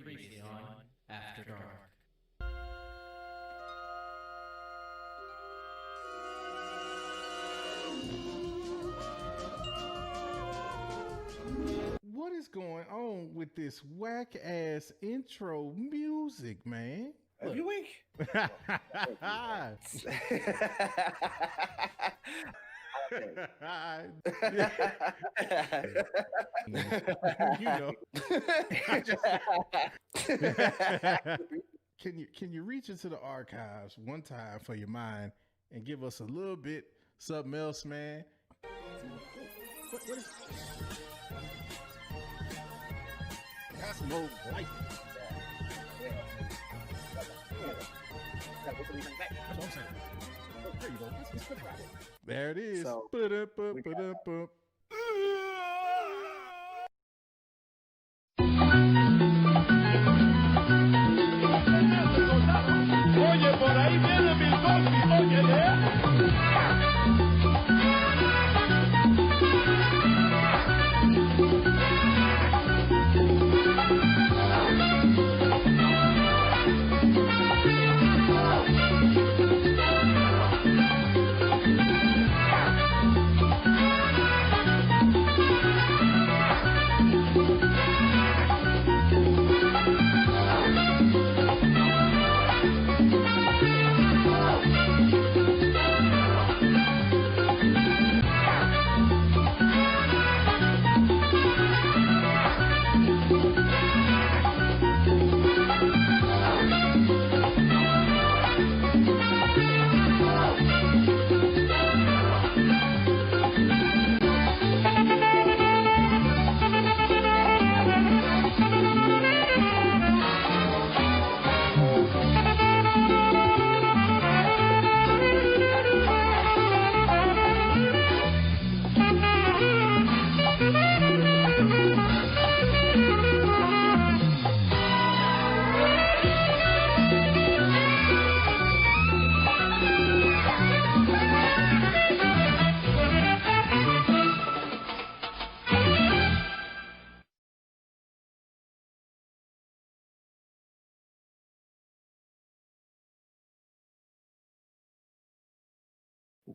Previously on After Dark. What is going on with this whack ass intro music, man? You wink. You know. Can you reach into the archives one time for your mind and give us a little bit something else, man? What is That's more like That's what I'm saying. There you go. Let's put it right there. There it is. So, Ba-da-ba-ba-da-ba. Oye, por ahí viene mi socio, oye,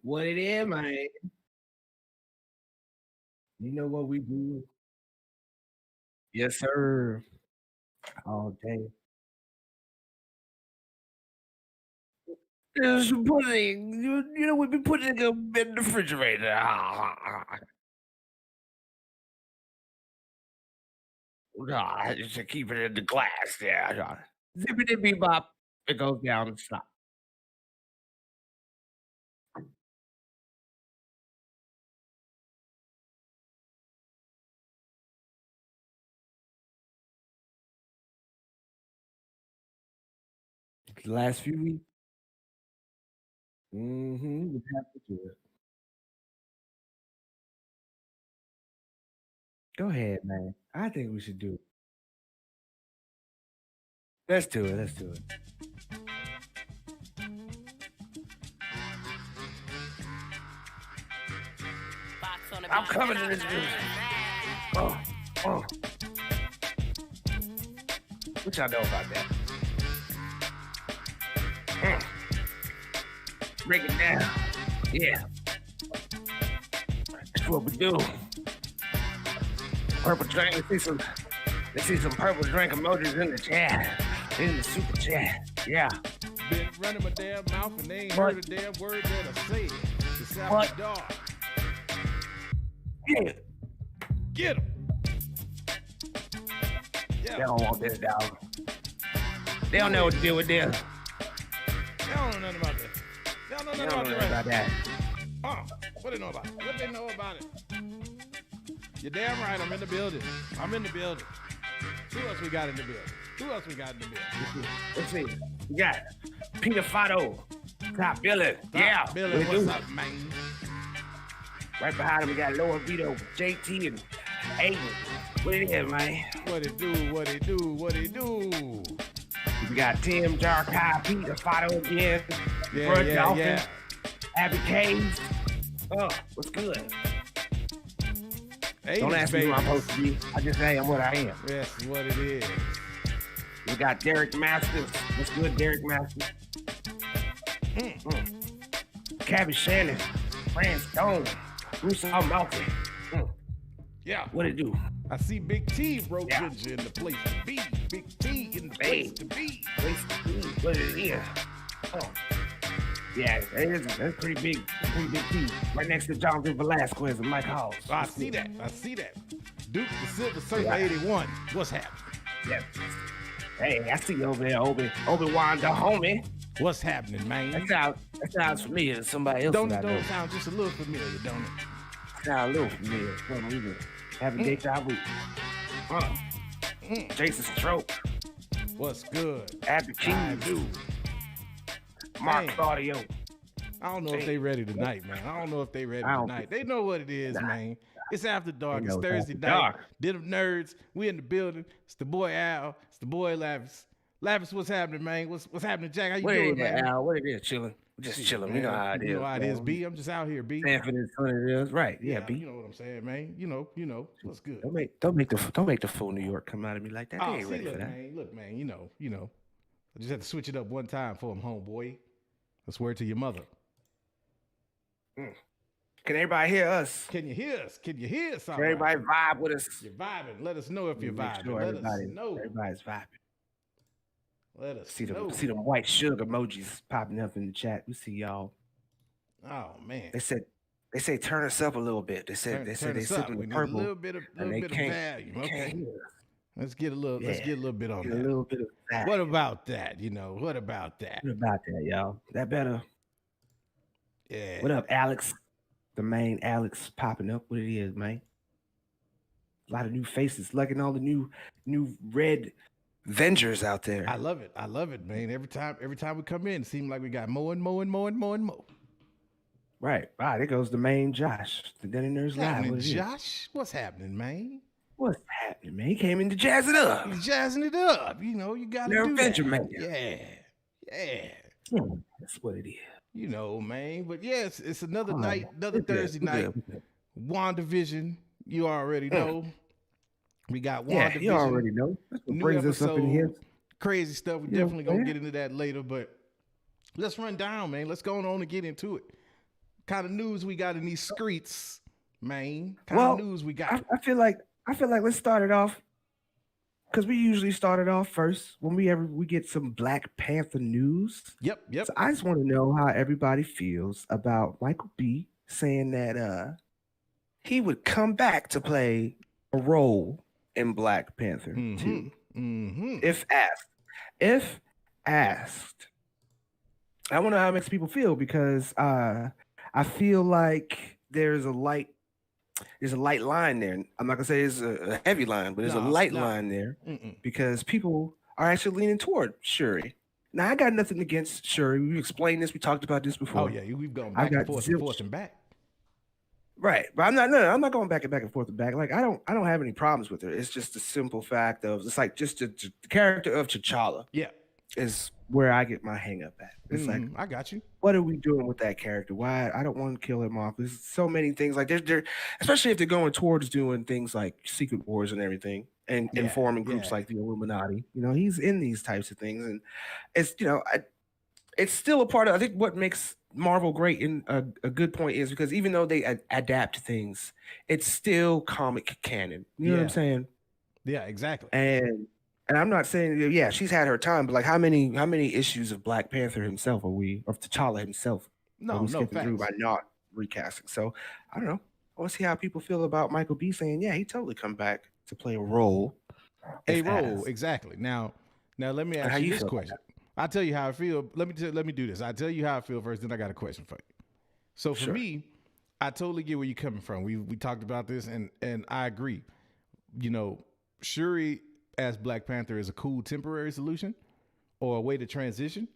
what it is, man. You know what we do? Yes, sir. All day. There's pudding. You know, we've been putting it in the refrigerator. Just to keep it in the glass. Yeah. Zippity bee bop. It goes down and stop. The last few weeks. We have to do it. Go ahead, man. I think we should do it. Let's do it. I'm coming to this music. Oh. What y'all know about that? Break it down. Yeah. That's what we do. Purple drink. Let's see some purple drink emojis in the chat. in the super chat. Yeah. Been running my damn mouth and they ain't heard a damn word that I said. It's after dark. Yeah. Get him. They don't want this, dog. They don't know what to do with this. They don't know nothing about that. They don't know nothing about that. What they know about it? What they know about it? You're damn right. I'm in the building. Who else we got in the building? Let's see. We got Peter Fado, top billing. Yeah. Billy, what's up, man? Right behind him, we got Lower Vito, JT, and Aiden. What it is, man? What it do? We got Tim, Jarkai, Peter Fado again. Yeah. Abby Caves. Oh, what's good? Don't ask me who I'm supposed to be. I just say I'm what I am. That's what it is. We got Derek Masters. What's good, Derek Masters? Cabby Shannon, Fran Stone, Bruce Almalty. Yeah. What it do? I see Big T broke in the place to be. Big T in the place to be. What it is? Oh. Yeah, that's pretty big T. Right next to Jonathan Velasquez and Mike Halls. I see that. Duke the Silver Surfer 81. What's happening? Yeah. Hey, I see you over there, Obi-Wan the homie. What's happening, man? That sounds familiar to somebody else. Don't sound just a little familiar, don't it? Sound a little familiar. Something we having deja vu. Jason Stroke. What's good? Abby King. Mark Claudio. I don't know if they ready tonight, man. They know what it is, man. It's after dark. It's Thursday night. Them nerds. We in the building. It's the boy Al. It's the boy Lavis. Lavis, what's happening, man? What's happening, Jack? How you doing, man? Al? What it is? Chilling. Just chilling. Man. You know how it is. You know how it is, B. I'm just out here, B. Right. Yeah, B. You know what I'm saying, man. You know. What's good? Don't make the full New York come out of me like that. They ain't ready for that. Man, look, man. You know. I just had to switch it up one time for him, homeboy. Let's word to your mother. Can everybody hear us? Can you hear us? Can everybody vibe with us? You're vibing. Let us know if you're vibing. Sure Let us know. Everybody's vibing. Let us see know. See them white sugar emojis popping up in the chat. We see y'all. Oh man. They say turn us up a little bit. They said they sit in the purple. A little bit of value. Okay. Let's get a little bit on that. A little bit of that. What about that? What about that? What about that, y'all? That better. Yeah. What up, Alex? The main Alex popping up. What it is, man? A lot of new faces, liking all the new red Vengers out there. I love it, man. Every time we come in, it seems like we got more and more. Right. Wow, there goes the main Josh. The Denny Nerds Live. Josh? What's happening, man? What's happening, man? He came in to jazz it up. He's jazzing it up. You got to do Venture, that. man. Yeah. That's what it is. Man. But yes, it's another night, another Thursday night. WandaVision. You already know. We got WandaVision. Yeah, you already know. That's what brings us up in here. Crazy stuff. We definitely gonna get into that later, but let's run down, man. Let's go on and get into it. Kind of news we got in these streets, man. News we got. I feel like let's start it off because we usually start it off first when we get some Black Panther news. Yep. So I just want to know how everybody feels about Michael B saying that he would come back to play a role in Black Panther 2. If asked. I want to know how it makes people feel because I feel like there's a light line there. I'm not gonna say it's a heavy line, but there's a light line there because people are actually leaning toward Shuri. Now I got nothing against Shuri. We explained this. We talked about this before. Oh yeah, we've gone back and forth and back. Right, but I'm not going back and forth and back. Like I don't have any problems with her. It's just the simple fact of it's like just the character of T'Challa. Yeah, is where I get my hang up at. It's like I got you. What are we doing with that character? Why I don't want to kill him off. There's so many things like they're especially if they're going towards doing things like Secret Wars and everything and forming groups like the Illuminati. He's in these types of things, and it's it's still a part of. I think what makes Marvel great in a good point is because even though they adapt things, it's still comic canon. You know what I'm saying? Yeah, exactly. And And I'm not saying, yeah, she's had her time, but like, how many issues of Black Panther himself of T'Challa himself are we skipping through by not recasting? So I don't know. I want to see how people feel about Michael B saying, yeah, he totally come back to play a role. Exactly. Now let me ask you this question. I'll tell you how I feel. Let me do this. I'll tell you how I feel first, then I got a question for you. So for me, I totally get where you're coming from. We talked about this, and I agree. You know, Shuri as Black Panther is a cool temporary solution or a way to transition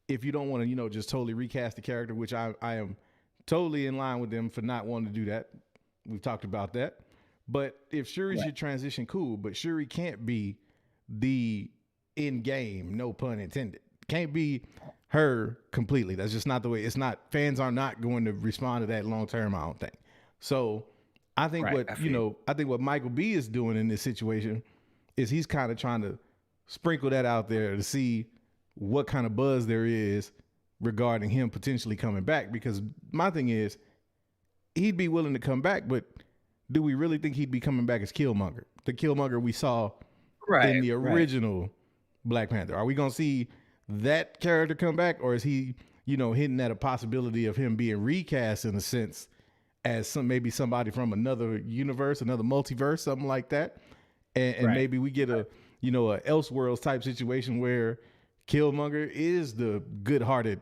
if you don't want to, you know, just totally recast the character, which I am totally in line with them for not wanting to do that. We've talked about that. But if Shuri's your transition, cool. But Shuri can't be the end game, no pun intended. Can't be her completely. That's just not the way. It's not. Fans are not going to respond to that long term, I don't think. So I think I think what Michael B is doing in this situation is he's kind of trying to sprinkle that out there to see what kind of buzz there is regarding him potentially coming back. Because my thing is, he'd be willing to come back, but do we really think he'd be coming back as Killmonger? The Killmonger we saw in the original Black Panther. Are we going to see that character come back, or is he, you know, hinting at a possibility of him being recast in a sense as maybe somebody from another universe, another multiverse, something like that? And maybe we get a Elseworlds type situation where Killmonger is the good-hearted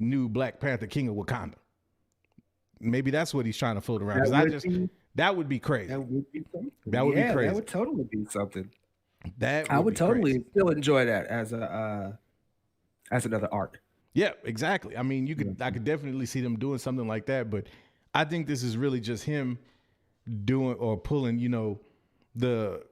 new Black Panther, King of Wakanda. Maybe that's what he's trying to float around. That would be crazy. That would be something. That would be crazy. That would totally be something. I would totally still enjoy that as another arc. Yeah, exactly. I mean, I could definitely see them doing something like that, but I think this is really just him doing or pulling, you know, the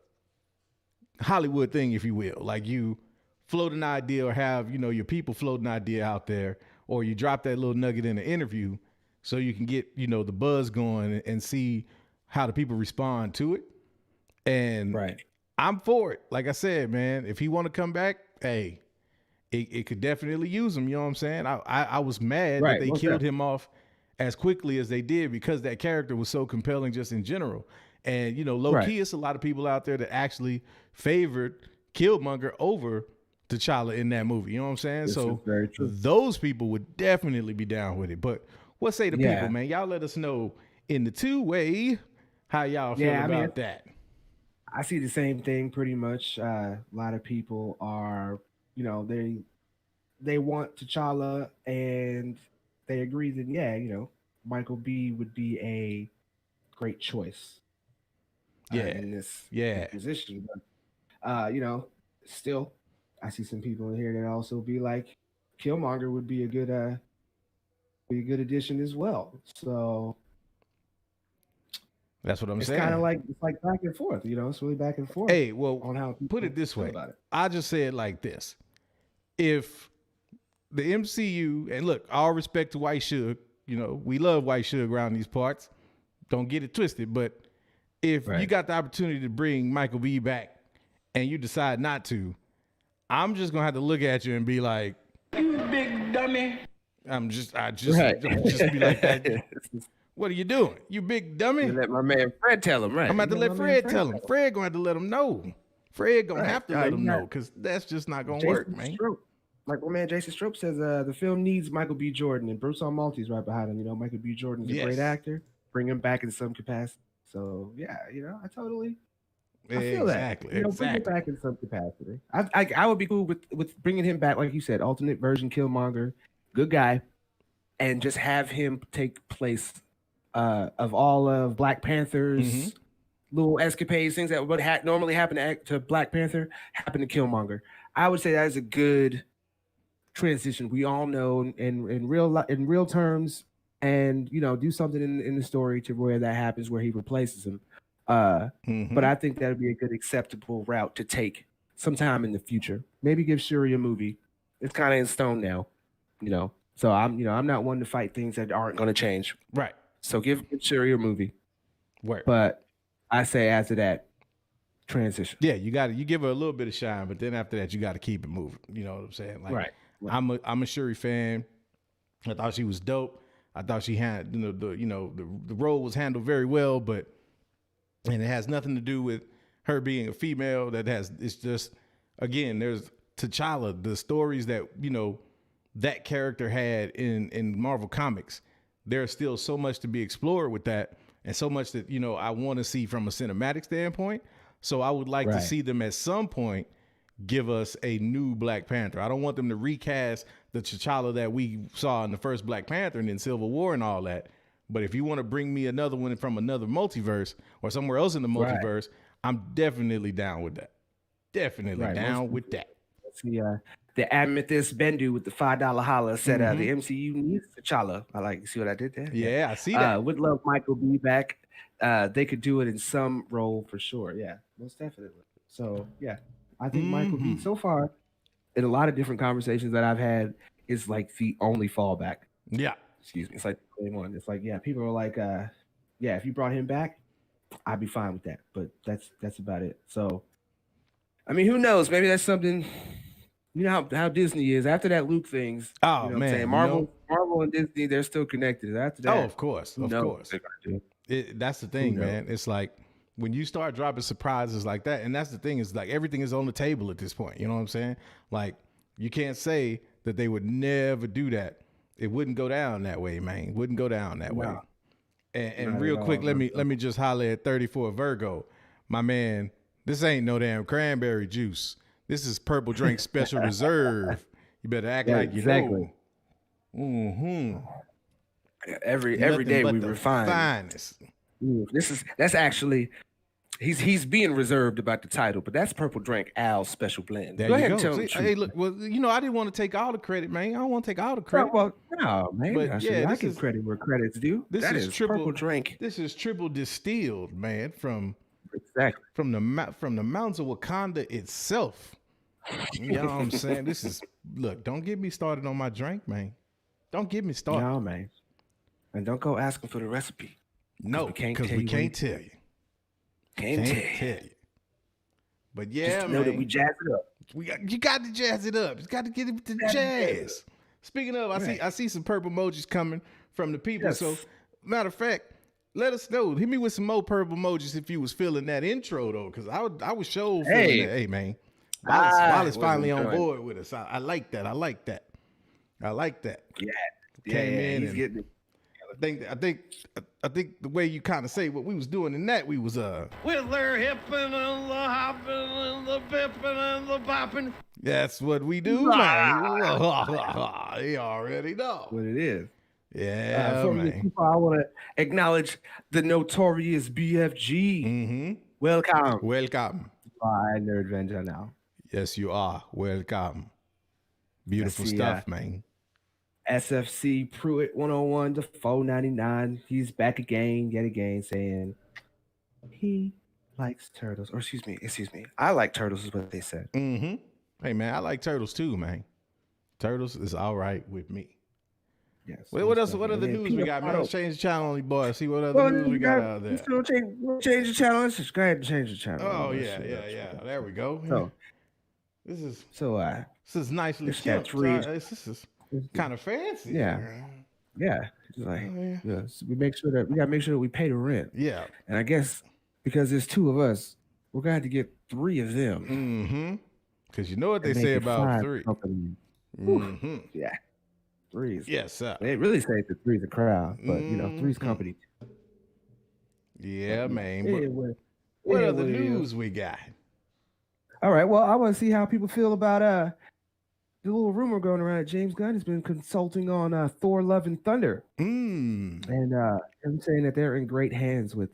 Hollywood thing, if you will. Like you float an idea or have, you know, your people float an idea out there, or you drop that little nugget in an interview so you can get, you know, the buzz going and see how the people respond to it. And I'm for it. Like I said, man, if he want to come back, hey, it could definitely use him. You know what I'm saying? I was mad that they killed him off as quickly as they did because that character was so compelling just in general. And, you know, low-key, it's a lot of people out there that actually favored Killmonger over T'Challa in that movie. You know what I'm saying? This so very true. Those people would definitely be down with it. But what say the people, man? Y'all let us know in the two-way how y'all feel about that. I see the same thing pretty much. A lot of people are, you know, they want T'Challa and they agree that, you know, Michael B would be a great choice. In this position. But, you know, still, I see some people in here that also be like, Killmonger would be a good addition as well. So that's what I'm saying. It's kind of like back and forth, you know. It's really back and forth. Hey, well, on how put it this way. I just say it like this: if the MCU, and look, all respect to White Suge, you know, we love White Suge around these parts. Don't get it twisted, but if you got the opportunity to bring Michael B back and you decide not to, I'm just gonna have to look at you and be like, "You big dummy." I just be like that. What are you doing? You big dummy. You let my man Fred tell him, right? I'm about to let Fred tell him. Fred gonna have to let him know. Fred gonna have to let him know because that's just not gonna work, man. Like my man Jason Strope says, the film needs Michael B. Jordan, and Bruce Almighty's right behind him. You know, Michael B. Jordan's a great actor. Bring him back in some capacity. So yeah, you know, I feel that. You know, bring him back in some capacity. I would be cool with bringing him back, like you said, alternate version Killmonger, good guy, and just have him take place of all of Black Panther's little escapades, things that would normally happen to Black Panther, happen to Killmonger. I would say that is a good transition. We all know in real terms. And, you know, do something in the story to where that happens, where he replaces him. But I think that would be a good acceptable route to take sometime in the future. Maybe give Shuri a movie. It's kind of in stone now, you know. So I'm not one to fight things that aren't going to change. Right. So give Shuri a movie. Right. But I say after that, transition. Yeah, you give her a little bit of shine, but then after that, you got to keep it moving. You know what I'm saying? Like, right. I'm a Shuri fan. I thought she was dope. I thought she had, the role was handled very well, and it has nothing to do with her being a female. It's just again, there's T'Challa, the stories that, that character had in Marvel Comics. There's still so much to be explored with that, and so much that, I want to see from a cinematic standpoint. So I would like to see them at some point give us a new Black Panther. I don't want them to recast the T'Challa that we saw in the first Black Panther and then Civil War and all that. But if you want to bring me another one from another multiverse or somewhere else in the multiverse, I'm definitely down with that. Definitely down with that. The Amethyst Bendu with the $5 holla said the MCU needs T'Challa. I like, see what I did there? Yeah, I see that. Would love Michael B back. They could do it in some role for sure. Yeah, most definitely. So yeah, I think Michael B so far in a lot of different conversations that I've had is like the only fallback. Yeah. Excuse me. It's like the only one. It's like, yeah, people are like, yeah, if you brought him back, I'd be fine with that. But that's about it. So, I mean, who knows? Maybe that's something. You know how Disney is after that Luke things. Oh, you know man, what I'm saying? Marvel and Disney, they're still connected. After that, of course. That's the thing, man. It's like when you start dropping surprises like that, and that's the thing, is like everything is on the table at this point. You know what I'm saying? Like you can't say that they would never do that. It wouldn't go down that way, man. It wouldn't go down that way. And real quick, let me just holler at 34 Virgo, my man. This ain't no damn cranberry juice. This is Purple Drink Special Reserve. You better act like you know. Mm-hmm. Every day we refine. Finest. That's actually he's being reserved about the title, but that's Purple Drink Al's Special Blend. Go ahead and tell me. Hey, look, well, I didn't want to take all the credit, man. I don't want to take all the credit. No, man. But I give credit where credit's due. This is triple Purple Drink. This is triple distilled, man, from the mountains of Wakanda itself. You know what I'm saying? Look, don't get me started on my drink, man. Don't get me started. No, man. And don't go asking for the recipe. No, because we can't tell you. Can't tell you. But yeah, just know that we jazz it up. You got to jazz it up. You got to get it to jazz. Speaking of, I see some purple emojis coming from the people. Yes. So, matter of fact, let us know. Hit me with some more purple emojis if you was feeling that intro though, because I was feeling that. Hey, man. Wallace finally on board with us. I like that. I like that. Yeah. Came in. He's getting it. I think the way you kind of say what we was doing in that, we was with their hipping and the hopping and the bipping and the bopping. That's what we do, man. You already know what it is. Yeah, man. I want to acknowledge the notorious BFG. Mm-hmm. Welcome. Nerd Avenger now. Yes, you are. Welcome. Beautiful stuff, man. SFC Pruitt 101 to 499. He's back yet again, saying he likes turtles. Or excuse me. I like turtles is what they said. Mm-hmm. Hey, man, I like turtles too, man. Turtles is all right with me. Yes. Well, what else? What other news we got, man? Let's change the channel on you, boys. See what other news we got out there. We'll change the channel. Let's just go ahead and change the channel. Oh, yeah. There we go. So, this is nicely kept. This is kind of fancy. Yeah. Just like, so we gotta make sure that we pay the rent. Yeah. And I guess because there's two of us, we're gonna have to get three of them. Mm-hmm. Because you know what they say about three. Mm-hmm. Yeah. Threes. Yes, sir. They really say that three's a crowd, but three's company. Yeah, man. What other news we got? All right. Well, I want to see how people feel about the little rumor going around that James Gunn has been consulting on Thor: Love and Thunder. And him saying that they're in great hands with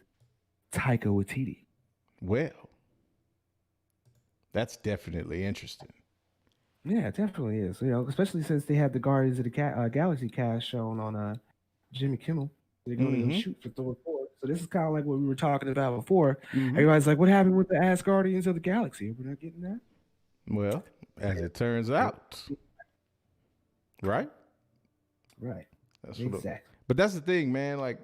Taika Waititi. Well, that's definitely interesting. Yeah, it definitely is. Especially since they had the Guardians of the Galaxy cast shown on Jimmy Kimmel. They're going to go shoot for Thor 4. So this is kind of like what we were talking about before. Everybody's like, what happened with the Asgardians of the Galaxy? We're not getting that? Well, as it turns out. Right? Right. That's exactly. But that's the thing, man. Like,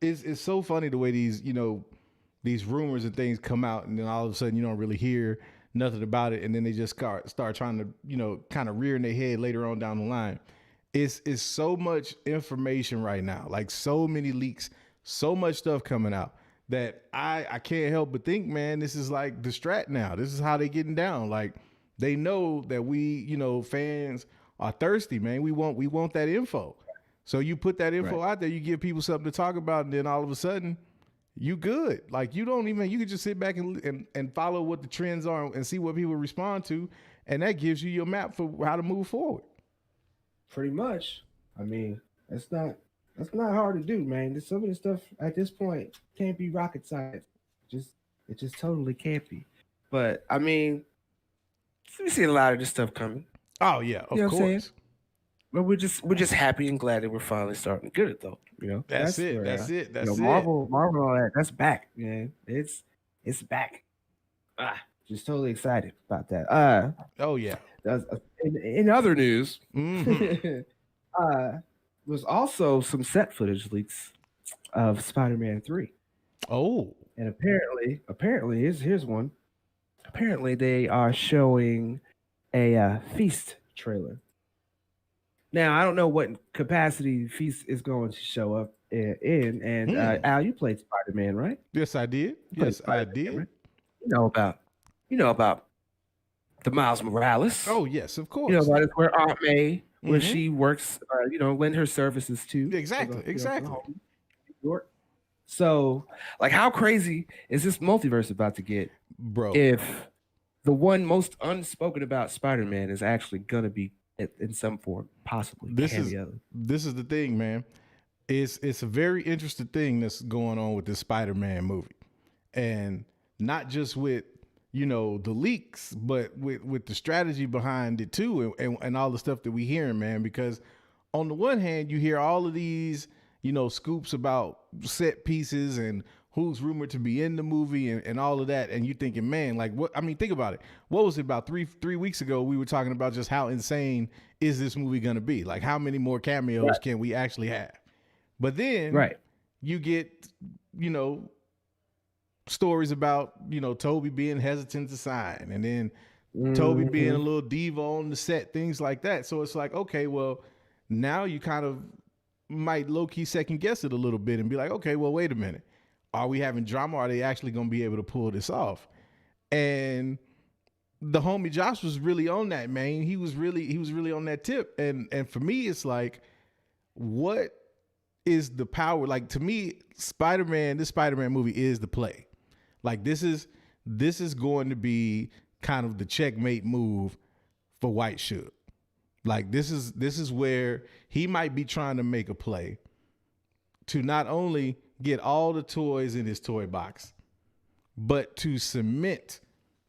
it's so funny the way these rumors and things come out, and then all of a sudden you don't really hear nothing about it, and then they just start trying to, kind of rearing their head later on down the line. It's so much information right now, like so many leaks, so much stuff coming out that I can't help but think, man, this is like the strat now. This is how they getting down. Like they know that we, fans are thirsty, man. We want that info. So you put that info out there, you give people something to talk about, and then all of a sudden you good. Like you can just sit back and follow what the trends are and see what people respond to. And that gives you your map for how to move forward. Pretty much. I mean, that's not hard to do, man. Some of the stuff at this point can't be rocket science. It just totally can't be. But I mean, we see a lot of this stuff coming. Oh yeah, of course. But we're just happy and glad that we're finally starting to get it, though. That's it. Marvel, all that. That's back, man. It's back. Just totally excited about that. Oh yeah. In other news, mm-hmm. was also some set footage leaks of Spider-Man 3. Oh. And apparently, here's one. Apparently, they are showing a Feast trailer. Now, I don't know what capacity Feast is going to show up in. And Al, you played Spider-Man, right? Yes, I did. Yes, I did. Right? You know about the Miles Morales. Oh, yes, of course. You know about it, where Aunt May, where she works, lend her services to. Exactly. New York. So, like, how crazy is this multiverse about to get, bro? If the one most unspoken about Spider-Man is actually gonna be in some form, possibly. This is the thing, man. It's a very interesting thing that's going on with this Spider-Man movie, and not just with the leaks, but with the strategy behind it too, and all the stuff that we hearing, man. Because on the one hand, you hear all of these scoops about set pieces and who's rumored to be in the movie and all of that, and you thinking, man, like what? I mean, think about it. What was it about three weeks ago? We were talking about just how insane is this movie gonna be? Like, how many more cameos can we actually have? But then, you get stories about Toby being hesitant to sign, and then Toby being a little diva on the set, things like that. So it's like, okay, well, now you kind of might low-key second guess it a little bit and be like, okay, well, wait a minute. Are we having drama? Are they actually going to be able to pull this off? And the homie Josh was really on that, man. He was really on that tip. And for me, it's like, what is the power? Like, to me, this Spider-Man movie is the play. Like, this is going to be kind of the checkmate move for White Suge. Like, this is where he might be trying to make a play to not only get all the toys in his toy box, but to cement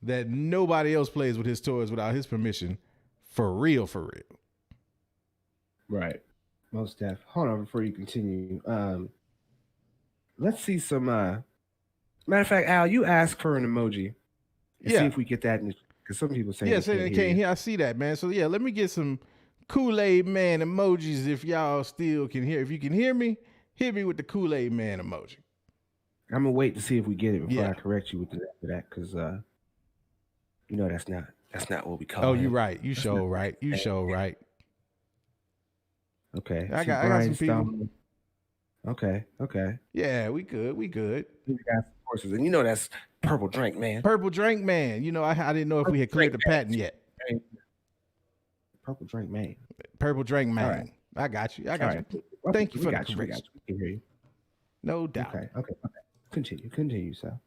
that nobody else plays with his toys without his permission, for real. Right. Most def. Hold on before you continue. Let's see some. Matter of fact, Al, you ask for an emoji. And see if we get that. Because some people say they can't hear. I see that, man. So yeah, let me get some Kool-Aid Man emojis if y'all still can hear. If you can hear me, hit me with the Kool-Aid Man emoji. I'm gonna wait to see if we get it before I correct you with that, because that's not what we call it. Oh, you're right. You show right. Okay. I got some people. Okay. Yeah, we good. We got some horses, and that's Purple Drink Man. Purple Drink Man. I didn't know if we had cleared the patent yet. Purple Drink Man. Purple Drink Man. Right. I got you. Thank you for the correction. We can hear you. No doubt. Okay. Continue, so.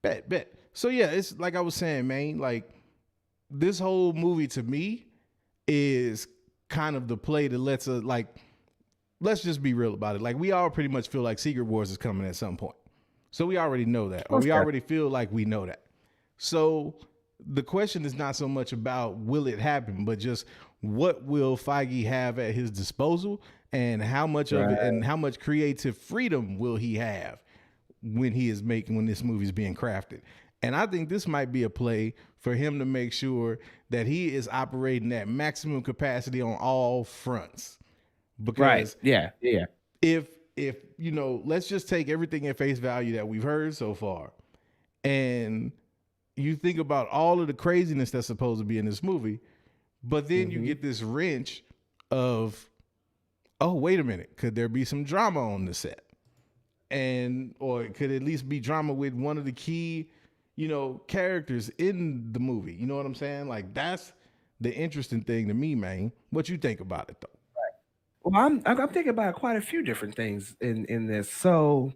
Bet. So yeah, it's like I was saying, man, like this whole movie to me is kind of the play that lets us, like, let's just be real about it. Like, we all pretty much feel like Secret Wars is coming at some point. So we already know that, or we already feel like we know that. So the question is not so much about will it happen, but just what will Feige have at his disposal, and how much of it, and how much creative freedom will he have when this movie is being crafted. And I think this might be a play for him to make sure that he is operating at maximum capacity on all fronts. Because if let's just take everything at face value that we've heard so far, and you think about all of the craziness that's supposed to be in this movie, but then you get this wrench of, oh, wait a minute, could there be some drama on the set? or it could at least be drama with one of the key, characters in the movie. You know what I'm saying? Like that's the interesting thing to me, man. What you think about it though? Well, I'm thinking about quite a few different things in this. So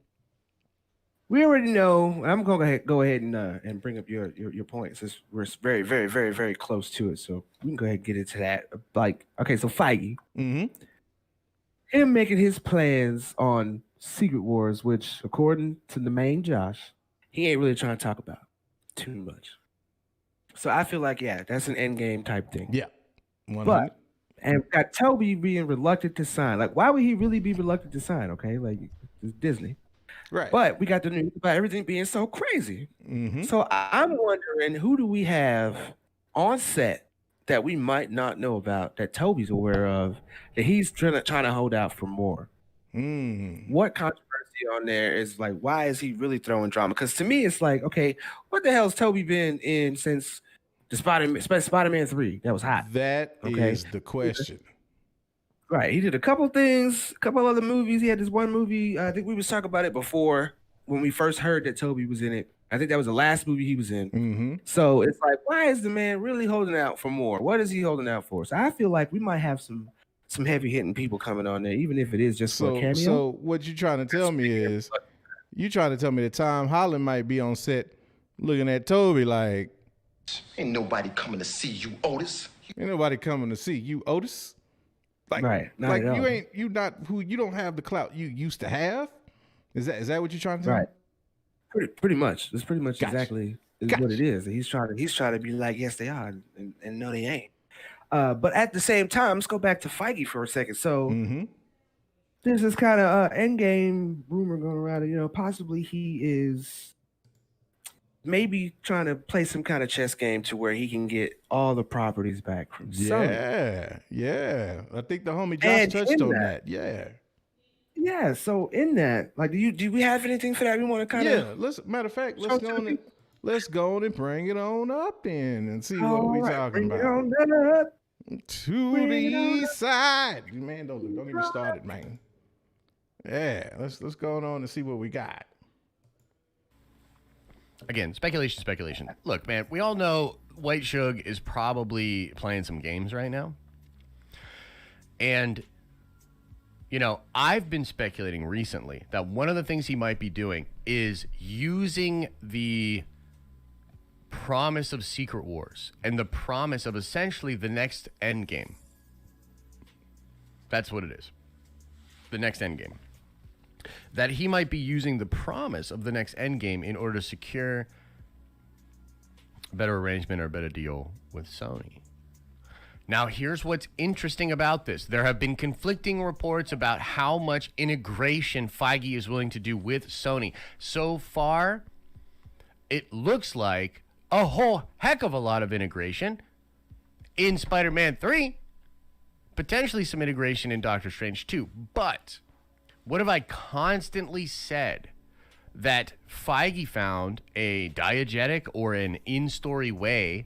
we already know. I'm going to go ahead and bring up your point since we're very, very, very, very close to it. So we can go ahead and get into that. Like, okay, so Feige, him making his plans on Secret Wars, which according to the main Josh, he ain't really trying to talk about too much. So I feel like, that's an endgame type thing. Yeah. 100. And got Toby being reluctant to sign. Like, why would he really be reluctant to sign? Okay, like it's Disney. Right. But we got the news about everything being so crazy. So I'm wondering, who do we have on set that we might not know about that Toby's aware of that he's trying to hold out for more? What controversy on there is like, why is he really throwing drama? Because to me, it's like, okay, what the hell's Toby been in since the Spider-Man 3? That was hot. That is the question. Right. He did a couple things, a couple other movies. He had this one movie. I think we was talking about it before when we first heard that Toby was in it. I think that was the last movie he was in. So it's like, why is the man really holding out for more? What is he holding out for? So I feel like we might have some heavy hitting people coming on there, even if it is just for a cameo. So what you trying to tell me is, that Tom Holland might be on set looking at Toby like, ain't nobody coming to see you, Otis. Ain't nobody coming to see you, Otis. Like, right. Like you don't have the clout you used to have. Is that what you're trying to say? Right. Pretty much. That's pretty much exactly what it is. He's trying to be like, yes, they are, and no, they ain't. But at the same time, let's go back to Feige for a second. So there's this kind of endgame rumor going around. Possibly he is maybe trying to play some kind of chess game to where he can get all the properties back from Sony. Yeah. I think the homie Josh touched on that. Yeah. So in that, like, do we have anything for that? We want to kind of Matter of fact, let's go on and bring it on up and see what we're talking about. To the east side, man. Don't even start it, man. Yeah, let's go on and see what we got. Again, speculation. Look, man, we all know White Suge is probably playing some games right now. And, I've been speculating recently that one of the things he might be doing is using the promise of Secret Wars and the promise of essentially the next Endgame. That's what it is. The next Endgame. That he might be using the promise of the next Endgame in order to secure a better arrangement or a better deal with Sony. Now, here's what's interesting about this. There have been conflicting reports about how much integration Feige is willing to do with Sony. So far, it looks like a whole heck of a lot of integration in Spider-Man 3. Potentially some integration in Doctor Strange 2. But what have I constantly said? That Feige found a diegetic or an in-story way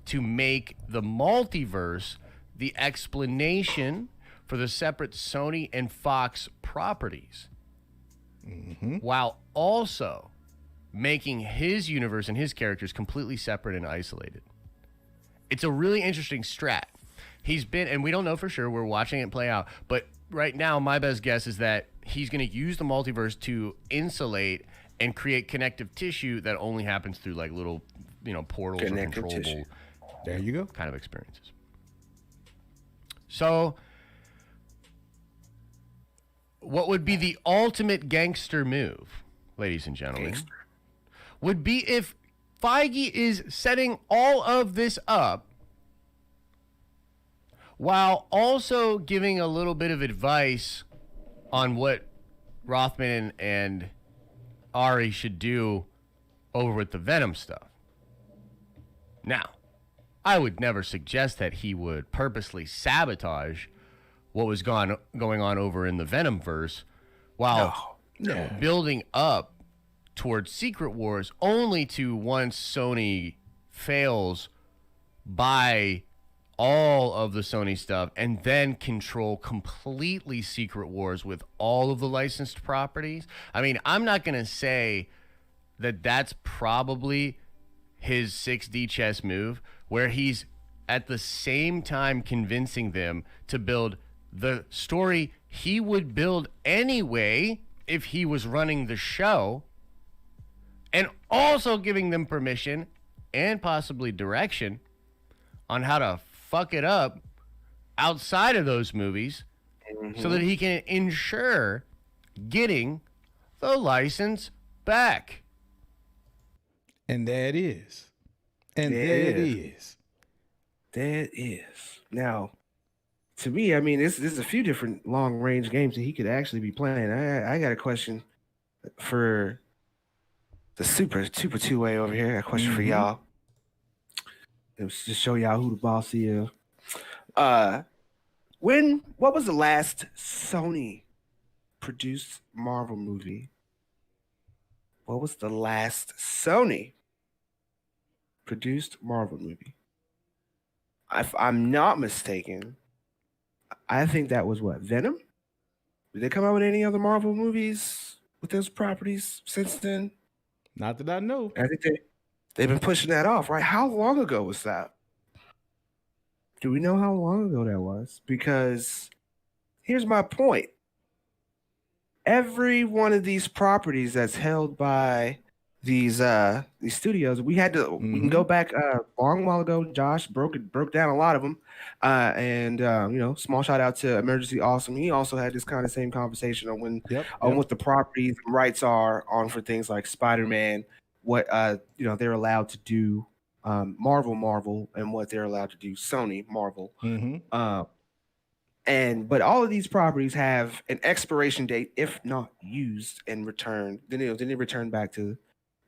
to make the multiverse the explanation for the separate Sony and Fox properties, while also making his universe and his characters completely separate and isolated. It's a really interesting strat. He's been, and we don't know for sure, we're watching it play out, but right now my best guess is that he's going to use the multiverse to insulate and create connective tissue that only happens through like little, portals or controllable tissue. There you go. Kind of experiences. So what would be the ultimate gangster move, ladies and gentlemen, would be if Feige is setting all of this up while also giving a little bit of advice on what Rothman and Ari should do over with the Venom stuff. Now, I would never suggest that he would purposely sabotage what was going on over in the Venomverse while building up towards Secret Wars, only to, once Sony fails, buy all of the Sony stuff and then control completely Secret Wars with all of the licensed properties. I mean, I'm not going to say that that's probably his 6D chess move, where he's at the same time convincing them to build the story he would build anyway if he was running the show, and also giving them permission and possibly direction on how to fuck it up outside of those movies, so that he can ensure getting the license back. And there it is. And there it is. That is. Now, to me, I mean, this is a few different long-range games that he could actually be playing. I got a question for the super two-way over here. I got a question for y'all. Let's just show y'all who the boss is. What was the last Sony-produced Marvel movie? What was the last Sony-produced Marvel movie? If I'm not mistaken, I think that was what, Venom? Did they come out with any other Marvel movies with those properties since then? Not that I know. I think they've been pushing that off, right? How long ago was that? Do we know how long ago that was? Because here's my point. Every one of these properties that's held by these studios, we had to we can go back a long while ago. Josh broke down a lot of them, and small shout out to Emergency Awesome. He also had this kind of same conversation on what the properties rights are on for things like Spider-Man, what they're allowed to do, Marvel, and what they're allowed to do, Sony Marvel. But all of these properties have an expiration date if not used and returned. Then they return back to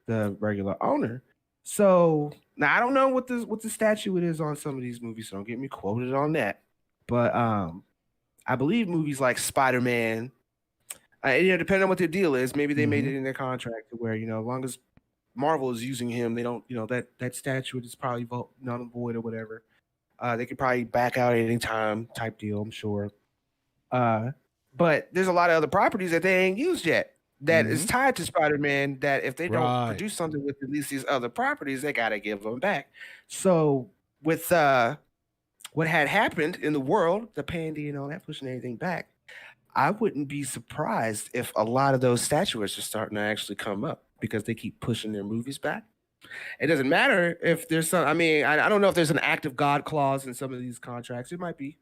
the regular owner. So now I don't know what the statute is on some of these movies, so don't get me quoted on that. But I believe movies like Spider-Man, depending on what their deal is, maybe they made it in their contract to where, as long as Marvel is using him, they don't, that statute is probably null and void or whatever. They could probably back out at any time type deal, I'm sure. But there's a lot of other properties that they ain't used yet that is tied to Spider-Man, that if they don't produce something with at least these other properties, they got to give them back. So with what had happened in the world, the pandy and all that, pushing anything back, I wouldn't be surprised if a lot of those statuettes are starting to actually come up because they keep pushing their movies back. It doesn't matter if there's some, I don't know if there's an act of God clause in some of these contracts. It might be.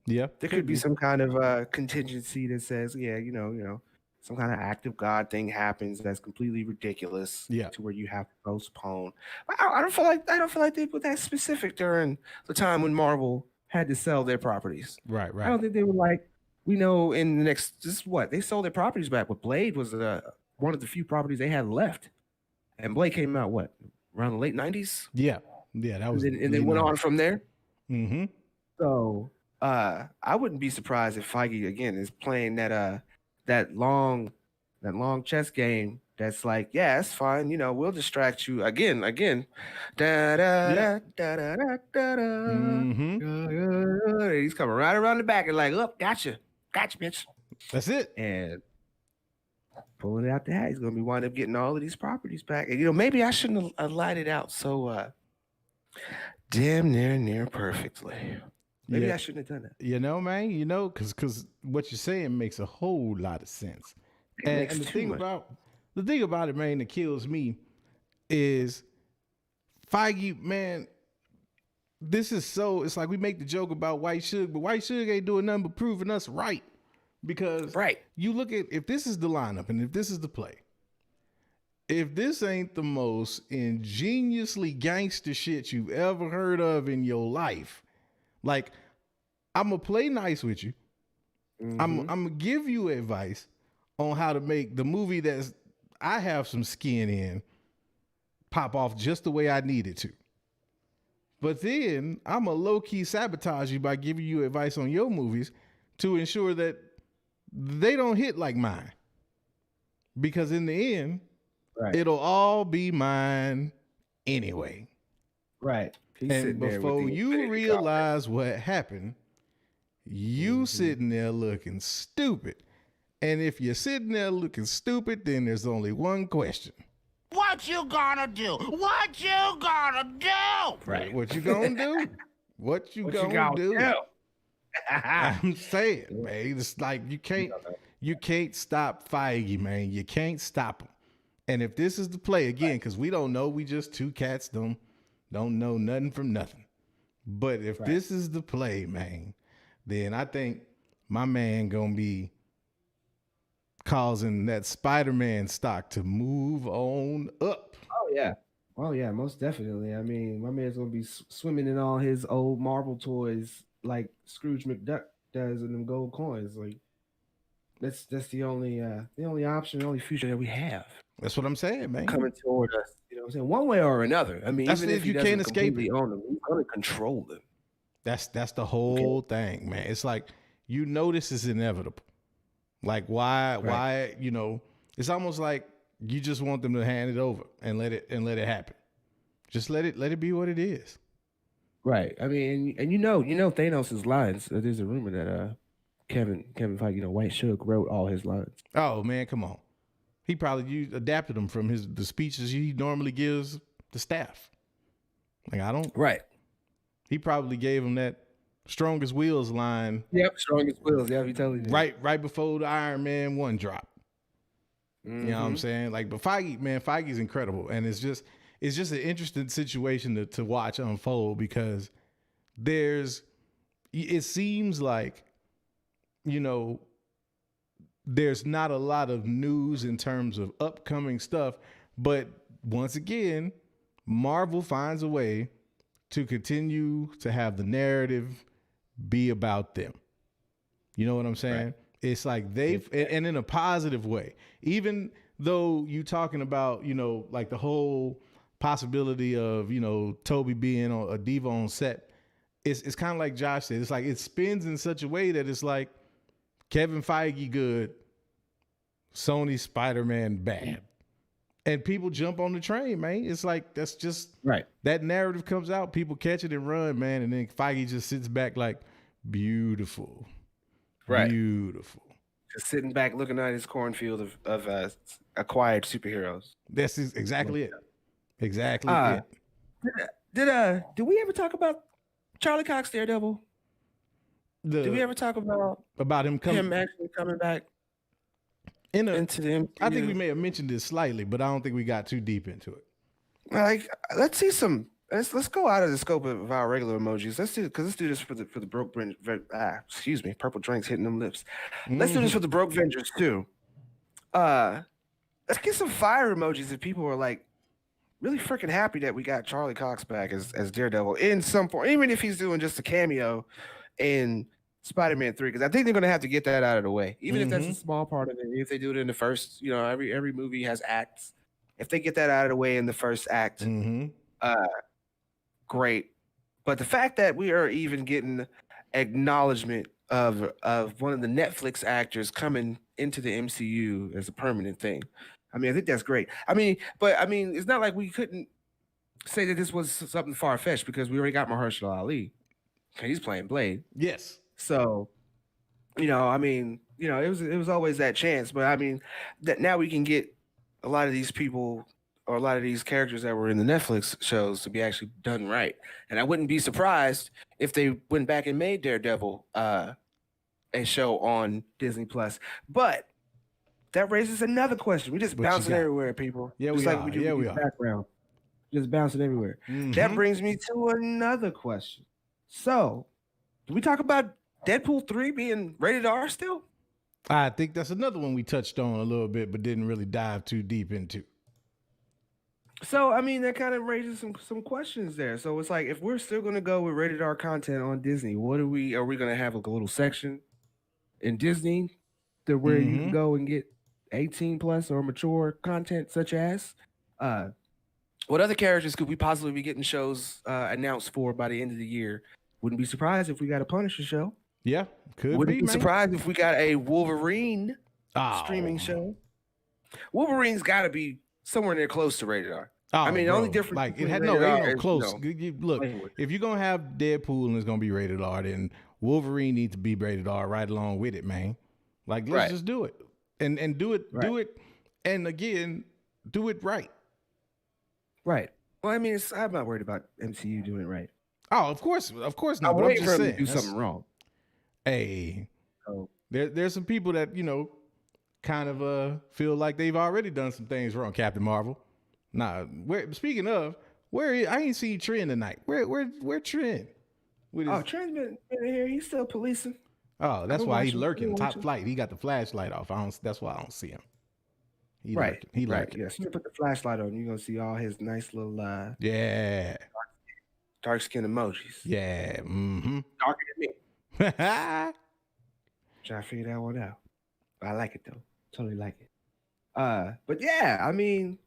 Yeah. There could be some kind of contingency that says, some kind of act of God thing happens that's completely ridiculous to where you have to postpone. I don't feel like they put that specific during the time when Marvel had to sell their properties. Right. I don't think they were like, in the next, they sold their properties back, but Blade was one of the few properties they had left. And Blade came out, around the late 90s? Yeah, that was. And then went on from there. Mm-hmm. So I wouldn't be surprised if Feige, again, is playing that long chess game that's like, yeah, it's fine. We'll distract you again. Da da da da da da da. He's coming right around the back and like, oh, gotcha, bitch. That's it. And pulling it out the hat, he's gonna be wind up getting all of these properties back. And maybe I shouldn't have lied it out so damn near perfectly. Maybe I shouldn't have done that. Man, because what you're saying makes a whole lot of sense. And the thing about it, man, that kills me is Feige, man. This is it's like we make the joke about White Suge, but White Suge ain't doing nothing but proving us right. Because you look at, if this is the lineup and if this is the play, if this ain't the most ingeniously gangster shit you've ever heard of in your life, like, I'm going to play nice with you. I'm going to give you advice on how to make the movie that I have some skin in pop off just the way I need it to. But then I'm going to low-key sabotage you by giving you advice on your movies to ensure that they don't hit like mine. Because in the end, it'll all be mine anyway. Right. And before you realize what happened, you sitting there looking stupid. And if you're sitting there looking stupid, then there's only one question. What you gonna do? What you gonna do? Right. What you gonna do? What you gonna do? I'm saying, man, it's like you can't stop Feige, man. You can't stop him. And if this is the play again, because we don't know, we just two cats don't know nothing from nothing. But if this is the play, man, then I think my man gonna be causing that Spider-Man stock to move on up. Oh yeah, most definitely. I mean, my man's gonna be swimming in all his old Marvel toys like Scrooge McDuck does in them gold coins. Like that's the only option, the only future that we have. That's what I'm saying, man. Coming toward us, you know what I'm saying? One way or another. I mean, that's even if you can't escape it. Own them, he's gonna control them. That's the whole thing, man. It's like this is inevitable. Like why, it's almost like you just want them to hand it over and let it happen. Just let it be what it is. Right. I mean, and you know Thanos' lines. There's a rumor that Kevin Feige, White Suge wrote all his lines. Oh man, come on. He probably adapted them from the speeches he normally gives the staff. Like I don't. Right. He probably gave him that strongest wheels line. Yep, strongest wheels. Yeah, he totally did. Right before the Iron Man 1 drop. Mm-hmm. You know what I'm saying? Like, but Feige's incredible, and it's just an interesting situation to watch unfold because it seems like, there's not a lot of news in terms of upcoming stuff, but once again, Marvel finds a way to continue to have the narrative be about them. You know what I'm saying? Right. It's like and in a positive way, even though you talking about, like the whole possibility of, Toby being a diva on set, it's kind of like Josh said, it's like it spins in such a way that it's like Kevin Feige good, Sony Spider-Man bad. And people jump on the train, man. It's like, that's just right. That narrative comes out, people catch it and run, man. And then Feige just sits back like, beautiful. Right. Beautiful. Just sitting back looking at his cornfield of acquired superheroes. That's exactly it. Exactly it. Did we ever talk about Charlie Cox Daredevil? Did we ever talk about him actually coming back? Into the MCU. I think we may have mentioned this slightly, but I don't think we got too deep into it. Like, let's see some. Let's go out of the scope of our regular emojis. Let's do this for the broke excuse me, purple drinks hitting them lips. Let's do this for the broke Vengers too. Let's get some fire emojis if people are like really freaking happy that we got Charlie Cox back as Daredevil in some form, even if he's doing just a cameo in Spider-Man 3, because I think they're going to have to get that out of the way, even if that's a small part of it. If they do it in the first, every movie has acts. If they get that out of the way in the first act, great. But the fact that we are even getting acknowledgement of one of the Netflix actors coming into the MCU as a permanent thing, I mean, I think that's great. It's not like we couldn't say that this was something far-fetched because we already got Mahershala Ali. He's playing Blade. Yes. So, it was always that chance. But I mean, that now we can get a lot of these people or a lot of these characters that were in the Netflix shows to be actually done right. And I wouldn't be surprised if they went back and made Daredevil a show on Disney Plus. But that raises another question. We just bouncing everywhere, people. Yeah, just we like are. we do with the background. Just bouncing everywhere. That brings me to another question. So, did we talk about Deadpool 3 being rated R still? I think that's another one we touched on a little bit, but didn't really dive too deep into. So, I mean, that kind of raises some questions there. So it's like, if we're still going to go with rated R content on Disney, are we going to have like a little section in Disney where you can go and get 18 plus or mature content, such as what other characters could we possibly be getting shows announced for by the end of the year? Wouldn't be surprised if we got a Punisher show. Yeah, Wouldn't be surprised if we got a Wolverine streaming show. Wolverine's got to be somewhere near close to rated R. Oh, I mean, the bro, only difference like it between had no, rated ain't R no is, close. you know, Look, language. if you're gonna have Deadpool and it's gonna be rated R, then Wolverine needs to be rated R right along with it, man. Like, let's Right. just do it and do it, Right. do it, and again, do it right. Right. Well, I mean, I'm not worried about MCU doing it right. Oh, of course not. I'm But I'm waiting just for him saying, to do something wrong. hey, So, there's some people that kind of feel like they've already done some things wrong. Captain Marvel. Nah, speaking of, I ain't seen Trent tonight. Where Trent? Trent's been here. He's still policing. Oh, that's been why he's watching. lurking. I've been Top watching. flight. He got the flashlight off. That's why I don't see him. He Right. lurking. He Right. lurking. Yes. You put the flashlight on, you're gonna see all his nice little Yeah. dark skin emojis. Yeah. Mm-hmm. Darker than me. Trying to figure that one out. But I like it though. Totally like it. But yeah, I mean,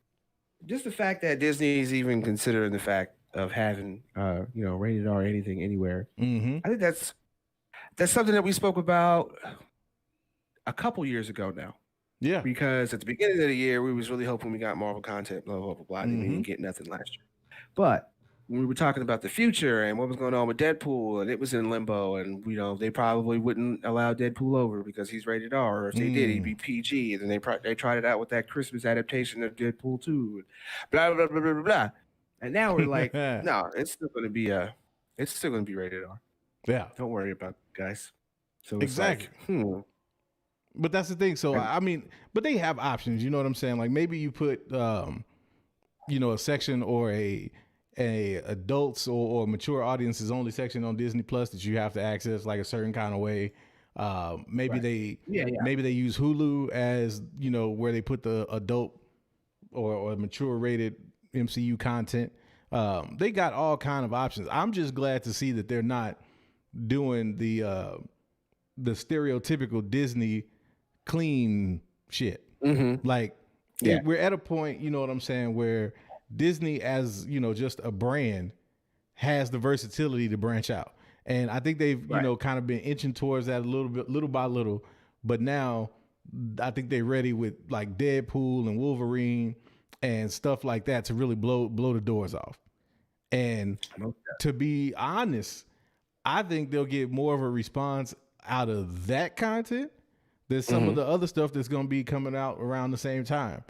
just the fact that Disney is even considering the fact of having rated R anything anywhere. Mm-hmm. I think that's something that we spoke about a couple years ago now. Yeah. Because at the beginning of the year, we was really hoping we got Marvel content, blah, blah, blah, blah. And we didn't get nothing last year. But when we were talking about the future and what was going on with Deadpool, and it was in limbo, and they probably wouldn't allow Deadpool over because he's rated R, or if they did, he'd be PG. And then they tried it out with that Christmas adaptation of Deadpool 2, blah, blah, blah, blah, blah, blah. And now we're like, no, it's still going to be rated R. Yeah. Don't worry about it, guys. So it's Exactly. like, But that's the thing. So I mean, but they have options. You know what I'm saying? Like maybe you put, a section or a adults or mature audiences only section on Disney Plus that you have to access like a certain kind of way. Maybe maybe they use Hulu as where they put the adult or mature rated MCU content. They got all kind of options. I'm just glad to see that they're not doing the stereotypical Disney clean shit. Mm-hmm. Like, we're at a point, you know what I'm saying, where Disney as, just a brand has the versatility to branch out. And I think they've, kind of been inching towards that a little bit, little by little. But now I think they're ready with like Deadpool and Wolverine and stuff like that to really blow the doors off. And to be honest, I think they'll get more of a response out of that content than some of the other stuff that's going to be coming out around the same time,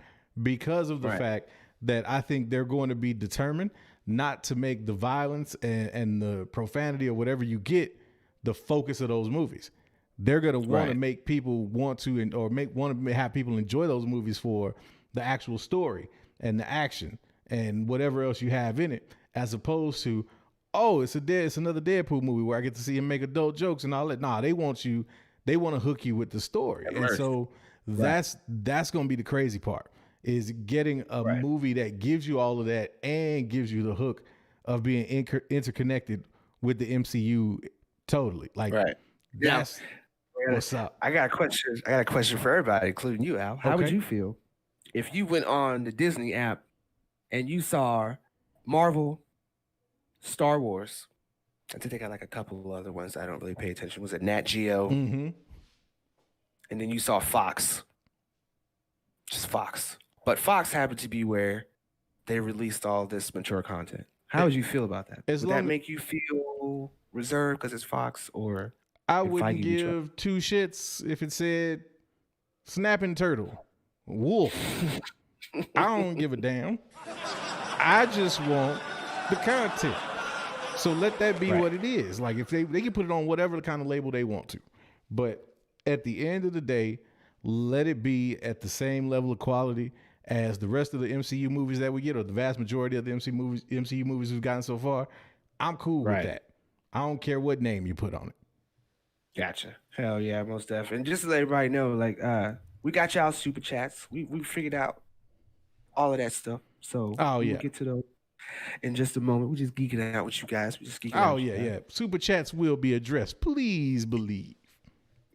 because of the fact that I think they're going to be determined not to make the violence and the profanity or whatever you get the focus of those movies. They're going to want to make people want to have people enjoy those movies for the actual story and the action and whatever else you have in it, as opposed to, oh, it's another Deadpool movie where I get to see him make adult jokes and all that. Nah, they want to hook you with the story. And so that's going to be the crazy part, is getting a movie that gives you all of that and gives you the hook of being interconnected with the MCU totally. Like, that's what's up. I got a question for everybody, including you, Al. How would you feel if you went on the Disney app and you saw Marvel, Star Wars, I think they got like a couple of other ones I don't really pay attention. Was it Nat Geo? Mm-hmm. And then you saw Fox. Just Fox. But Fox happened to be where they released all this mature content. How would you feel about that? Would that make you feel reserved because it's Fox? Or I wouldn't give two shits if it said snapping turtle, wolf. I don't give a damn. I just want the content. So let that be what it is. Like, if they can put it on whatever kind of label they want to. But at the end of the day, let it be at the same level of quality as the rest of the MCU movies that we get, or the vast majority of the MCU movies we've gotten so far. I'm cool with that. I don't care what name you put on it. Gotcha. Hell yeah, most definitely. And just to let everybody know, like, we got y'all super chats. We figured out all of that stuff. So we'll get to those in just a moment. We're just geeking out with you guys. We're just geeking out. Oh yeah. Super chats will be addressed. Please believe.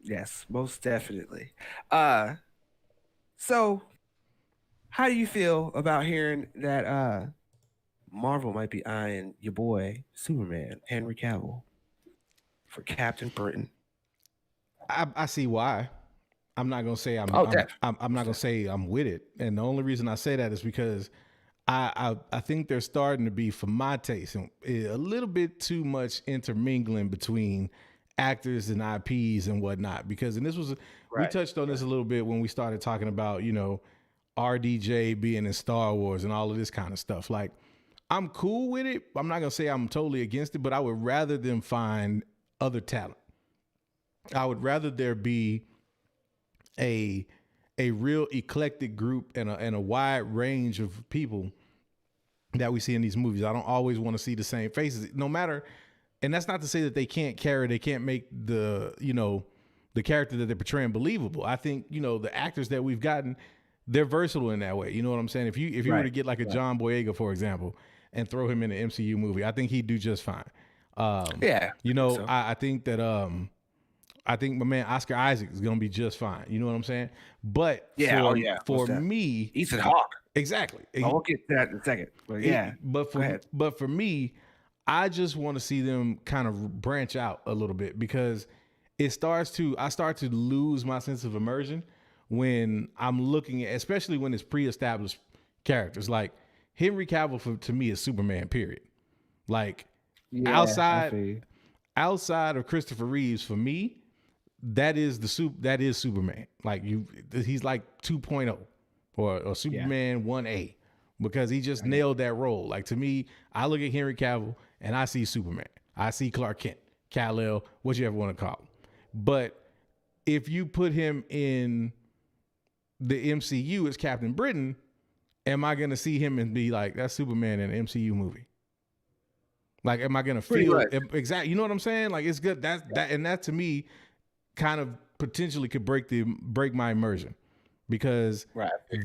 Yes, most definitely. So how do you feel about hearing that Marvel might be eyeing your boy Superman, Henry Cavill, for Captain Britain? I see why. I'm not gonna say I'm not gonna say I'm with it. And the only reason I say that is because I think they're starting to be, for my taste, a little bit too much intermingling between actors and IPs and whatnot. Because, and this was, we touched on this a little bit when we started talking about, you know, RDJ being in Star Wars and all of this kind of stuff. Like, I'm cool with it. I'm not gonna say I'm totally against it, but I would rather them find other talent. I would rather there be a real eclectic group and a wide range of people that we see in these movies. I don't always want to see the same faces, no matter. And that's not to say that they can't make the, you know, the character that they're portraying believable. I think, you know, the actors that we've gotten, they're versatile in that way. You know what I'm saying? If you were to get like a John Boyega, for example, and throw him in an MCU movie, I think he'd do just fine. You know, so. I think that I think my man Oscar Isaac is gonna be just fine. You know what I'm saying? But for me, Ethan Hawke. Exactly. I'll get to that in a second. But but for me, I just want to see them kind of branch out a little bit, because I start to lose my sense of immersion when I'm looking at, especially when it's pre-established characters. Like Henry Cavill to me is Superman, period. Like outside of Christopher Reeves, for me, that is Superman. Like he's like 2.0 or Superman 1A, because he just nailed that role. Like, to me, I look at Henry Cavill and I see Superman. I see Clark Kent, Kal-El, what you ever want to call him. But if you put him in the MCU as Captain Britain, am I going to see him and be like, that's Superman in an MCU movie? Like, am I going to feel exactly? You know what I'm saying? Like, it's good. That to me kind of potentially could break my immersion, because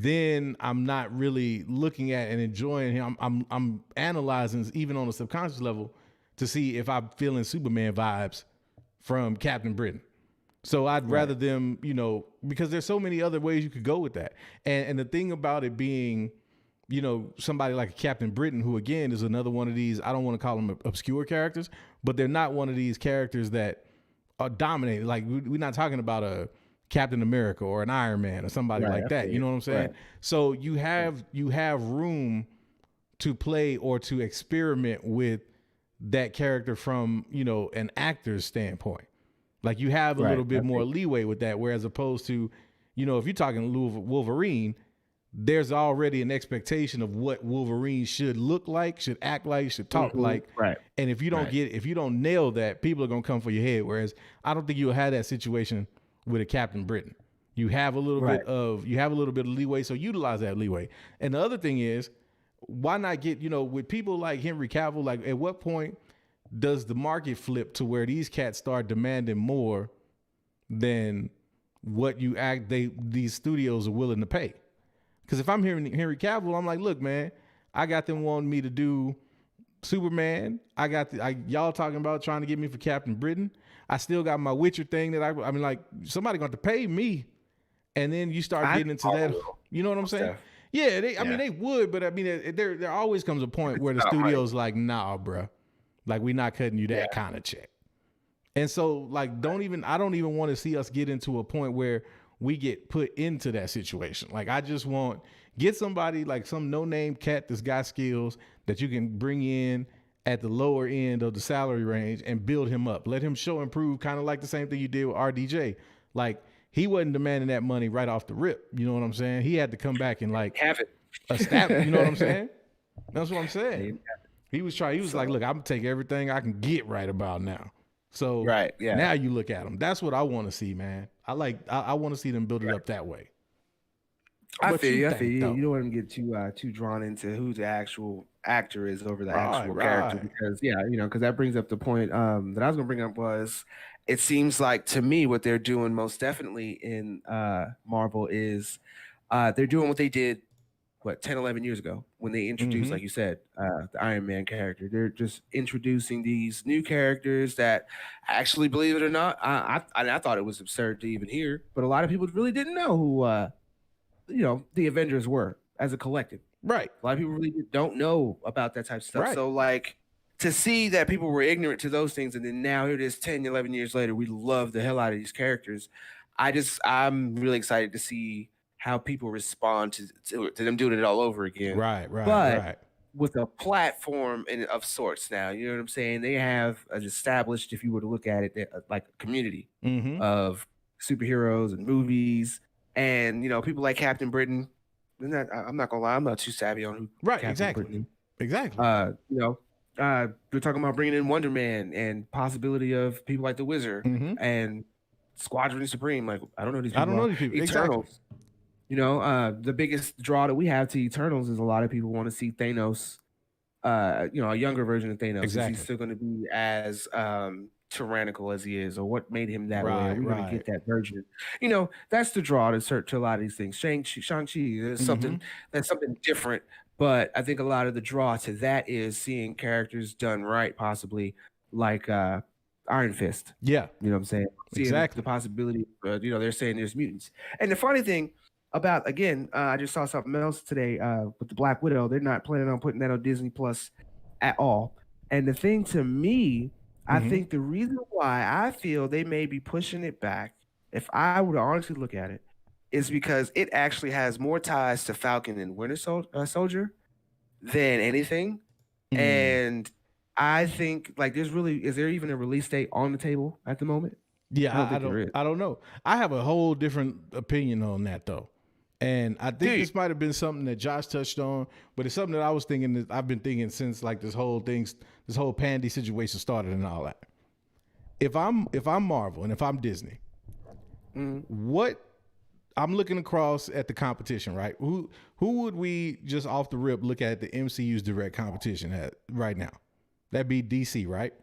then I'm not really looking at and enjoying him. I'm analyzing, even on a subconscious level, to see if I'm feeling Superman vibes from Captain Britain. So I'd rather them, you know, because there's so many other ways you could go with that. And the thing about it being, you know, somebody like a Captain Britain, who again is another one of these, I don't want to call them obscure characters, but they're not one of these characters that are dominated. Like, we're not talking about a Captain America or an Iron Man or somebody like that. You know what I'm saying? So you have room to play or to experiment with that character from, you know, an actor's standpoint. Like, you have a little bit more leeway with that, whereas opposed to, you know, if you're talking Wolverine, there's already an expectation of what Wolverine should look like, should act like, should talk like. And if you don't if you don't nail that, people are gonna come for your head. Whereas I don't think you'll have that situation with a Captain Britain. You have a little bit of leeway, so utilize that leeway. And the other thing is, why not get, you know, with people like Henry Cavill, like, at what point does the market flip to where these cats start demanding more than what these studios are willing to pay? Because if I'm hearing Henry Cavill, I'm like, look, man, I got them wanting me to do Superman. I got y'all talking about trying to get me for Captain Britain. I still got my Witcher thing that I mean, like, somebody going to pay me, and then you start getting into that. You know what I'm saying? Yeah, I mean, they would, but I mean, there always comes a point where the studio's like, nah, bruh, like, we not cutting you that kind of check. And so, like, I don't even want to see us get into a point where we get put into that situation. Like, I just want, get somebody like some no-name cat that's got skills that you can bring in at the lower end of the salary range and build him up. Let him show and prove, kind of like the same thing you did with RDJ. Like, he wasn't demanding that money right off the rip. You know what I'm saying? He had to come back and, like, have it. Establish, you know what I'm saying? That's what I'm saying. He was like, look, I'm gonna take everything I can get right about now. So now you look at him. That's what I want to see, man. I want to see them build it up that way. I feel you. You don't want to get too drawn into who the actual actor is over the actual character, because because that brings up the point that I was gonna bring up was, it seems like to me what they're doing most definitely in Marvel is they're doing what they did 10, 11 years ago when they introduced, like you said, the Iron Man character. They're just introducing these new characters that, actually, believe it or not, I thought it was absurd to even hear, but a lot of people really didn't know who the Avengers were as a collective. Right. A lot of people really don't know about that type of stuff. So, like, to see that people were ignorant to those things, and then now here it is 10, 11 years later, we love the hell out of these characters. I'm really excited to see how people respond to them doing it all over again. Right. But with a platform of sorts now, you know what I'm saying? They have established, if you were to look at it, like a community of superheroes and movies, and people like Captain Britain. I'm not gonna lie, I'm not too savvy on who Captain Britain is. Exactly. We're talking about bringing in Wonder Man and possibility of people like the Wizard and Squadron Supreme. Like, I don't know these people. Eternals. Exactly. The biggest draw that we have to Eternals is a lot of people want to see Thanos, a younger version of Thanos. Exactly. Is he still going to be as tyrannical as he is, or what made him that way? Are we going to get that version? That's the draw to a lot of these things. Shang-Chi, there's something different. But I think a lot of the draw to that is seeing characters done right, possibly like Iron Fist. Yeah. You know what I'm saying? Seeing the possibility, they're saying there's mutants. And the funny thing about, again, I just saw something else today with the Black Widow. They're not planning on putting that on Disney Plus at all. And the thing to me, I think the reason why I feel they may be pushing it back, if I were to honestly look at it, is because it actually has more ties to Falcon and Winter Soldier than anything. And I think, like, is there even a release date on the table at the moment? Yeah, I don't know. I have a whole different opinion on that, though. And I think this might have been something that Josh touched on, but it's something that I was thinking, that I've been thinking since like this whole Pandy situation started and all that. If I'm Marvel and if I'm Disney, what I'm looking across at the competition, right? Who would we just off the rip look at the MCU's direct competition at right now? That'd be DC, right?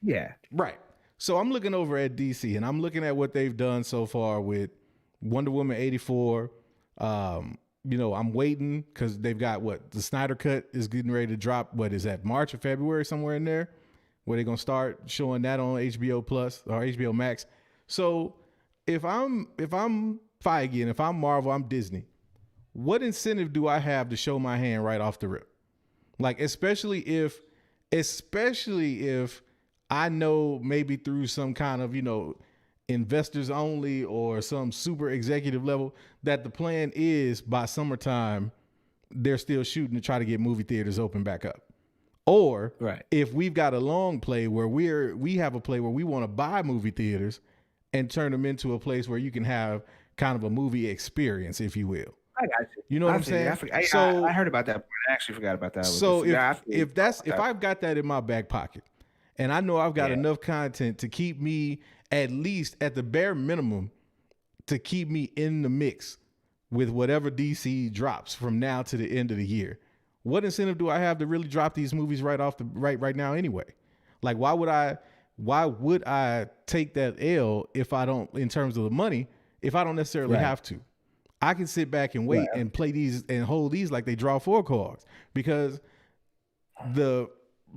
Yeah. Right. So I'm looking over at DC and I'm looking at what they've done so far with Wonder Woman 84. I'm waiting because they've got the Snyder Cut is getting ready to drop. What is that, March or February, somewhere in there, where they're gonna start showing that on HBO Plus or HBO Max. So if I'm Feige and if I'm Marvel, I'm Disney, what incentive do I have to show my hand right off the rip? Like, especially if I know maybe through some kind of, investors only or some super executive level that the plan is by summertime, they're still shooting to try to get movie theaters open back up. Or if we've got a long play where we have a play where we want to buy movie theaters and turn them into a place where you can have kind of a movie experience, if you will. I got you. You know what I'm saying? I heard about that. I actually forgot about that. So if I've got that in my back pocket and I know I've got enough content to keep me at least at the bare minimum to keep me in the mix with whatever DC drops from now to the end of the year, what incentive do I have to really drop these movies right now anyway? Like, why would I take that L if I don't, in terms of the money, if I don't necessarily have to? I can sit back and wait and play these and hold these like they draw 4 cards, because the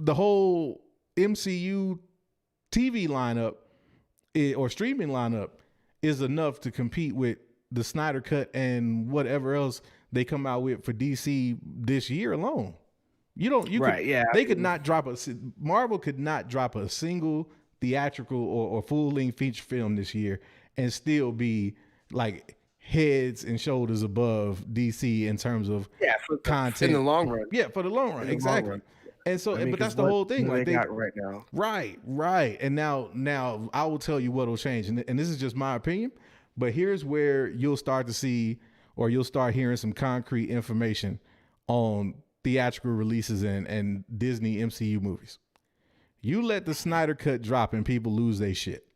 whole MCU TV lineup or streaming lineup is enough to compete with the Snyder Cut and whatever else they come out with for DC this year alone. Marvel could not drop a single theatrical or full-length feature film this year and still be like heads and shoulders above DC in terms of content in the long run. Yeah, for the long run, exactly. Long run. And so, but that's the whole thing. Like they got right now. Right. And now I will tell you what will change. And this is just my opinion, but here's where you'll start to see, or you'll start hearing some concrete information on theatrical releases and Disney MCU movies. You let the Snyder Cut drop and people lose their shit.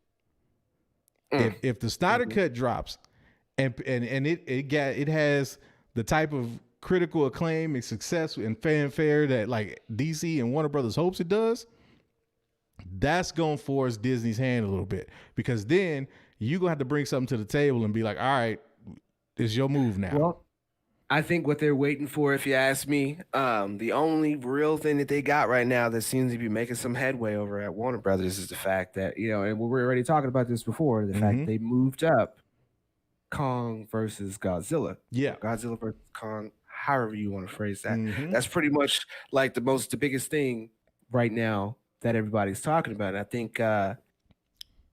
If the Snyder Cut drops and it has the type of critical acclaim and success and fanfare that like DC and Warner Brothers hopes it does, that's going to force Disney's hand a little bit, because then you're going to have to bring something to the table and be like, all right, it's your move now. Well, I think what they're waiting for, if you ask me, the only real thing that they got right now that seems to be making some headway over at Warner Brothers is the fact that, and we were already talking about this before, the fact they moved up Kong versus Godzilla. Yeah. Godzilla versus Kong, however you want to phrase that. That's pretty much like the biggest thing right now that everybody's talking about. And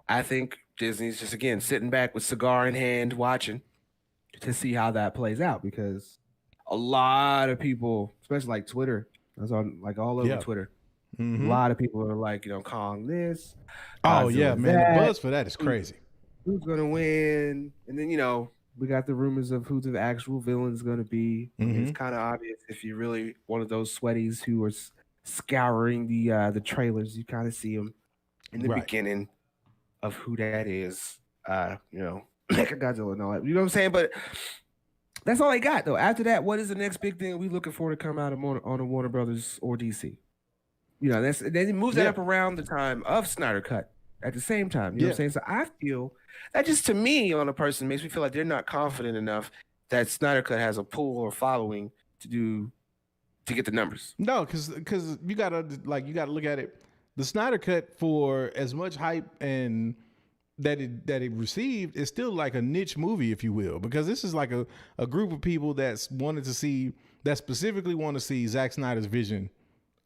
I think Disney's just, again, sitting back with cigar in hand, watching. to see how that plays out, because a lot of people, especially like Twitter, I was on like all over Twitter. A lot of people are like, Kong this. Oh yeah, Godzilla man, that. the buzz for that is crazy. Who's gonna win? And then we got the rumors of who the actual villain is gonna be. It's kind of obvious if you're really one of those sweaties who are scouring the trailers. You kind of see them in the beginning of who that is. Mechagodzilla and all that. You know what I'm saying? But that's all I got though. After that, what is the next big thing we looking for to come out of on a Warner Brothers or DC? Then he moves that up around the time of Snyder Cut at the same time. You know what I'm saying? So I feel that just to me on a person makes me feel like they're not confident enough that Snyder Cut has a pull or following to get the numbers. No, because you gotta look at it. The Snyder Cut, for as much hype and that it received, is still like a niche movie, if you will, because this is like a group of people that specifically want to see Zack Snyder's vision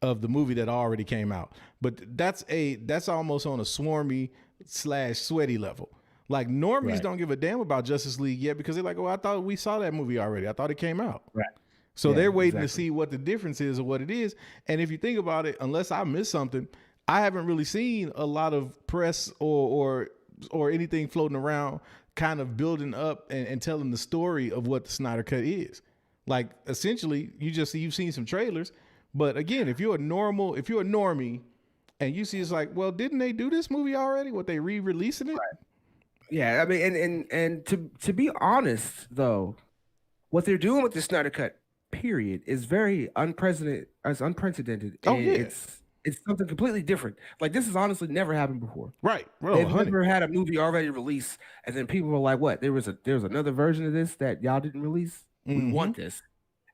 of the movie that already came out. But that's almost on a swarmy / sweaty level. Like normies don't give a damn about Justice League yet because they're like, oh, I thought we saw that movie already. I thought it came out. Right. So they're waiting to see what the difference is or what it is. And if you think about it, unless I missed something, I haven't really seen a lot of press or anything floating around kind of building up and telling the story of what the Snyder Cut is. Like essentially you've seen some trailers, but again, if you're a normie and you see it's like, well, didn't they do this movie already? What, they re-releasing it? Right. Yeah, I mean, and to be honest though, what they're doing with the Snyder Cut period is very unprecedented. Oh yeah. It's something completely different. Like this has honestly never happened before. Right. Bro, they've never had a movie already released, and then people were like, "What? There was another version of this that y'all didn't release. We want this,"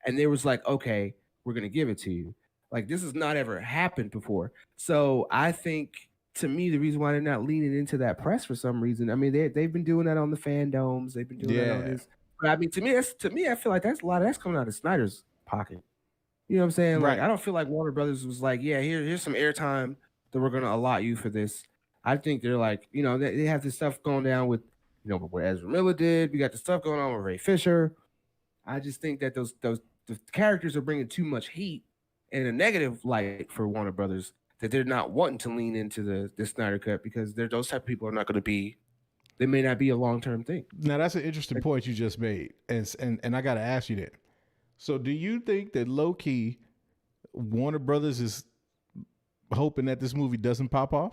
and they was like, "Okay, we're gonna give it to you." Like this has not ever happened before. So I think, to me, the reason why they're not leaning into that press for some reason, I mean, they've been doing that on the fandoms. They've been doing that on this. But I mean, to me, I feel like that's a lot of that's coming out of Snyder's pocket. You know what I'm saying? Right. Like, I don't feel like Warner Brothers was like, yeah, here's some airtime that we're gonna allot you for this. I think they're like, they have this stuff going down with, what Ezra Miller did. We got the stuff going on with Ray Fisher. I just think that the characters are bringing too much heat in a negative light for Warner Brothers, that they're not wanting to lean into the Snyder Cut, because those type of people are not going to be. They may not be a long-term thing. Now that's an interesting point you just made, and I got to ask you that. So do you think that low-key Warner Brothers is hoping that this movie doesn't pop off?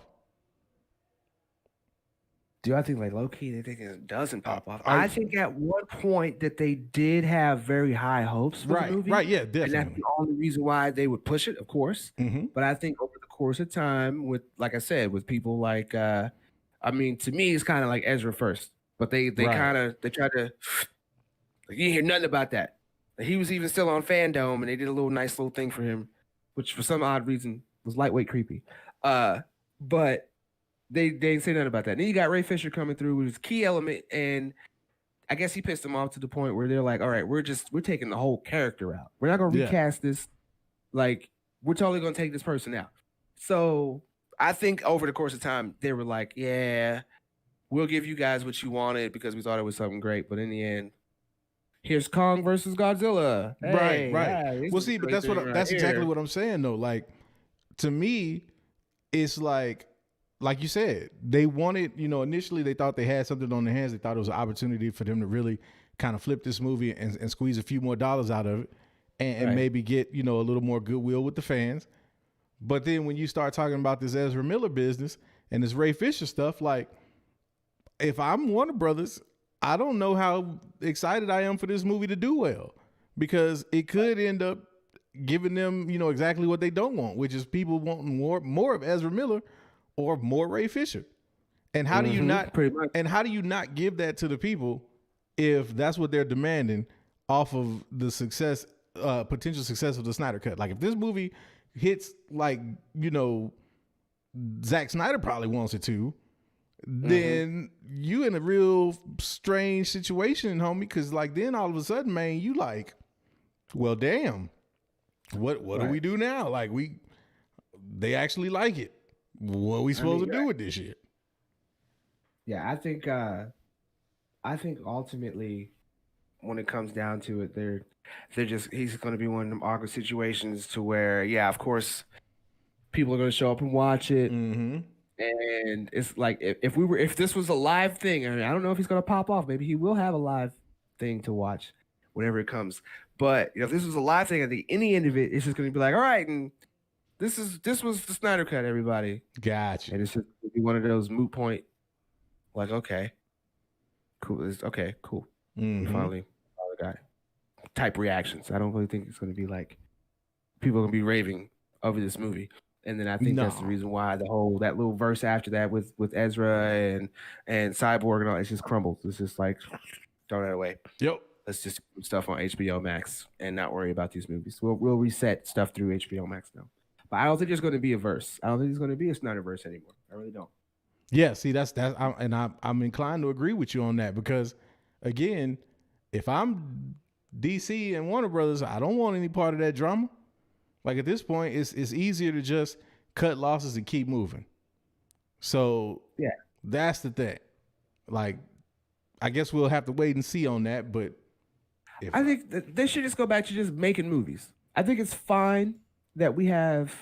Do I think like low-key they think it doesn't pop off? I think at one point that they did have very high hopes for the movie. Right, yeah, definitely. And that's the only reason why they would push it, of course. But I think over the course of time, with, like I said, with people like, to me, it's kind of like Ezra first. But they tried to, like, you didn't hear nothing about that. He was even still on Fandom, and they did a nice little thing for him, which for some odd reason was lightweight creepy. But they didn't say nothing about that. Then you got Ray Fisher coming through with his key element, and I guess he pissed them off to the point where they're like, all right, we're taking the whole character out. We're not going to recast this. Like, we're totally going to take this person out. So I think over the course of time, they were like, yeah, we'll give you guys what you wanted because we thought it was something great. But in the end, here's Kong versus Godzilla. Hey, right. Yeah, well, see, but that's exactly what I'm saying, though. Like, to me, it's like you said, they wanted, initially they thought they had something on their hands. They thought it was an opportunity for them to really kind of flip this movie and squeeze a few more dollars out of it and maybe get, a little more goodwill with the fans. But then when you start talking about this Ezra Miller business and this Ray Fisher stuff, like, if I'm Warner Brothers, I don't know how excited I am for this movie to do well, because it could end up giving them, exactly what they don't want, which is people wanting more of Ezra Miller or more Ray Fisher. And how do you not give that to the people if that's what they're demanding off of the potential success of the Snyder Cut? Like, if this movie hits like, Zack Snyder probably wants it to, then you in a real strange situation, homie. Because like then all of a sudden, man, you like, well, damn, what do we do now? Like they actually like it. What are we supposed to do with this shit? Yeah, I think ultimately when it comes down to it, he's going to be one of them awkward situations to where, yeah, of course, people are going to show up and watch it. Mm-hmm. And it's like if this was a live thing, I mean, I don't know if he's gonna pop off. Maybe he will have a live thing to watch whenever it comes. But if this was a live thing, at the end of it, it's just gonna be like, all right, and this was the Snyder Cut, everybody. Gotcha. And it's just gonna be one of those moot point, like, okay, cool, okay, cool. Mm-hmm. We finally got it. Type reactions. I don't really think it's gonna be like people are gonna be raving over this movie. And then I think that's the reason why that little verse after that with Ezra and Cyborg and all, it's just crumbles. It's just like throw that away. Yep. Let's just put stuff on HBO Max and not worry about these movies. We'll reset stuff through HBO Max now. But I don't think there's going to be a verse. I don't think there's going to be a Snyderverse anymore. I really don't. Yeah. See, I'm inclined to agree with you on that because, again, if I'm DC and Warner Brothers, I don't want any part of that drama. Like at this point, it's easier to just cut losses and keep moving. So yeah, that's the thing. Like, I guess we'll have to wait and see on that. But I think they should just go back to just making movies. I think it's fine that we have,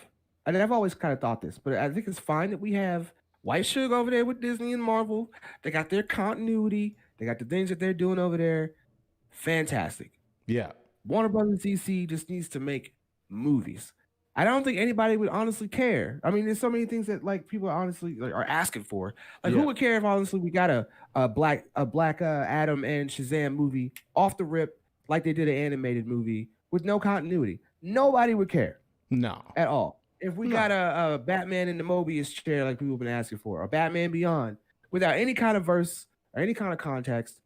and I've always kind of thought this, but I think it's fine that we have White Sugar over there with Disney and Marvel. They got their continuity. They got the things that they're doing over there. Fantastic. Yeah. Warner Brothers DC just needs to make movies. I don't think anybody would honestly care. I mean, there's so many things that like people honestly are asking for. Like, who would care if honestly we got a black Adam and Shazam movie off the rip, like they did an animated movie with no continuity? Nobody would care. No, at all. If we got a Batman in the Mobius chair, like people have been asking for, or Batman Beyond, without any kind of verse or any kind of context,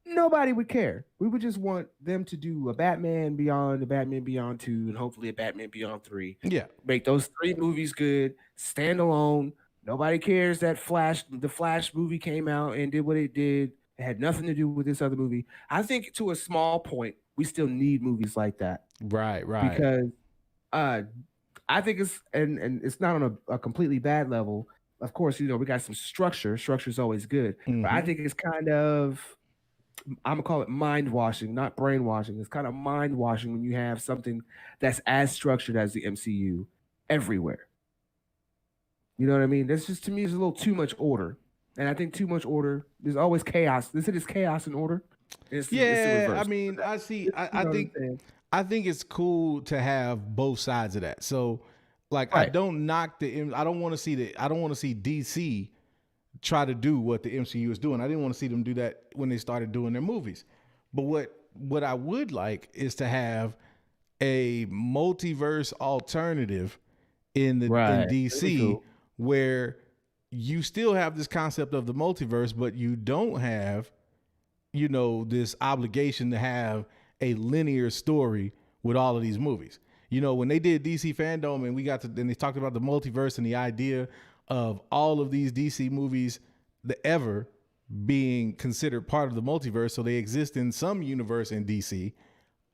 nobody would care. We would just want them to do a Batman Beyond, a Batman Beyond 2, and hopefully a Batman Beyond 3. Yeah. Make those 3 movies good, stand alone. Nobody cares that the Flash movie came out and did what it did. It had nothing to do with this other movie. I think to a small point, we still need movies like that. Right. Because I think it's, and it's not on a completely bad level. Of course, we got some structure. Structure is always good. Mm-hmm. But I think it's kind of, I'm gonna call it mind washing, not brainwashing. It's kind of mind washing when you have something that's as structured as the MCU everywhere. You know what I mean? That's just, to me, is a little too much order. And I think too much order, there's always chaos. This is chaos and order. It's I mean, I see. I think it's cool to have both sides of that. So, like, right. I don't want to see DC try to do what the MCU is doing. I didn't want to see them do that when they started doing their movies. But what I would like is to have a multiverse alternative in DC cool. where you still have this concept of the multiverse, but you don't have, this obligation to have a linear story with all of these movies. When they did DC Fandom and they talked about the multiverse and the idea of all of these DC movies ever being considered part of the multiverse, so they exist in some universe in DC,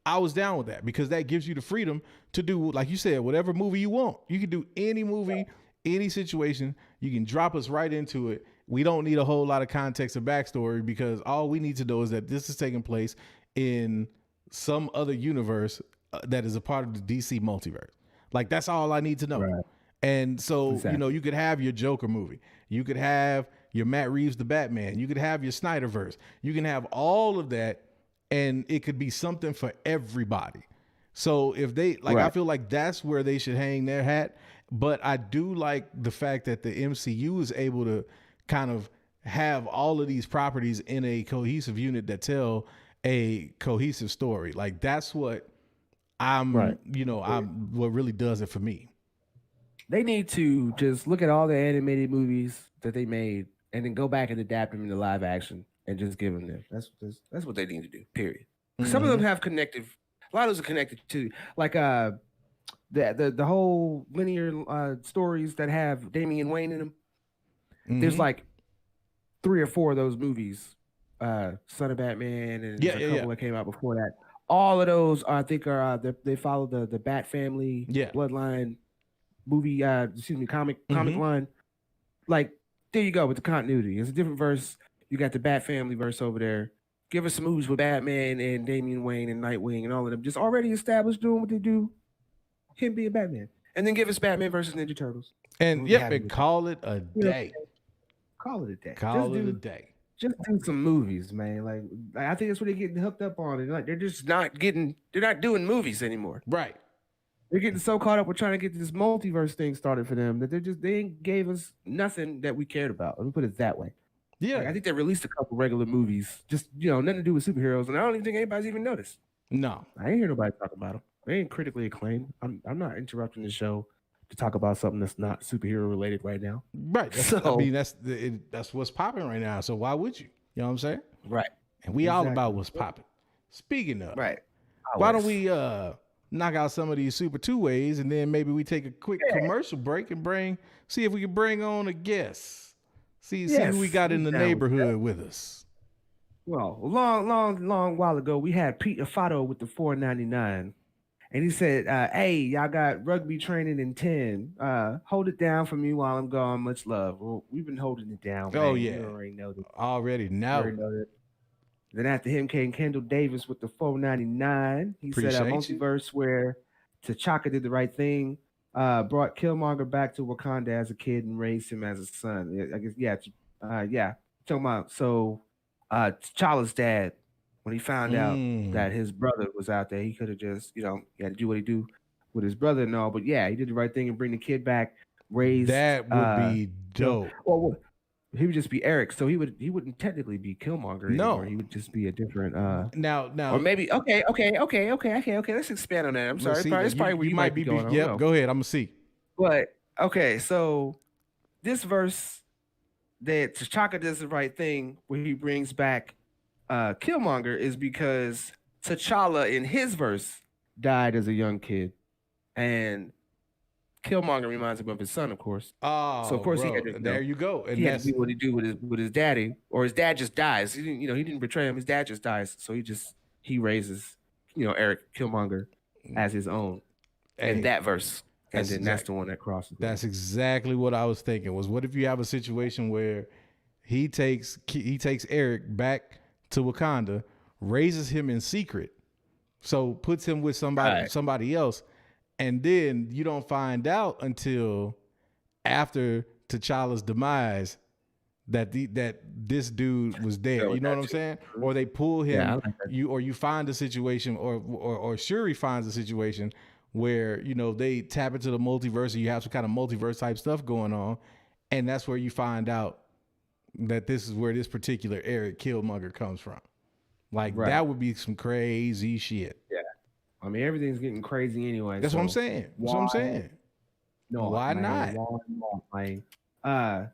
I was down with that because that gives you the freedom to do, like you said, whatever movie you want. You can do any movie, any situation. You can drop us right into it. We don't need a whole lot of context or backstory because all we need to know is that this is taking place in some other universe that is a part of the DC multiverse. Like, that's all I need to know. Right. And so, you could have your Joker movie. You could have your Matt Reeves, the Batman. You could have your Snyderverse. You can have all of that, and it could be something for everybody. So if they, I feel like that's where they should hang their hat. But I do like the fact that the MCU is able to kind of have all of these properties in a cohesive unit that tell a cohesive story. Like, that's what what really does it for me. They need to just look at all the animated movies that they made and then go back and adapt them into live action and just give them them. That's what they need to do, period. Mm-hmm. Some of them have connective, a lot of those are connected to, like the whole linear stories that have Damian Wayne in them. Mm-hmm. There's like 3 or 4 of those movies, Son of Batman and a couple that came out before that. All of those, I think, are they follow the Bat Family bloodline movie, comic line. Like, there you go with the continuity. It's a different verse. You got the Bat Family verse over there. Give us some movies with Batman and Damian Wayne and Nightwing and all of them just already established doing what they do. Him being Batman, and then give us Batman versus Ninja Turtles. And and call it a day. Call it a day. Call it a day. Just do some movies, man. Like I think that's what they're getting hooked up on. And like they're just not getting. They're not doing movies anymore. Right. They're getting so caught up with trying to get this multiverse thing started for them that they ain't gave us nothing that we cared about. Let me put it that way. Yeah. Like, I think they released a couple regular movies, just nothing to do with superheroes, and I don't even think anybody's even noticed. No, I ain't hear nobody talk about them. They ain't critically acclaimed. I'm not interrupting the show to talk about something that's not superhero related right now. Right. I mean, that's what's popping right now. So why would you? You know what I'm saying? Right. And we all about what's popping. Speaking of, right. Why don't we knock out some of these super two ways, and then maybe we take a quick commercial break and see if we can bring on a guest. See who we got in the neighborhood with us. Well, a long while ago, we had Pete Afato with the $4.99. And he said, hey, y'all got rugby training in 10. Hold it down for me while I'm gone. Much love. Well, we've been holding it down. Oh, man. yeah. You already know that. Already know. Then after him came Kendall Davis with the $4.99. He said a multiverse where T'Chaka did the right thing, brought Killmonger back to Wakanda as a kid and raised him as a son. I guess, Talking about, T'Challa's dad, when he found out that his brother was out there, he could have just, he had to do what he do with his brother and all. But yeah, he did the right thing and bring the kid back, raise. That would be dope. Well, he would just be Eric, so he wouldn't technically be Killmonger anymore. He would just be a different. Now, or maybe okay. Let's expand on that. I'm sorry. It's probably where you might be going. Yep, go ahead. I'm gonna see. But okay, so this verse that T'Chaka does the right thing when he brings back Killmonger is because T'Challa in his verse died as a young kid, and Killmonger reminds him of his son, of course. Oh, so of course bro, he had to. There you go. And he had to do what he do with his daddy, or his dad just dies. He didn't, he didn't betray him. His dad just dies, so he raises, Eric Killmonger as his own, and that verse, and then that's the one that crosses. That's exactly what I was thinking. Was what if you have a situation where he takes Eric back to Wakanda, raises him in secret, so puts him with somebody else, and then you don't find out until after T'Challa's demise that this dude was dead. You know what I'm saying? Or they pull him, you find a situation, or Shuri finds a situation where they tap into the multiverse, and you have some kind of multiverse type stuff going on, and that's where you find out that this is where this particular Eric Killmonger comes from. Like that would be some crazy shit. Yeah, I mean everything's getting crazy anyway. That's what I'm saying. No, why not?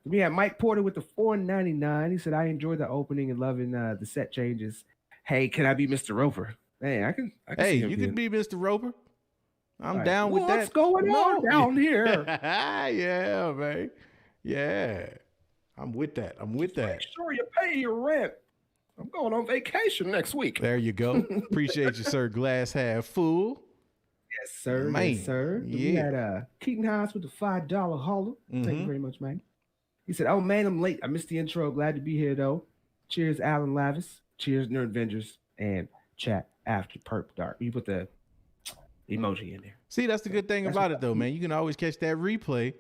We had Mike Porter with the $4.99. He said, "I enjoyed the opening and loving the set changes. Hey, can I be Mr. Roper? Hey, I can. Hey, you can be Mr. Roper. I'm down with that. What's going on down here? Yeah, man. Yeah. I'm with that. Make sure you pay your rent. I'm going on vacation next week." There you go. Appreciate you, sir. Glass half full. Yes, sir. Man. Yes, sir. Yeah. We had Keaton Hines with the $5 hauler. Thank you very much, man. He said, "Oh man, I'm late. I missed the intro. Glad to be here though. Cheers, Alan Lavis. Cheers, Nerd Avengers, and chat after Perp Dark." You put the emoji in there. See, that's the good thing about it though, man. You can always catch that replay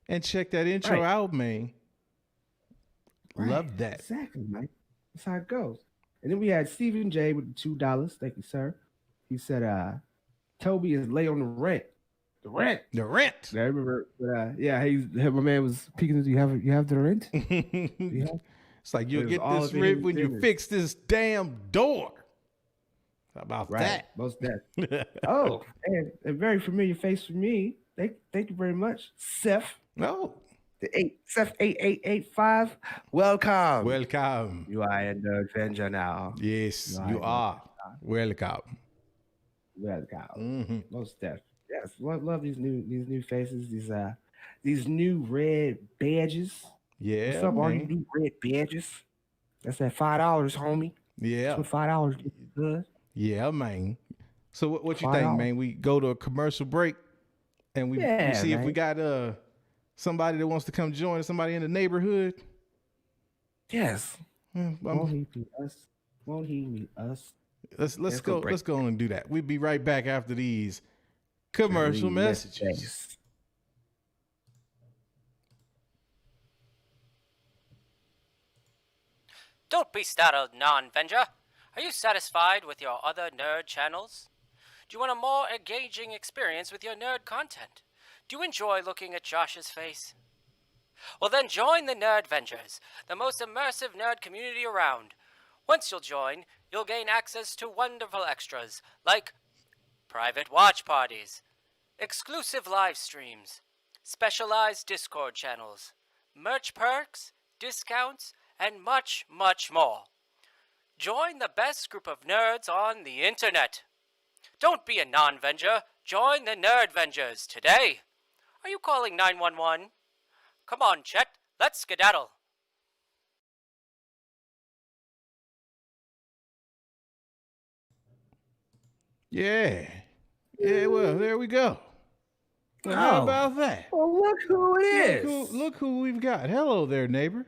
and check that intro out, man. Love that. Exactly, man. That's how it goes. And then we had Stephen J with the $2. Thank you, sir. He said, Toby is late on the rent. The rent. I remember, my man was peeking. You have the rent? It's like you'll get this rent when you fix this damn door. How about that? Most that. Oh, and a very familiar face for me. Thank you very much, Seth. No. Seth 8885. Welcome. You are in the adventure now. Yes, you are. Welcome. Mm-hmm. Most definitely. Yes, love these new faces. These new red badges. Yeah. What's up, all you new red badges? That's that $5, homie. Yeah. That's what $5 does. Yeah, man. So what you think, man? We go to a commercial break, and we see if we got somebody that wants to come join us, somebody in the neighborhood. Yes. I'm Won't he meet us? Let's Let's go. go break Let's go and do that. We'll be right back after these commercial messages. Don't be startled, non-Venger. Are you satisfied with your other nerd channels? Do you want a more engaging experience with your nerd content? Do you enjoy looking at Josh's face? Well then join the Nerd Vengers, the most immersive nerd community around. Once you'll join, you'll gain access to wonderful extras like private watch parties, exclusive live streams, specialized Discord channels, merch perks, discounts, and much, much more. Join the best group of nerds on the internet. Don't be a non-Venger. Join the Nerd Vengers today. Are you calling 911? Come on, Chet. Let's skedaddle. Yeah. Yeah, well, there we go. Well, how about that? Well, look who it is. Look who we've got. Hello there, neighbor.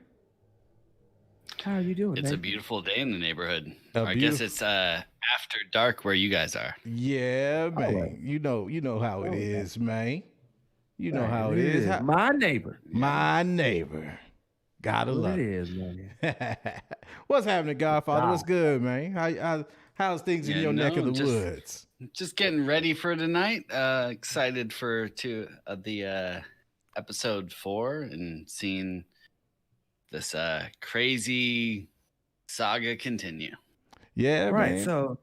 How are you doing? It's man? a beautiful day in the neighborhood. I guess it's after dark where you guys are. Yeah, man. Right. You know how it is, man. You know how it is. My neighbor. My neighbor. Gotta love it is, man. What's happening, Godfather? What's good, man? How's things in your neck of the woods? Just getting ready for tonight. Excited for the episode 4 and seeing this crazy saga continue. Yeah, right. man. So,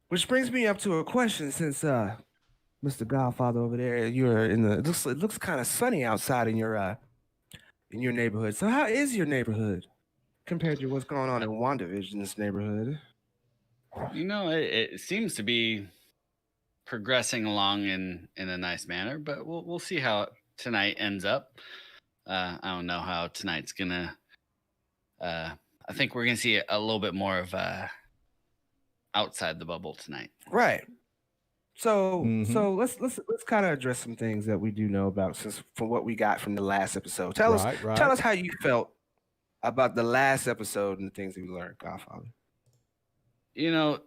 which brings me up to a question. Since Mr. Godfather over there, you're in the it looks kind of sunny outside in your neighborhood. So, how is your neighborhood compared to what's going on in WandaVision's neighborhood? You know, it seems to be progressing along in a nice manner, but we'll see how tonight ends up. I don't know how tonight's gonna. I think we're gonna see a little bit more of outside the bubble tonight. Right. So let's kind of address some things that we do know about from what we got from the last episode. Tell us how you felt about the last episode and the things that we learned, Godfather. You know,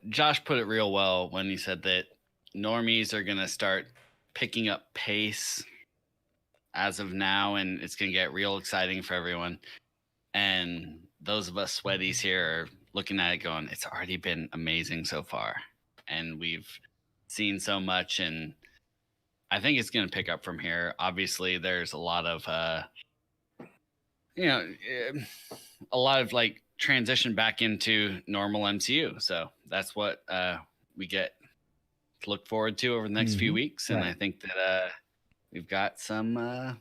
Josh put it real well when he said that normies are gonna start picking up pace as of now, and it's gonna get real exciting for everyone. And those of us sweaties here are looking at it going, it's already been amazing so far. And we've seen so much, and I think it's going to pick up from here. Obviously, there's a lot of, a lot of like transition back into normal MCU. So that's what we get to look forward to over the next few weeks. And I think that we've got some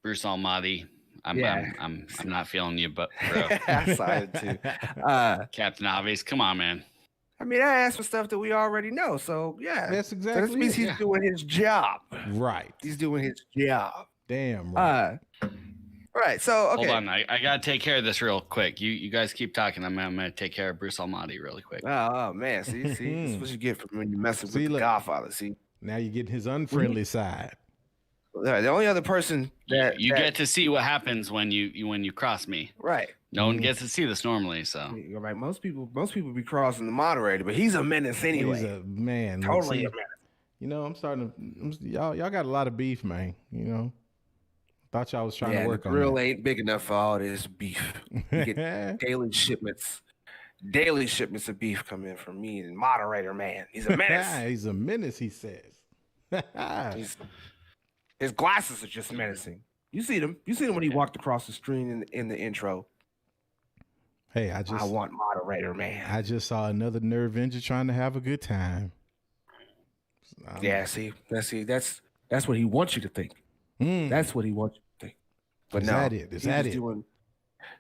Bruce Almighty. I'm not feeling you, but bro. I'm excited too. Captain Obvious, come on, man. I mean, I asked for stuff that we already know, so yeah, that's exactly. So that means he's doing his job. Right. He's doing his job. Damn right. Right. So okay. Hold on, I gotta take care of this real quick. You guys keep talking. I'm gonna take care of Bruce Almighty really quick. Oh man, see, this is what you get from when you messing with the Godfather. See, now you get his unfriendly side. The only other person that you get to see what happens when you cross me. Right. No one gets to see this normally, so you're right. Most people be crossing the moderator, but he's a menace anyway. He's a man. Totally a menace. You know, I'm starting to y'all got a lot of beef, man. You know. Thought y'all was trying to work on it. The grill ain't big enough for all this beef. You get daily shipments of beef come in from me and moderator man. He's a menace. He's a menace, he says. His glasses are just menacing. You see them when he walked across the screen in the intro. Hey, I want moderator man. I just saw another Nerd Avenger trying to have a good time. Yeah, that's what he wants you to think. That's what he wants you to think. But Is that it?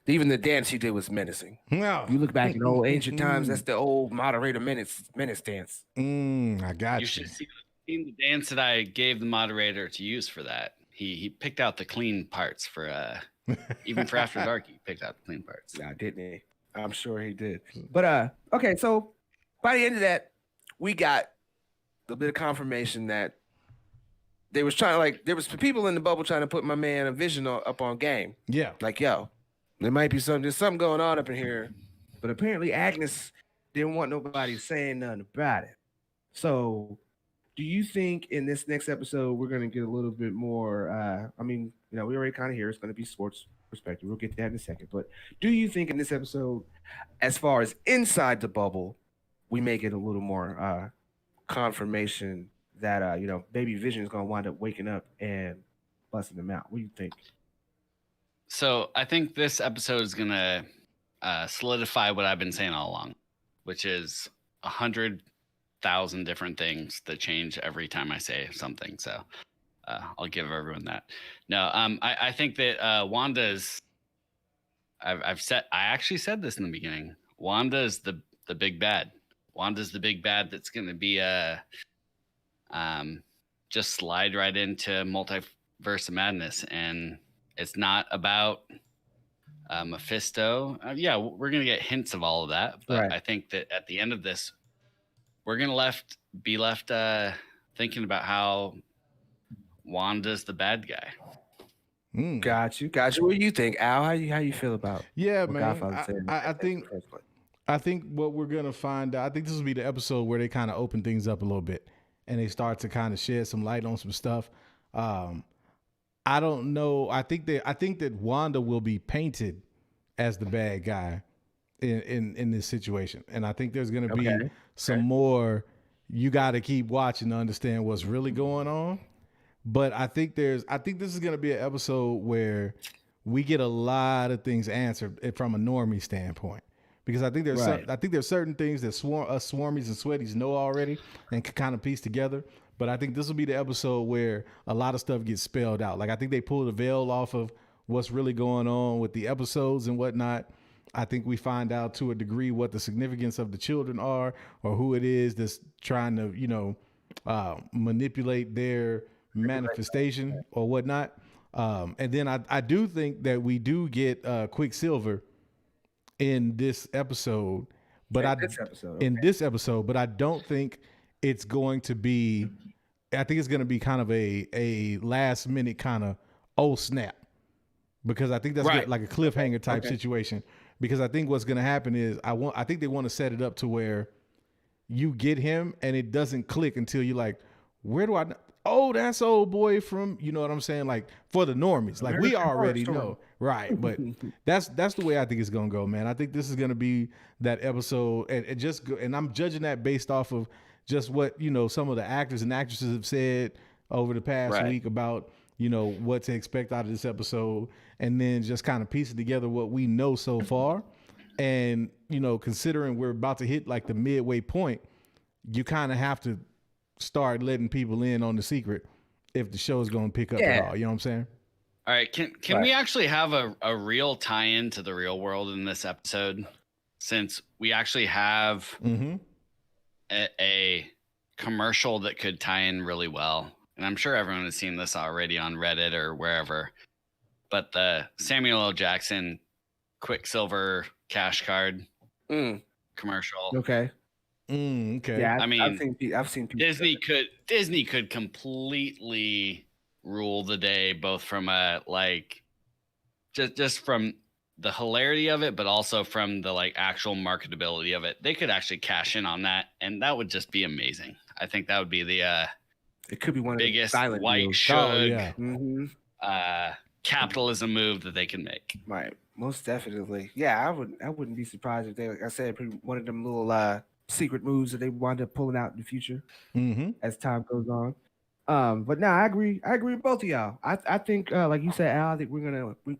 Even the dance he did was menacing. No. You look back in old ancient times, that's the old moderator menace dance. I got you. You should see the dance that I gave the moderator to use for that. He picked out the clean parts for even for After Dark. He picked out the clean parts. Nah, didn't he? I'm sure he did. But okay, so by the end of that, we got a bit of confirmation that there was people in the bubble trying to put my man Vision up on game. Yeah. Like, yo, There might be there's something going on up in here, but apparently Agnes didn't want nobody saying nothing about it. So, do you think in this next episode we're going to get a little bit more? I mean, we already kind of hear it's going to be sports perspective. We'll get to that in a second. But do you think in this episode, as far as inside the bubble, we may get a little more confirmation that Baby Vision is going to wind up waking up and busting them out? What do you think? So I think this episode is gonna solidify what I've been saying all along, which is 100,000 different things that change every time I say something. So I'll give everyone that. No, I think that Wanda's. I actually said this in the beginning. Wanda is the big bad. Wanda's the big bad that's gonna be just slide right into multiverse of madness. And it's not about Mephisto. Yeah, we're going to get hints of all of that. But right. I think that at the end of this, we're going to be left thinking about how Wanda's the bad guy. Got you. What do you think, Al? How you feel about? Yeah, man. I think what we're gonna find out. I think this will be the episode where they kind of open things up a little bit and they start to kind of shed some light on some stuff. I don't know. I think that Wanda will be painted as the bad guy in this situation, and I think there's gonna be some more. You got to keep watching to understand what's really going on. But I think this is going to be an episode where we get a lot of things answered from a normie standpoint, because I think there's certain things that us swarmies and sweaties know already and can kind of piece together. But I think this will be the episode where a lot of stuff gets spelled out. Like, I think they pull the veil off of what's really going on with the episodes and whatnot. I think we find out to a degree what the significance of the children are, or who it is that's trying to, manipulate their manifestation or whatnot. And then I do think that we do get Quicksilver in this episode, but this episode, but I don't think it's going to be. I think it's going to be kind of a last minute kind of oh snap, because I think that's like a cliffhanger type situation. Because I think what's going to happen is I think they want to set it up to where you get him and it doesn't click until you're like, where do I? Oh, that's old boy from, you know what I'm saying? Like, for the normies, like we already know, right? But that's the way I think it's gonna go, man. I think this is gonna be that episode, and I'm judging that based off of just what some of the actors and actresses have said over the past week about what to expect out of this episode, and then just kind of piecing together what we know so far, and considering we're about to hit like the midway point, you kind of have to start letting people in on the secret if the show is going to pick up at all. You know what I'm saying? All right. Can we actually have a real tie-in to the real world in this episode? Since we actually have a commercial that could tie in really well. And I'm sure everyone has seen this already on Reddit or wherever. But the Samuel L. Jackson Quicksilver cash card commercial. Okay. Okay. Yeah, I mean, I've seen people Disney could completely rule the day, both from just from the hilarity of it, but also from the actual marketability of it. They could actually cash in on that, and that would just be amazing. I think that would be the it could be one biggest of the white capitalism move that they can make. Right, most definitely. Yeah, I wouldn't be surprised if they, like I said, one of them little secret moves that they wind up pulling out in the future as time goes on. But no, I agree with both of y'all. I think like you said, Al, I think we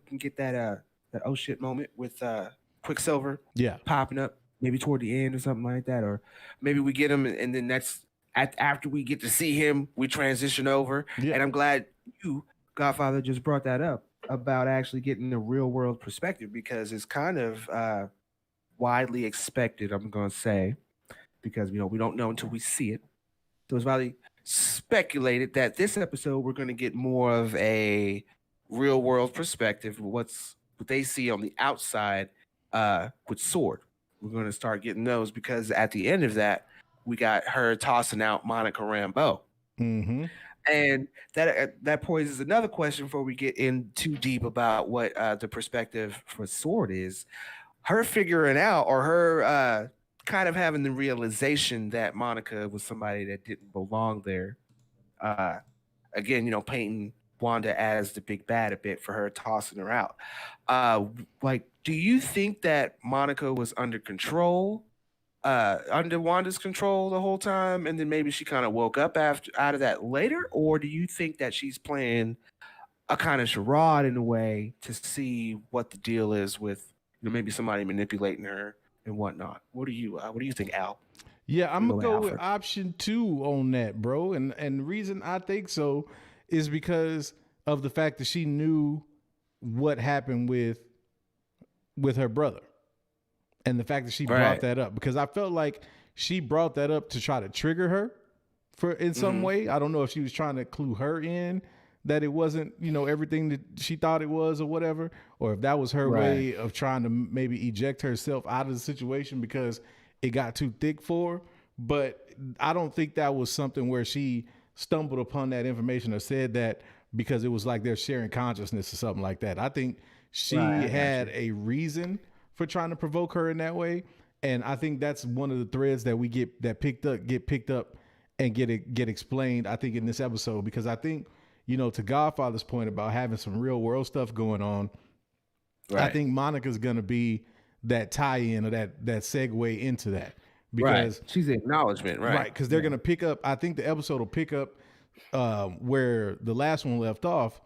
can get that oh shit moment with Quicksilver popping up maybe toward the end or something like that, or maybe we get him and then that's after we get to see him, we transition over. And I'm glad you, Godfather, just brought that up about actually getting the real world perspective, because it's kind of widely expected, I'm gonna say, because we don't know until we see it. So it's probably speculated that this episode we're going to get more of a real world perspective, what they see on the outside with Sword. We're going to start getting those, because at the end of that we got her tossing out Monica Rambeau. And that poses another question before we get in too deep about what the perspective for Sword is. Her figuring out, or her kind of having the realization that Monica was somebody that didn't belong there. Again, painting Wanda as the big bad a bit for her tossing her out. Like, do you think that Monica was under control, under Wanda's control the whole time, and then maybe she kind of woke up out of that later, or do you think that she's playing a kind of charade in a way to see what the deal is with maybe somebody manipulating her and whatnot? What do you think, Al? Yeah, I'm gonna go with option 2 on that, bro. And the reason I think so is because of the fact that she knew what happened with her brother, and the fact that she brought that up, because I felt like she brought that up to try to trigger her in some way. I don't know if she was trying to clue her in that it wasn't, everything that she thought it was or whatever, or if that was her way of trying to maybe eject herself out of the situation because it got too thick for her. But I don't think that was something where she stumbled upon that information or said that because it was like they're sharing consciousness or something like that. I think she had a reason for trying to provoke her in that way. And I think that's one of the threads that we get picked up and get explained, I think, in this episode, because I think, to Godfather's point about having some real world stuff going on, I think Monica's going to be that tie-in or that segue into that, because she's the acknowledgement, right? Because they're going to pick up. I think the episode will pick up where the last one left off,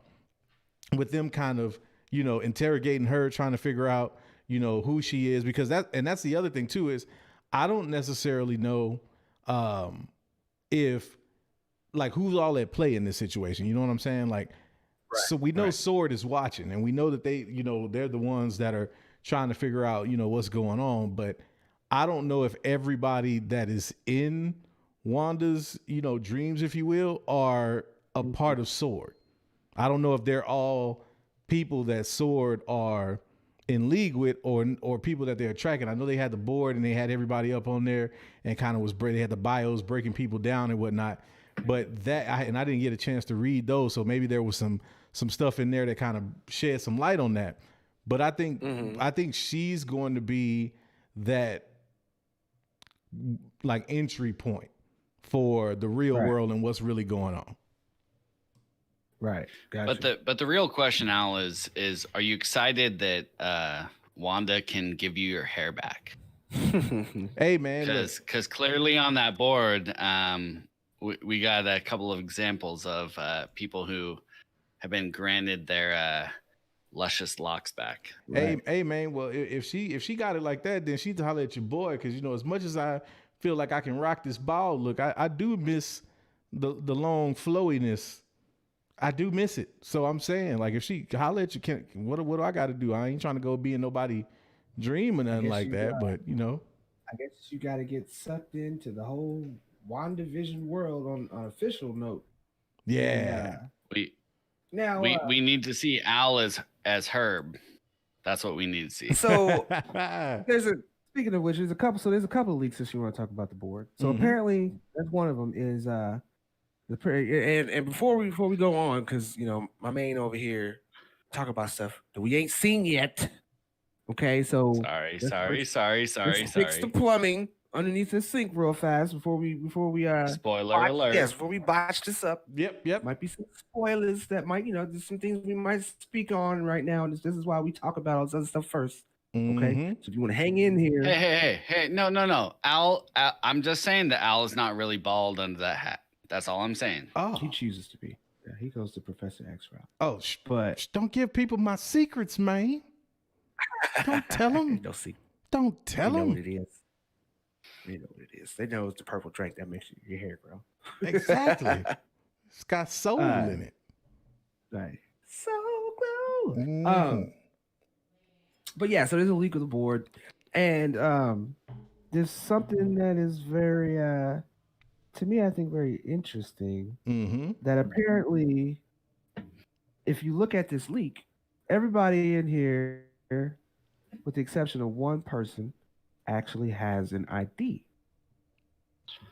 with them kind of interrogating her, trying to figure out who she is, because that's the other thing too, is I don't necessarily know if like who's all at play in this situation. You know what I'm saying? Like, so we know Sword is watching, and we know that they they're the ones that are trying to figure out, what's going on. But I don't know if everybody that is in Wanda's, dreams, if you will, are a part of Sword. I don't know if they're all people that Sword are in league with, or people that they're tracking. I know they had the board and they had everybody up on there and kind of they had the bios breaking people down and whatnot. But I didn't get a chance to read those. So maybe there was some stuff in there that kind of shed some light on that. But I think she's going to be that like entry point for the real world and what's really going on. Right. Gotcha. But the real question, Al, is are you excited that Wanda can give you your hair back? Hey man, because clearly on that board, we got a couple of examples of people who have been granted their luscious locks back. Right. Hey man, well if she got it like that, then she'd holler at your boy, because as much as I feel like I can rock this bald look, I do miss the long flowiness. I do miss it. So I'm saying, like, if she holler at you, what do I got to do? I ain't trying to go be in nobody dream or nothing like that. But I guess you got to get sucked into the whole WandaVision world on official note. Yeah. We need to see Al as Herb. That's what we need to see. So speaking of which, there's a couple of leaks that you want to talk about the board. So apparently that's one of them is and before we go on, because my main over here talk about stuff that we ain't seen yet. Okay, so sorry. Fix the plumbing underneath the sink real fast before we spoiler alert. Yes, before we botch this up. Yep. Might be some spoilers that might there's some things we might speak on right now. And this is why we talk about all this other stuff first. Okay, so if you want to hang in here, hey, no, Al, I'm just saying that Al is not really bald under that hat. That's all I'm saying. Oh, he chooses to be. Yeah, he goes to Professor X route. Oh, but don't give people my secrets, man. Don't tell them. No secret. Don't tell them. They know what it is. They know what it is. They know it's the purple drink that makes your hair grow. Exactly. It's got soul in it. Right. So grow. But yeah, so there's a leak of the board, and there's something that is very to me, I think, very interesting. That apparently, if you look at this leak, everybody in here, with the exception of one person, actually has an ID.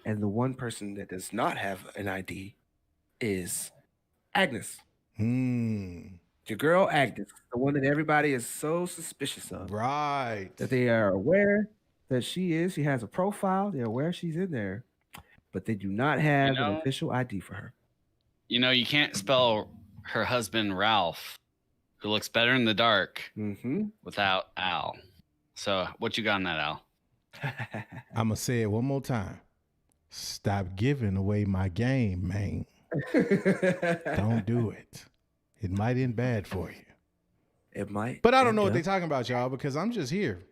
And the one person that does not have an ID is Agnes. Your girl Agnes, the one that everybody is so suspicious of. Right. That they are aware that she has a profile. They're aware she's in there, but they do not have an official ID for her. You know, you can't spell her husband Ralph, who looks better in the dark, without Al. So what you got on that, Al? I'm going to say it one more time. Stop giving away my game, man. Don't do it. It might end bad for you. It might. But I don't know what they're talking about, y'all, because I'm just here.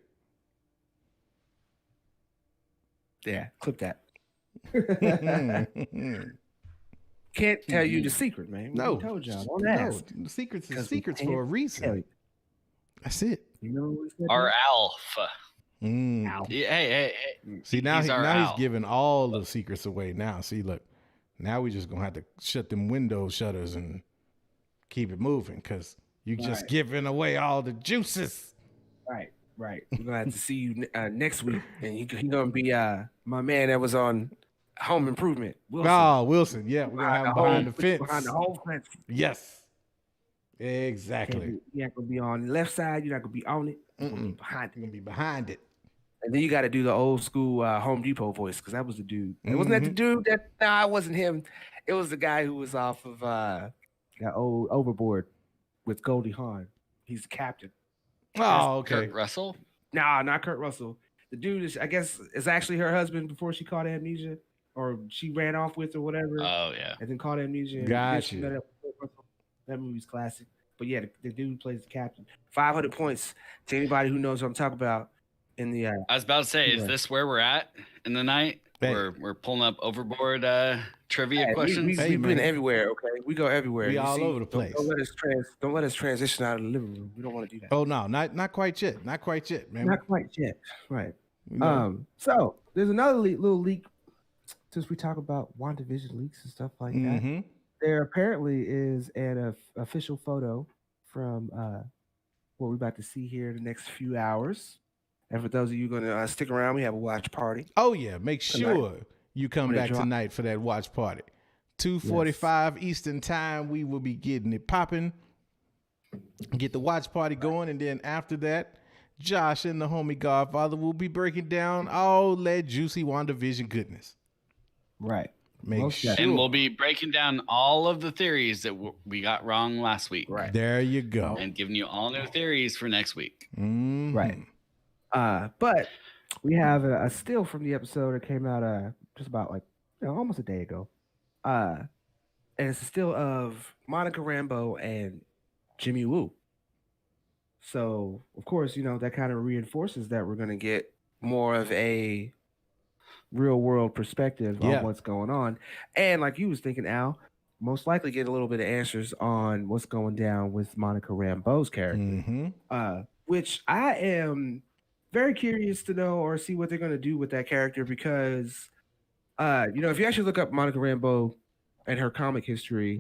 Yeah, clip that. Can't tell you the secret, man. No. We told y'all. Don't ask. No, the secrets is secrets for a reason. That's it. You know what we said? Our Alpha. Al. Yeah, hey. See, now He's our now Al. he's giving all the secrets away. Now, see, look. Now we just going to have to shut them window shutters and keep it moving because you just giving away all the juices. Right. We're going to have to see you next week. And you're going to be my man that was on Home Improvement. Wilson. Oh, Wilson. Yeah, we're going to have him behind the fence. Behind the whole fence. Yes. Exactly. You're not going to be on the left side. You're not going to be on it. You're going to be behind it. You're going to be behind it. And then you got to do the old school Home Depot voice because that was the dude. Wasn't that the dude? Nah, it wasn't him. It was the guy who was off of that old Overboard with Goldie Hawn. He's the captain. Oh, okay. Kurt Russell? Nah, not Kurt Russell. The dude is, I guess, is actually her husband before she caught amnesia, or she ran off with or whatever. Oh yeah. And then caught amnesia. Gotcha. That movie's classic. But yeah, the dude plays the captain. 500 points to anybody who knows what I'm talking about. In the I was about to say, is this where we're at in the night? Hey. We're pulling up overboard trivia questions. We've been everywhere. Okay, we go everywhere. We all over the place. Don't let us transition out of the living room. We don't want to do that. Oh no, not quite yet. Not quite yet, man. Not quite yet. Right. No. So there's another little leak. Since we talk about WandaVision leaks and stuff like that, there apparently is an official photo from what we're about to see here in the next few hours. And for those of you going to stick around, we have a watch party. Oh, yeah. Make sure you come back tonight for that watch party. 2:45 Eastern time, we will be getting it popping. Get the watch party going. And then after that, Josh and the homie Godfather will be breaking down all that juicy WandaVision goodness. Right. Make sure. And we'll be breaking down all of the theories that we got wrong last week. Right. There you go. And giving you all new theories for next week. Right. But we have a still from the episode that came out just about almost a day ago. And it's a still of Monica Rambeau and Jimmy Woo. So of course, that kind of reinforces that we're gonna get more of a real world perspective on what's going on. And like you was thinking, Al, most likely get a little bit of answers on what's going down with Monica Rambeau's character. Which I am very curious to know or see what they're going to do with that character because, if you actually look up Monica Rambeau and her comic history,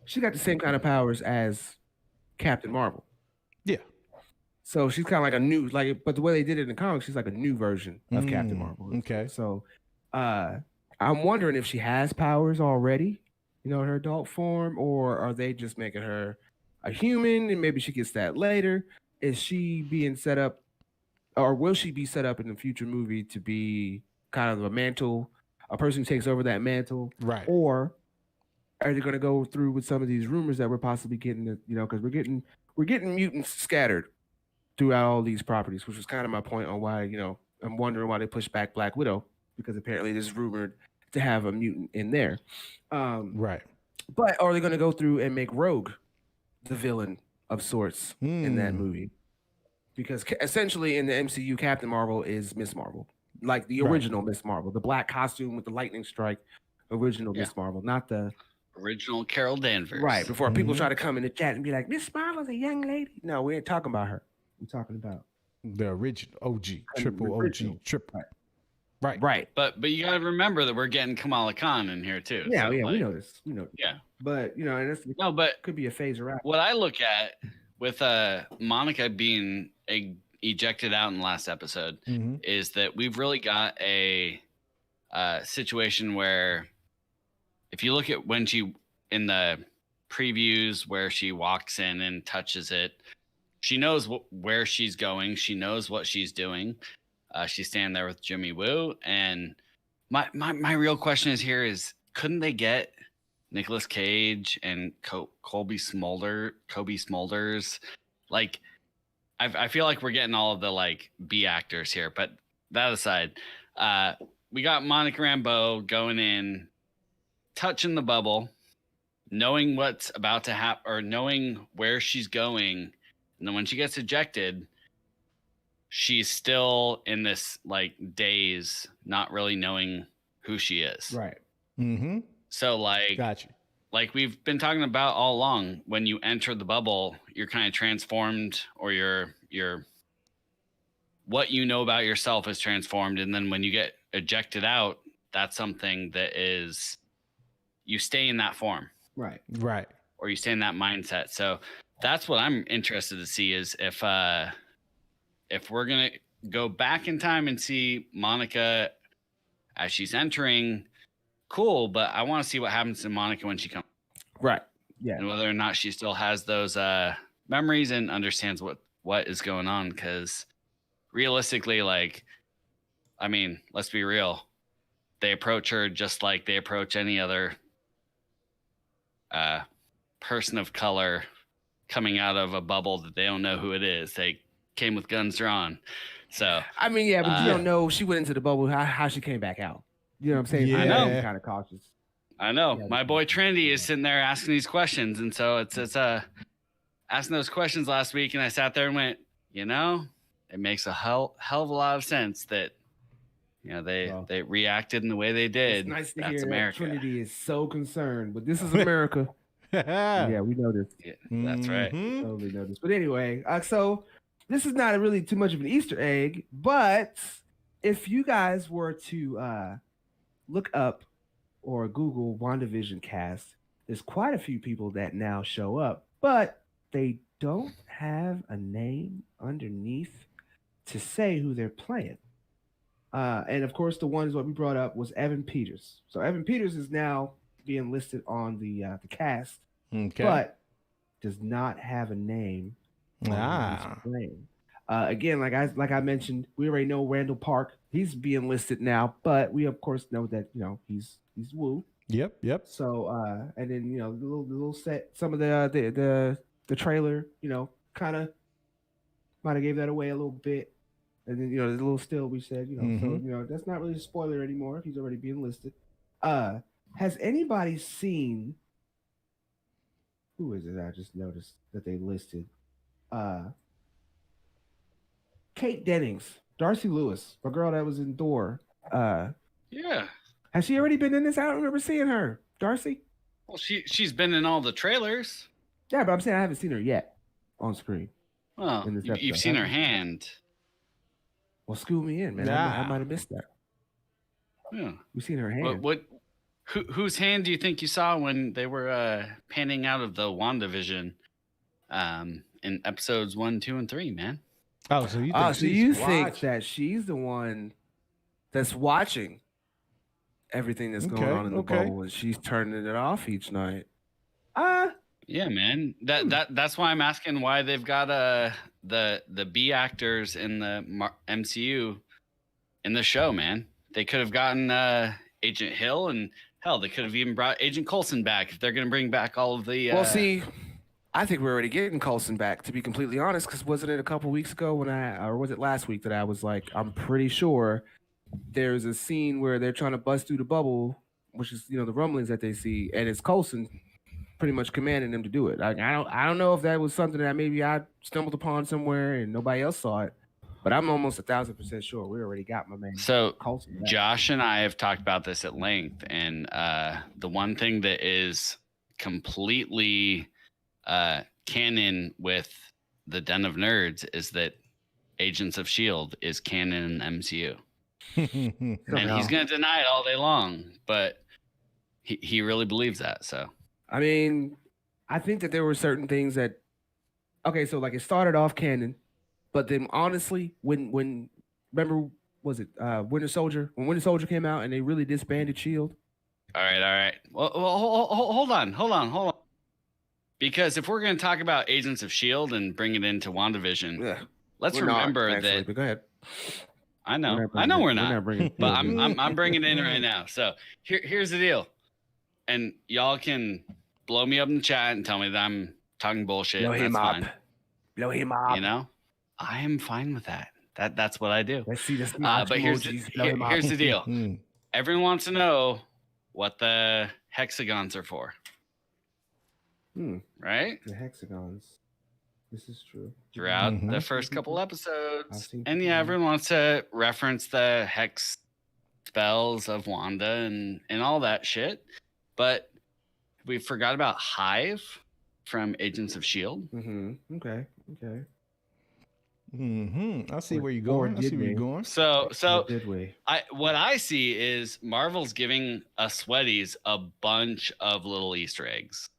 she got the same kind of powers as Captain Marvel. Yeah. So she's kind of like a new, but the way they did it in the comics, she's like a new version of Captain Marvel. Okay. So I'm wondering if she has powers already, in her adult form, or are they just making her a human and maybe she gets that later? Is she being set up? Or will she be set up in the future movie to be kind of a person who takes over that mantle? Right. Or are they going to go through with some of these rumors that we're possibly getting, because we're getting mutants scattered throughout all these properties, which was kind of my point on why, I'm wondering why they pushed back Black Widow, because apparently it is rumored to have a mutant in there. Right. But are they going to go through and make Rogue the villain of sorts in that movie? Because essentially in the MCU, Captain Marvel is Miss Marvel, like the original Miss Marvel, the black costume with the lightning strike, original Miss Marvel, not the original Carol Danvers. Right. Before people try to come in the chat and be like, Miss Marvel's a young lady. No, we ain't talking about her. We're talking about the original OG, triple OG, triple. Right. But you got to remember that we're getting Kamala Khan in here too. Yeah, so we know this. We know. Yeah. But and that's could be a phaser out. What I look at with Monica being ejected out in the last episode is that we've really got a situation where if you look at when she in the previews where she walks in and touches it, she knows where she's going. She knows what she's doing. She's standing there with Jimmy Woo. And my real question is couldn't they get Nicolas Cage and Kobe Smulders? Like, I feel like we're getting all of the like B actors here, but that aside, we got Monica Rambeau going in, touching the bubble, knowing what's about to happen or knowing where she's going. And then when she gets ejected, she's still in this like daze, not really knowing who she is. Right. Mm-hmm. So like, gotcha. Like we've been talking about all along, when you enter the bubble, you're kind of transformed, or your what you know about yourself is transformed. And then when you get ejected out, that's something that is, you stay in that form. Right. Right. Or you stay in that mindset. So that's what I'm interested to see is if we're going to go back in time and see Monica as she's entering, cool, but I want to see what happens to Monica when she comes. Right. Yeah. And whether or not she still has those memories and understands what is going on. Because realistically, like, I mean, let's be real. They approach her just like they approach any other person of color coming out of a bubble that they don't know who it is. They came with guns drawn. So I mean, yeah, but you don't know she went into the bubble, how she came back out. You know what I'm saying? Yeah. I know. I'm kind of cautious. I know. My boy Trendy is sitting there asking these questions, and so it's asking those questions last week, and I sat there and went, you know, it makes a hell of a lot of sense that, you know, they reacted in the way they did. It's nice to That's hear America. that Trinity is so concerned, but this is America. Yeah, we know this. Yeah, that's right. Totally know this. But anyway, so this is not really too much of an Easter egg, but if you guys were to look up or Google WandaVision cast, there's quite a few people that now show up, but they don't have a name underneath to say who they're playing. And of course, the ones what we brought up was Evan Peters. So Evan Peters is now being listed on the cast, but does not have a name. Again, like I mentioned, we already know Randall Park. He's being listed now, but we of course know that he's Woo. Yep. So and then the little set, some of the trailer, kind of might have gave that away a little bit. And then, the little still we said, so, that's not really a spoiler anymore if he's already being listed. Has anybody seen, who is it? I just noticed that they listed Kate Dennings, Darcy Lewis, a girl that was in Thor. Yeah. Has she already been in this? I don't remember seeing her. Darcy? Well, she's been in all the trailers. Yeah, but I'm saying I haven't seen her yet on screen. Well, you've seen her hand. Well, school me in, man. I might have missed that. Yeah. We've seen her hand. Whose hand do you think you saw when they were panning out of the WandaVision in episodes 1, 2, and 3, man? Oh, so you think that she's the one that's watching everything that's going on in the bubble, and she's turning it off each night? Yeah, man. That's why I'm asking why they've got the B actors in the MCU in the show, man. They could have gotten Agent Hill, and hell, they could have even brought Agent Coulson back if they're going to bring back all of the. Well, see, I think we're already getting Coulson back, to be completely honest, because wasn't it a couple weeks ago or was it last week that I was like, I'm pretty sure there's a scene where they're trying to bust through the bubble, which is the rumblings that they see, and it's Coulson pretty much commanding them to do it. I don't know if that was something that maybe I stumbled upon somewhere and nobody else saw it, but I'm almost 1,000% sure we already got my man. So Coulson back. Josh and I have talked about this at length, and the one thing that is completely canon with the Den of Nerds is that Agents of S.H.I.E.L.D. is canon in MCU. And he's going to deny it all day long, but he really believes that. So I mean, I think that there were certain things that, so like it started off canon, but then honestly, when remember, was it Winter Soldier? When Winter Soldier came out and they really disbanded S.H.I.E.L.D., All right. Well, hold on. Because if we're going to talk about Agents of S.H.I.E.L.D. and bring it into WandaVision, let's remember that. But go ahead. I know we're not. But I'm bringing it in right now. So here's the deal, and y'all can blow me up in the chat and tell me that I'm talking bullshit. Blow him up. Fine. Blow him up. You know, I am fine with that. That's what I do. Let's see this. But here's the deal. Everyone wants to know what the hexagons are for. Right? The hexagons. This is true. Throughout the first couple episodes. And yeah, everyone wants to reference the hex spells of Wanda and all that shit. But we forgot about Hive from Agents of S.H.I.E.L.D. Okay. I see where you're going. So what I see is Marvel's giving us Sweaties a bunch of little Easter eggs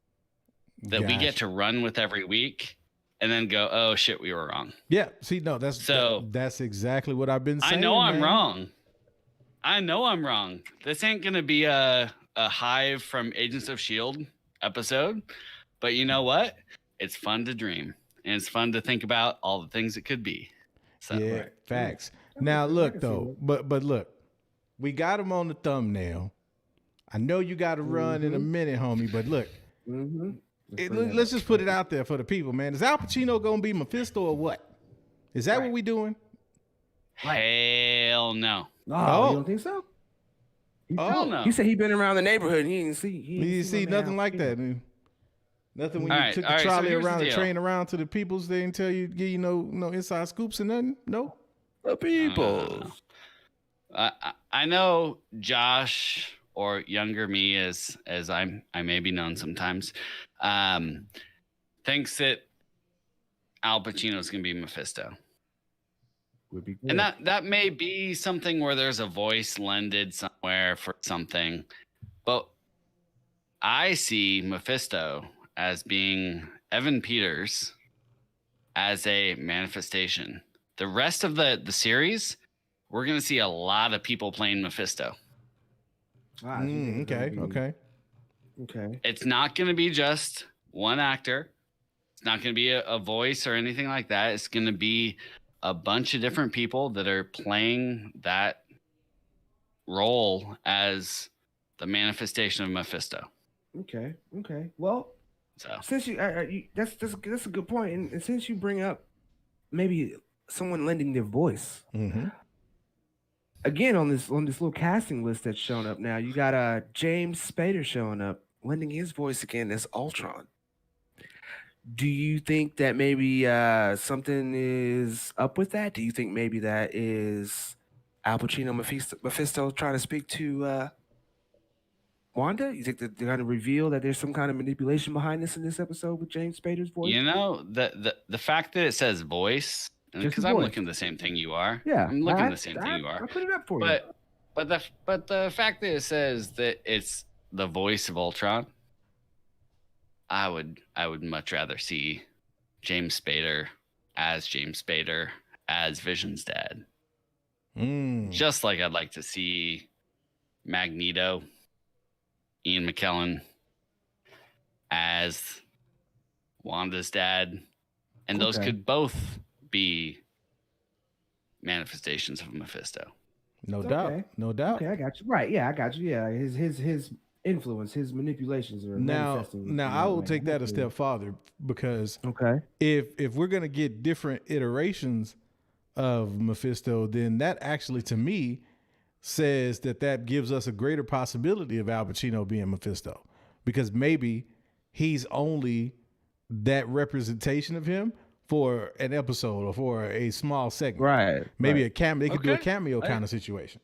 that we get to run with every week. And then go, oh shit, we were wrong. Yeah, see, no, that's exactly what I've been saying. I know I'm wrong. This ain't gonna be a Hive from Agents of S.H.I.E.L.D. episode, but you know what? It's fun to dream, and it's fun to think about all the things it could be. So, yeah, facts. Now look though, but look, we got him on the thumbnail. I know you got to run in a minute, homie, but look. Let's just put it out there for the people, man. Is Al Pacino gonna be Mephisto or what? Is that what we doing? Hell no. Oh, you don't think so? Hell no. He said he been around the neighborhood and he didn't see nothing like that. Nothing when you took the trolley around the train around to the peoples. They didn't give you no inside scoops and nothing. No, the people. I know Josh, or younger me, as I may be known sometimes, thinks that Al Pacino is going to be Mephisto. Would be good. And that may be something where there's a voice lended somewhere for something, but I see Mephisto as being Evan Peters as a manifestation. The rest of the series, we're going to see a lot of people playing Mephisto. Okay. It's not going to be just one actor. It's not going to be a voice or anything like that. It's going to be a bunch of different people that are playing that role as the manifestation of Mephisto. Okay. Well, since that's a good point, and since you bring up maybe someone lending their voice. Again, on this little casting list that's showing up now, you got James Spader showing up, lending his voice again as Ultron. Do you think that maybe something is up with that? Do you think maybe that is Al Pacino Mephisto trying to speak to Wanda? You think that they're going to reveal that there's some kind of manipulation behind this in this episode with James Spader's voice? You know, the fact that it says voice, because I'm looking the same thing you are. Yeah, I'm looking the same thing you are. I'll put it up for you. But the fact that it says that it's the voice of Ultron, I would much rather see James Spader as Vision's dad. Just like I'd like to see Magneto, Ian McKellen as Wanda's dad, and those could both be manifestations of Mephisto. No doubt. Okay, I got you. Right? Yeah, I got you. Yeah, his influence, his manipulations are manifesting. Now I will take that a step farther, because if we're gonna get different iterations of Mephisto, then that actually, to me, says that gives us a greater possibility of Al Pacino being Mephisto, because maybe he's only that representation of him for an episode or for a small segment. Right. Maybe a cameo. They could do a cameo kind of situation.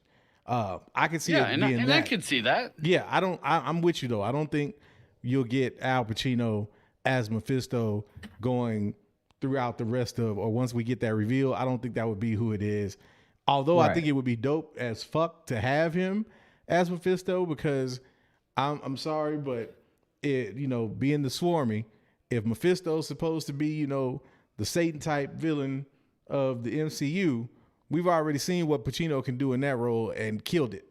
I could see it being that. I could see that. Yeah, I'm with you though. I don't think you'll get Al Pacino as Mephisto going throughout the rest of, or once we get that reveal. I don't think that would be who it is. Although I think it would be dope as fuck to have him as Mephisto, because I'm sorry, but it, being the Swarmy, if Mephisto's supposed to be, the Satan type villain of the MCU, we've already seen what Pacino can do in that role and killed it.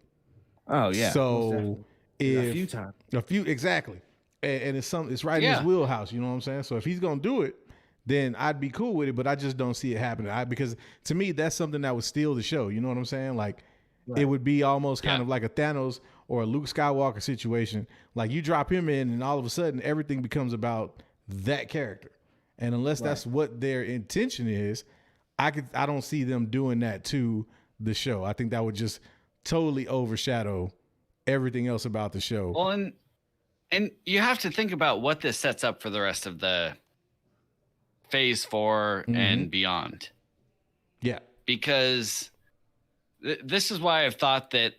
Oh yeah. So a few times. Exactly. And it's right in his wheelhouse, you know what I'm saying? So if he's gonna do it, then I'd be cool with it, but I just don't see it happening. Because to me, that's something that would steal the show. You know what I'm saying? Like, it would be almost kind of like a Thanos or a Luke Skywalker situation. Like, you drop him in, and all of a sudden, everything becomes about that character. And unless that's what their intention is, I don't see them doing that to the show. I think that would just totally overshadow everything else about the show. Well, and you have to think about what this sets up for the rest of the Phase 4 and beyond. Yeah. Because this is why I've thought that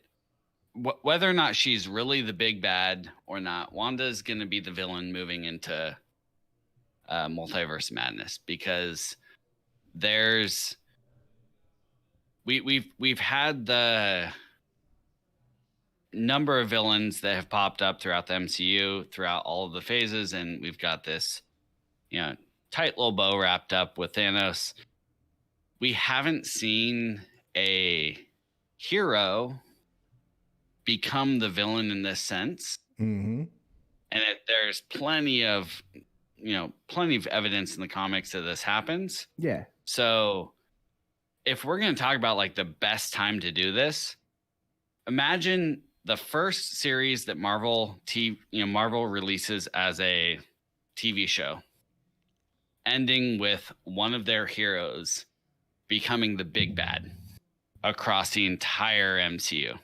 whether or not she's really the big bad or not, Wanda's going to be the villain moving into Multiverse Madness, because we've had the number of villains that have popped up throughout the MCU throughout all of the phases, and we've got this, tight little bow wrapped up with Thanos. We haven't seen a hero become the villain in this sense. Mm-hmm. And there's plenty of evidence in the comics that this happens. Yeah. So if we're going to talk about like the best time to do this, imagine the first series that Marvel releases as a TV show, ending with one of their heroes becoming the big bad across the entire MCU.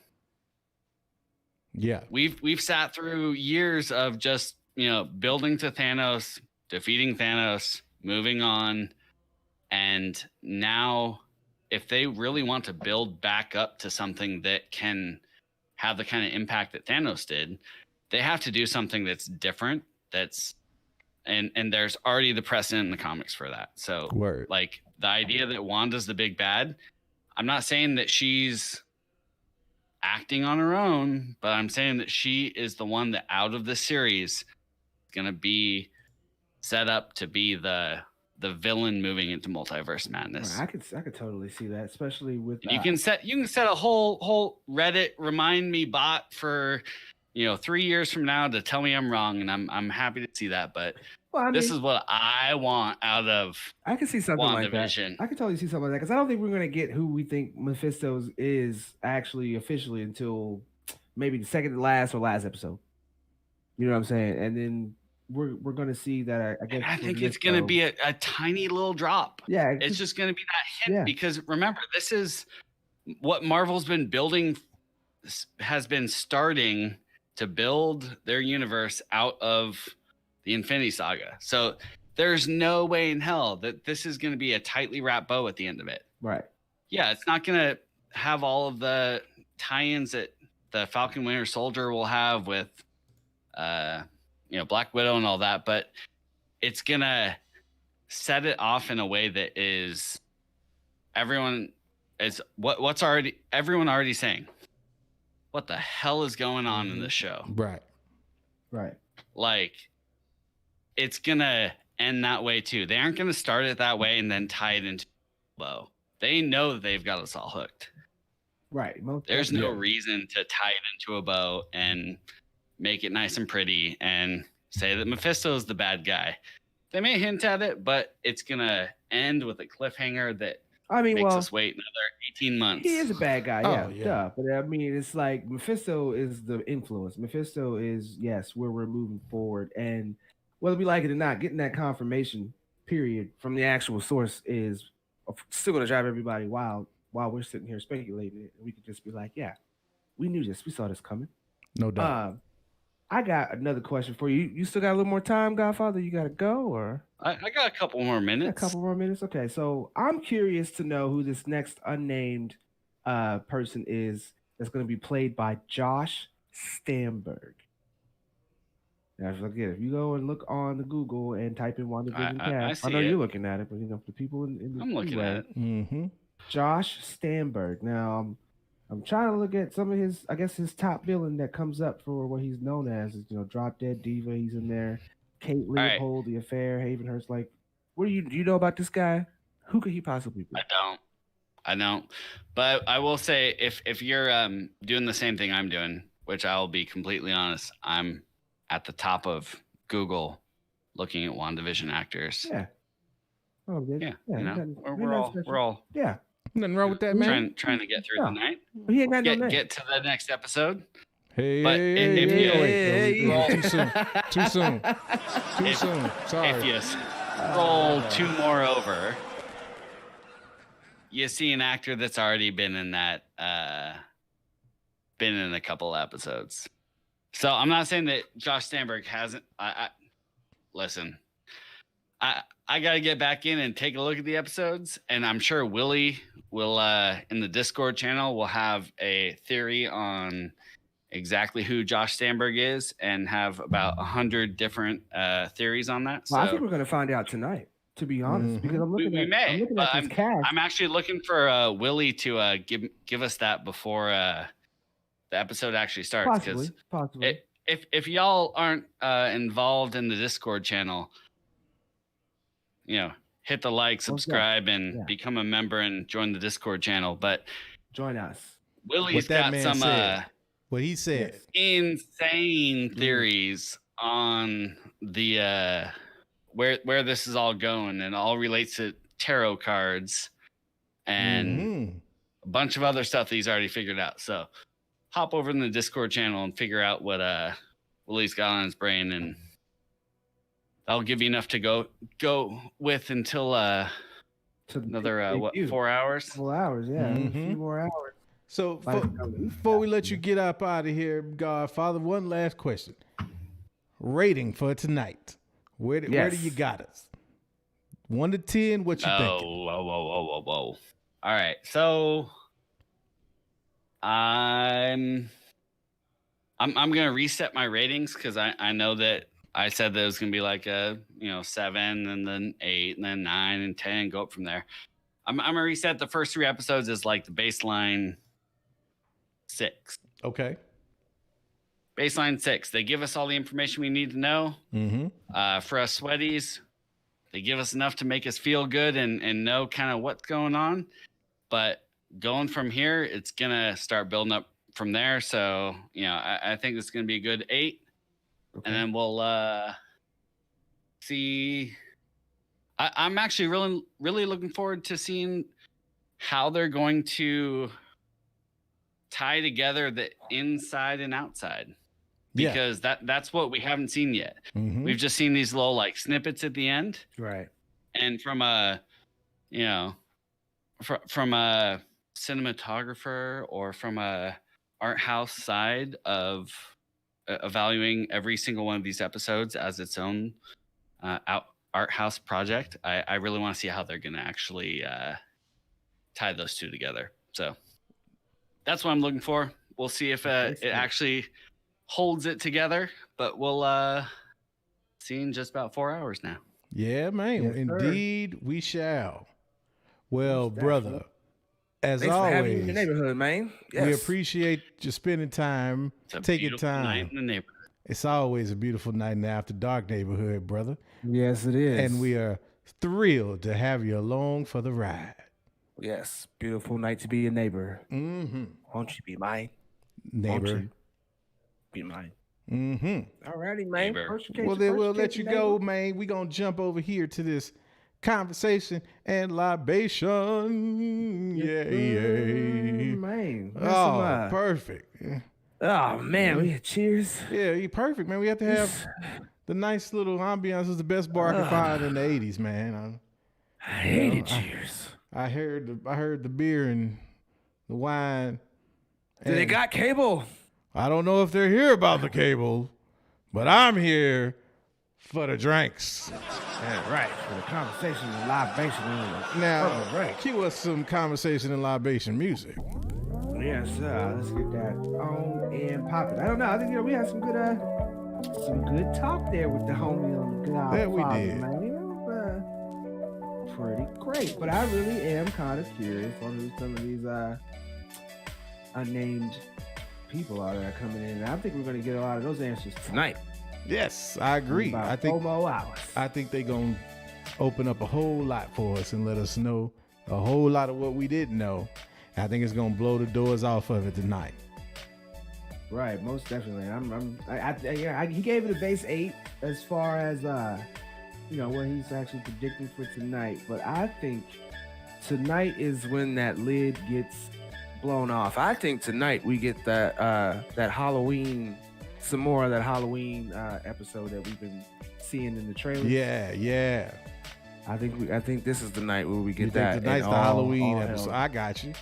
Yeah. We've sat through years of just, building to Thanos, defeating Thanos, moving on. And now if they really want to build back up to something that can have the kind of impact that Thanos did, they have to do something that's different. And there's already the precedent in the comics for that. So like the idea that Wanda's the big bad, I'm not saying that she's acting on her own, but I'm saying that she is the one that out of the series is going to be set up to be the villain moving into Multiverse Madness. I could totally see that, especially with you can set a whole Reddit remind me bot for 3 years from now to tell me I'm wrong, and I'm happy to see that. But this is what I want out of I can see something like that. WandaVision. I can totally see something like that, because I don't think we're gonna get who we think Mephisto's is actually officially until maybe the second to last or last episode. You know what I'm saying? And then we're gonna see that. I think it's gonna be a tiny little drop. Yeah, it's just gonna be that hint, because remember, this is what Marvel's been building, has been starting to build their universe out of the Infinity Saga. So there's no way in hell that this is going to be a tightly wrapped bow at the end of it. Right. Yeah, it's not going to have all of the tie-ins that the Falcon Winter Soldier will have with, Black Widow and all that, but it's going to set it off in a way that is everyone already saying, what the hell is going on in the show? Right. Like, it's gonna end that way too. They aren't gonna start it that way and then tie it into a bow. They know that they've got us all hooked. Right. There's no reason to tie it into a bow and make it nice and pretty and say that Mephisto's the bad guy. They may hint at it, but it's gonna end with a cliffhanger that makes us wait another 18 months. He is a bad guy, yeah. Duh. But I mean, it's like Mephisto is the influence. Mephisto is, where we're moving forward. And whether we like it or not, getting that confirmation period from the actual source is still going to drive everybody wild while we're sitting here speculating. We could just be like, yeah, we knew this. We saw this coming. No doubt. I got another question for you. You still got a little more time, Godfather? You got to go, or? I got a couple more minutes. A couple more minutes? Okay, so I'm curious to know who this next unnamed person is that's going to be played by Josh Stamberg. Now, if you go and look on the Google and type in WandaVision cast, I know you're looking at it, but for the people in the I'm looking at it. Mm-hmm. Josh Stamberg. Now, I'm trying to look at some of his top billing that comes up for what he's known as. Drop Dead Diva. He's in there. Kate Leopold, The Affair, Havenhurst. Like, do you know about this guy? Who could he possibly be? I don't. But I will say, if you're doing the same thing I'm doing, which I'll be completely honest, I'm at the top of Google looking at WandaVision actors. Yeah. Oh, good. Yeah. Yeah. You know, Nothing- we're all Yeah. Nothing wrong with that, man. trying to get through the night. He ain't got no name. Get to the next episode. Hey, But if you- too soon. Too soon. Too soon. Sorry. If you scroll 2 more over, you see an actor that's already been in that, been in a couple episodes. So I'm not saying that Josh Sandberg hasn't. Listen, I got to get back in and take a look at the episodes, and I'm sure Willie will in the Discord channel will have a theory on exactly who Josh Sandberg is, and have about 100 different theories on that. Well, I So- think we're going to find out tonight, to be honest, because I'm looking we at, may, I'm looking but at this cast. I'm actually looking for Willie to give us that before the episode actually starts. Possibly. If y'all aren't involved in the Discord channel, hit the like, subscribe, and become a member and join the Discord channel. But join us. Willie's got some what he said. Insane theories on the where this is all going, and all relates to tarot cards and a bunch of other stuff that he's already figured out. So hop over in the Discord channel and figure out what Willie's got on his brain, and that'll give you enough to go with until another 4 hours? 4 hours, yeah. A few more hours. So before we let you get up out of here, Godfather, one last question. Rating for tonight. Where do you got us? 1 to 10, what you think? Whoa. All right. So I'm gonna reset my ratings, because I know that I said that it was gonna be like a 7 and then 8 and then 9 and 10, go up from there. I'm gonna reset the first 3 episodes as like the baseline 6. Okay. Baseline 6. They give us all the information we need to know. For us sweaties, they give us enough to make us feel good and know kind of what's going on. But going from here, it's gonna start building up from there. So I think it's gonna be a good 8. And then we'll see. I'm actually really looking forward to seeing how they're going to tie together the inside and outside, because that's what we haven't seen yet. We've just seen these little like snippets at the end, right? And from a from a cinematographer or from a art house side of evaluating every single one of these episodes as its own art house project, I really want to see how they're going to actually tie those two together. So that's what I'm looking for. We'll see if it actually holds it together, but we'll see in just about 4 hours now. Yeah, man. Yes, Indeed, we shall. Well, brother, as Thanks for having me in always, the neighborhood, man. we appreciate you spending time, taking time. Night in the neighborhood. It's always a beautiful night in the After Dark neighborhood, brother. Yes, it is. And we are thrilled to have you along for the ride. Yes, beautiful night to be a neighbor. Won't you be mine? Neighbor. Won't you be mine? Alrighty, man. Well, then we'll let you go, man. We're going to jump over here to this conversation and libation. Man. Oh, perfect. Oh, man. We had cheers. Yeah, you perfect, man. We have to have the nice little ambiance. Is the best bar I could find in the 80s, man. I hated cheers. I heard the beer and the wine. They got cable? I don't know if they're here about the cable, but I'm here for the drinks. Yeah, right. For the conversation and libation. Now, cue us some conversation and libation music. Yes, let's get that on and popping. I don't know. I think we had some good talk there with the homie on the God. That we did. Man. Pretty great. But I really am kind of curious on who some of these unnamed people are that are coming in. And I think we're going to get a lot of those answers tonight. Yes, I agree. I think 4 more hours. I think they're going to open up a whole lot for us and let us know a whole lot of what we didn't know. I think it's going to blow the doors off of it tonight. Right, most definitely. He gave it a base 8 as far as what he's actually predicting for tonight. But I think tonight is when that lid gets blown off. I think tonight we get that Halloween, some more of that Halloween episode that we've been seeing in the trailer. Yeah. I think this is the night where we get You that. think tonight's the Halloween episode. I got you.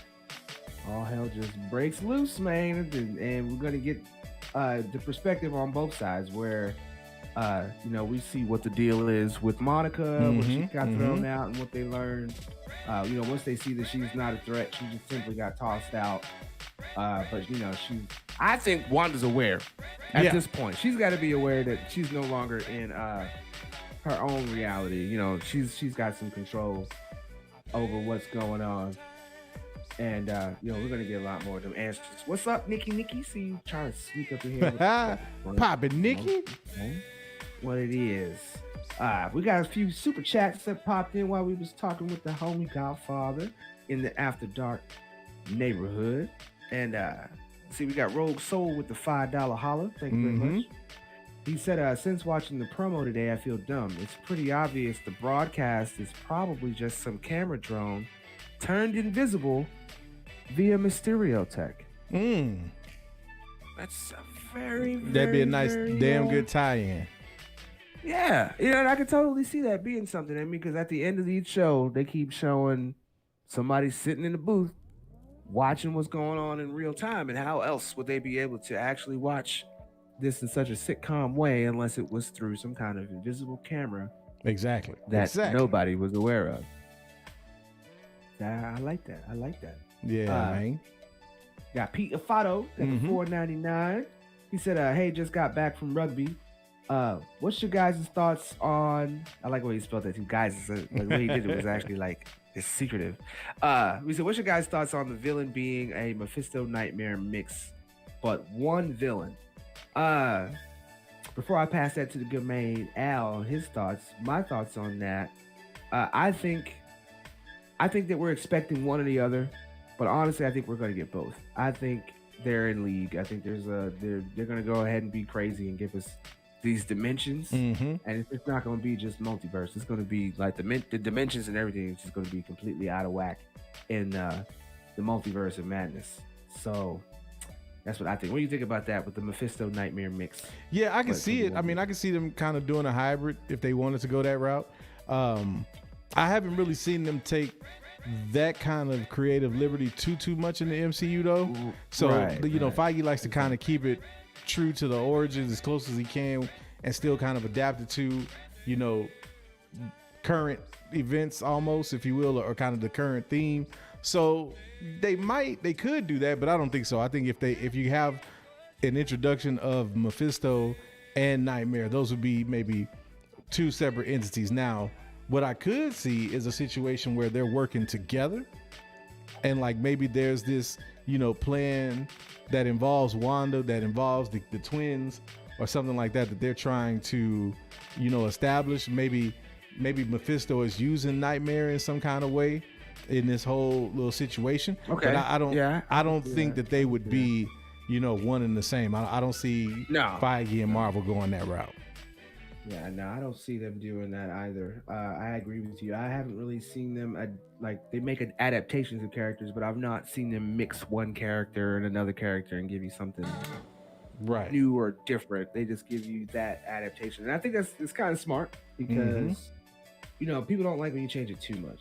All hell just breaks loose, man, and we're gonna get the perspective on both sides, where we see what the deal is with Monica, when she got thrown out, and what they learned. Once they see that she's not a threat, she just simply got tossed out. But I think Wanda's aware at this point. She's got to be aware that she's no longer in her own reality. She's got some control over what's going on. And we're gonna get a lot more of them answers. What's up, Nikki? See you trying to sneak up in here. Poppin' Nikki. What it is. We got a few super chats that popped in while we was talking with the homie Godfather in the After Dark neighborhood. And we got Rogue Soul with the $5 holla. Thank you very much. He said, since watching the promo today, I feel dumb. It's pretty obvious the broadcast is probably just some camera drone turned invisible via Mysterio tech. That's a very, that'd be a nice, damn good tie-in. Yeah, and I could totally see that being something. Because at the end of each show, they keep showing somebody sitting in the booth watching what's going on in real time. And how else would they be able to actually watch this in such a sitcom way unless it was through some kind of invisible camera? Exactly. That nobody was aware of. I like that. Yeah, man. Got Pete Afato at $4.99. He said, hey, just got back from rugby. What's your guys' thoughts on... I like the way he spelled that too. Guys, the way he did it was actually it's secretive. We said, what's your guys' thoughts on the villain being a Mephisto Nightmare mix, but one villain? Before I pass that to the good man Al, my thoughts on that. I think that we're expecting one or the other, but honestly, I think we're going to get both. I think they're in league. I think they're going to go ahead and be crazy and give us these dimensions, and it's not going to be just multiverse. It's going to be like the dimensions and everything is just going to be completely out of whack in the multiverse of madness. So that's what I think. What do you think about that with the Mephisto Nightmare mix? Yeah, I can see it. I mean, I can see them kind of doing a hybrid if they wanted to go that route. I haven't really seen them take that kind of creative liberty too much in the MCU though. So Feige likes to kind of keep it true to the origins as close as he can and still kind of adapt it to current events almost, if you will, or kind of the current theme. So they could do that, but I don't think so. I think if you have an introduction of Mephisto and Nightmare, those would be maybe two separate entities. Now, what I could see is a situation where they're working together and maybe there's this, plan that involves Wanda, that involves the twins or something like that they're trying to, establish. Maybe Mephisto is using Nightmare in some kind of way in this whole little situation. Okay. But I don't think that they would be, one and the same. I don't see Feige and Marvel going that route. Yeah, no, I don't see them doing that either. I agree with you. I haven't really seen them they make adaptations of characters, but I've not seen them mix one character and another character and give you something new or different. They just give you that adaptation, and I think it's kind of smart because people don't like when you change it too much.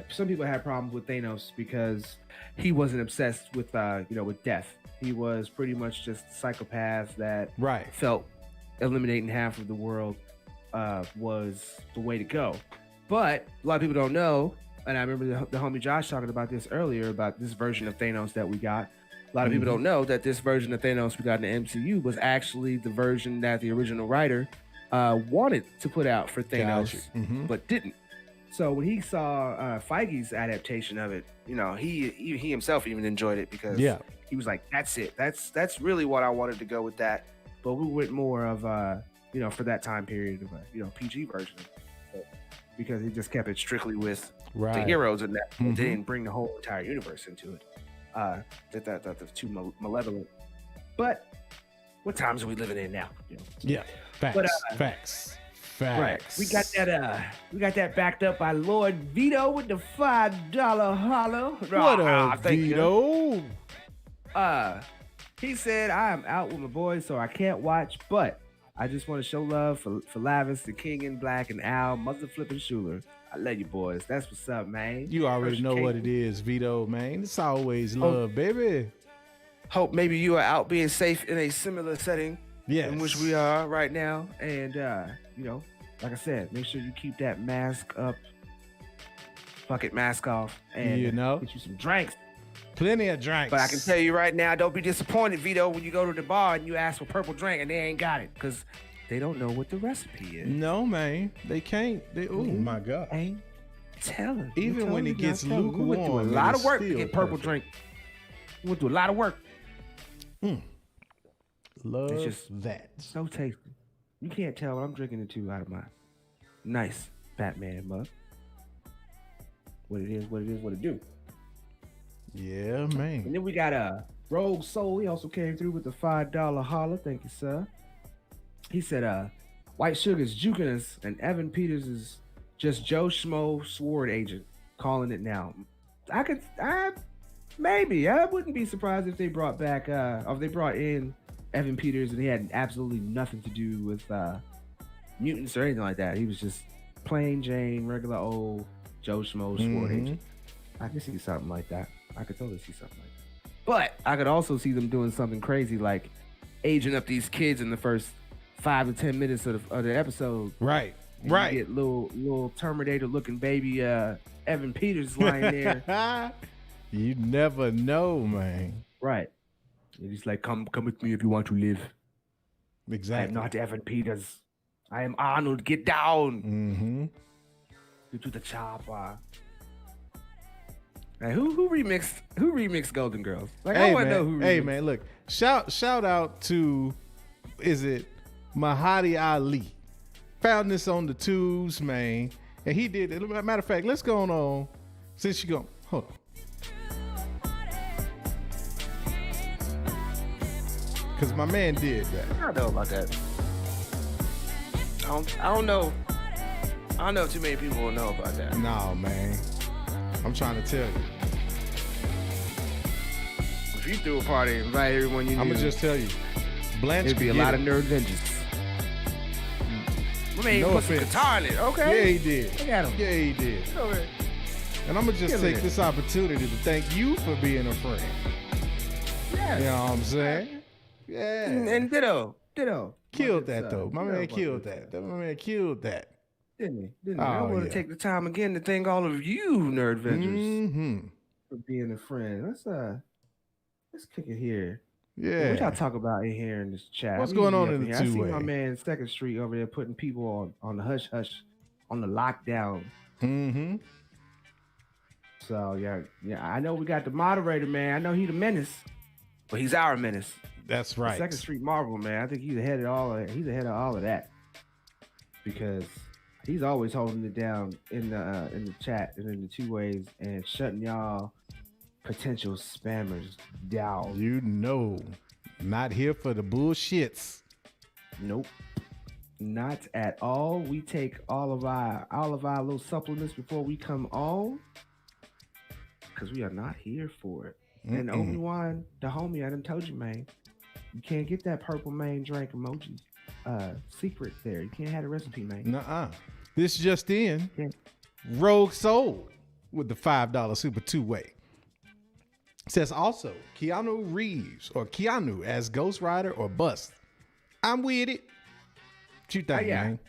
Some people had problems with Thanos because he wasn't obsessed with with death. He was pretty much just a psychopath that felt eliminating half of the world was the way to go. But a lot of people don't know, and I remember the homie Josh talking about this earlier, about this version of Thanos that we got. A lot of people don't know that this version of Thanos we got in the MCU was actually the version that the original writer wanted to put out for Thanos, but didn't. So when he saw Feige's adaptation of it, he himself even enjoyed it because he was like, that's it. That's really what I wanted to go with that. But we went more of, for that time period of a, PG version. Because he just kept it strictly with the heroes and that. They didn't bring the whole entire universe into it. That's too malevolent. But what times are we living in now? You know? Yeah, facts, But, facts. Right. We got that backed up by Lord Vito with the $5 holler. What up, Vito? He said, I am out with my boys, so I can't watch, but I just want to show love for Lavis, the King in Black, and Al, Mother Flippin' Schuler. I love you, boys. That's what's up, man. You already know what it is, Vito, man. It's always love, baby. Hope maybe you are out being safe in a similar setting yes. in which we are right now. And, you know, like I said, make sure you keep that mask up. Fuck it, mask off. And you know, get you some drinks. Plenty of drinks. But I can tell you right now, don't be disappointed, Vito, when you go to the bar and you ask for purple drink and they ain't got it because they don't know what the recipe is. No, man. They can't. Oh, my God. Ain't telling. Even when it gets lukewarm. We went through a lot of work to get purple drink. We went through a lot of work. Love it's just that. So tasty. You can't tell what I'm drinking it too out of my nice Batman mug. What it is, what it do. Yeah, man. And then we got Rogue Soul. He also came through with the $5 holler. Thank you, sir. He said, White Sugar's juking us, and Evan Peters is just Joe Schmo sword agent calling it now. Maybe. I wouldn't be surprised if they brought back, or if they brought in Evan Peters and he had absolutely nothing to do with mutants or anything like that. He was just plain Jane, regular old Joe Schmo sword agent. I could see something like that. I could totally see something like that. But I could also see them doing something crazy like aging up these kids in the first 5 to 10 minutes of the episode. Right. And right. You get little Terminator looking baby Evan Peters lying there. You never know, man. Right. And he's like, come with me if you want to live. Exactly. I am not Evan Peters. I am Arnold. Get down. Mm-hmm. Go to the chopper. Hey, who remixed Golden Girls? Like, hey, I want to know who remixed. Hey, man, look. Shout out to, is it Mahadi Ali? Found this on the tubes, man. And he did it. Matter of fact, let's go on. Since you go, hold on. Because my man did that. I don't know about that. I don't know. I don't know if too many people will know about that. No, man. I'm trying to tell you. If you threw a party and invite everyone you knew, I'm going to just tell you. Blanche there'd be a lot of nerd vengeance. I mean, no put some offense. guitar in it. Okay. Yeah, he did. Look at him. Yeah, he did. Okay. And I'm going to just take this opportunity to thank you for being a friend. Yeah. You know what I'm saying? Yeah. And ditto. Killed that, though. My man killed that. My man killed that. Didn't he? I want to take the time again to thank all of you, Nerd Vengers, for being a friend. Let's kick it here. Yeah. What y'all talk about in here in this chat? What's going on in the two-way? I see two-way? my man Second Street over there putting people on the hush, on the lockdown. Mm-hmm. So, yeah, I know we got the moderator, man. I know he's the menace, but he's our menace. That's right. Second Street Marvel, man. I think he's ahead of all of that because he's always holding it down in the chat and in the two ways and shutting y'all potential spammers down. You know, not here for the bullshits. Nope, not at all. We take all of our little supplements before we come on because we are not here for it. And Obi-Wan, the homie, I done told you, man. You can't get that purple main drink emoji secret there. You can't have the recipe, man. Nuh-uh. This just in. Yeah. Rogue Soul with the $5 Super Two-Way. Says also, Keanu Reeves or Keanu as Ghost Rider or Bust. I'm with it. What you think, man?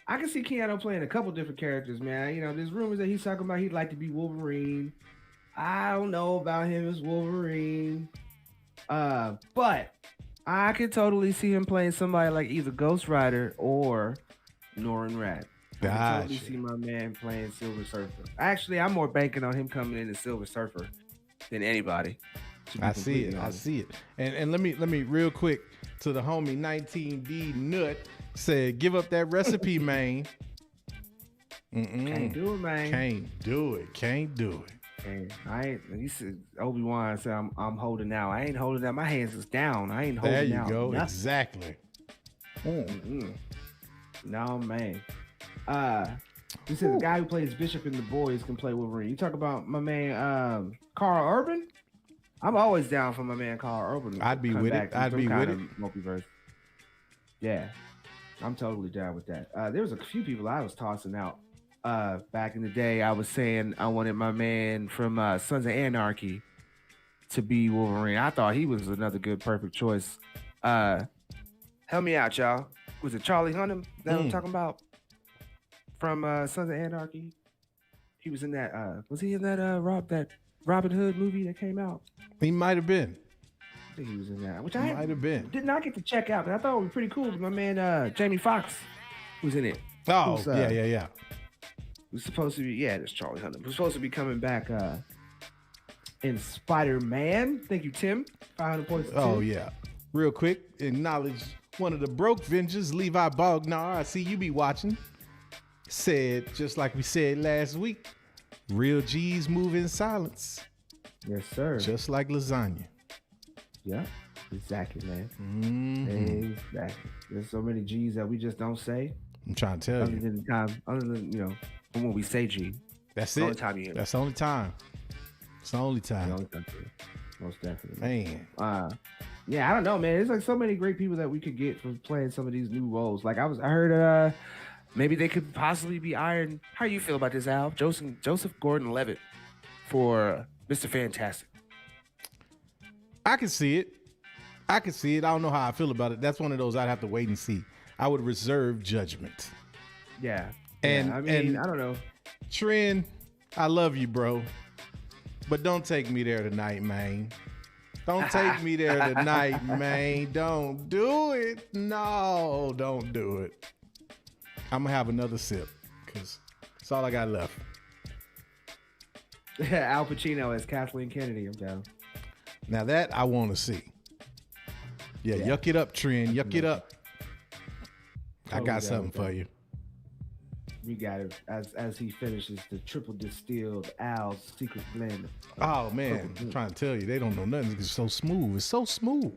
I can see Keanu playing a couple different characters, man. You know, there's rumors that he's talking about he'd like to be Wolverine. I don't know about him as Wolverine. But I could totally see him playing somebody like either Ghost Rider or Norrin Radd. I can totally see my man playing Silver Surfer. Actually, I'm more banking on him coming in as Silver Surfer than anybody. I see it. And let me real quick to the homie 19D Nut said, give up that recipe, man. Can't do it, man. Can't do it. Hey, I ain't. You said Obi-Wan said I'm holding out. I ain't holding out. My hands is down. I ain't holding out. There you go. Nothing. Exactly. No, man. You said the guy who plays Bishop in The Boys can play Wolverine. You talk about my man Carl Urban? I'm always down for my man Carl Urban. I'd be with it. I'd be with it. Multiverse. Yeah, I'm totally down with that. There was a few people I was tossing out back in the day. I was saying I wanted my man from Sons of Anarchy to be Wolverine. I thought he was another good, perfect choice. Help me out, y'all. Was it Charlie Hunnam that I'm talking about? From Sons of Anarchy? He was in that, was he in that Robin Hood movie that came out? He might have been. I think he was in that. Which I might have been. Did not get to check out, but I thought it was pretty cool. My man Jamie Foxx was in it. Oh, yeah. Was supposed to be, that's Charlie Hunnam. Was supposed to be coming back in Spider-Man. Thank you, Tim. 500 points. Oh, yeah. Real quick, acknowledge one of the broke Vengers, Levi Bognar. I see you be watching. Said, just like we said last week, real G's move in silence. Yes, sir. Just like lasagna. Yeah, exactly, man. Mm-hmm. Exactly. There's so many G's that we just don't say. I'm trying to tell you. Other than when we say G. That's the it. only time you hear That's the only time. It's the only time. Most definitely. Man. Yeah, I don't know, man. There's like so many great people that we could get from playing some of these new roles. Like I heard maybe they could possibly be Iron. How you feel about this, Al? Joseph Gordon-Levitt for Mr. Fantastic. I can see it. I don't know how I feel about it. That's one of those I'd have to wait and see. I would reserve judgment. Yeah. And I mean, I don't know. Trent, I love you, bro. But don't take me there tonight, man. Don't take me there tonight, man. Don't do it. No, don't do it. I'm going to have another sip because that's all I got left. Al Pacino as Kathleen Kennedy, I'm down. Now that I want to see. Yeah, yuck it up, Trent. Yuck it up. I got something for you. We got it as he finishes the triple distilled Al's secret blend. Oh man, I'm trying to tell you, they don't know nothing. It's so smooth. It's so smooth.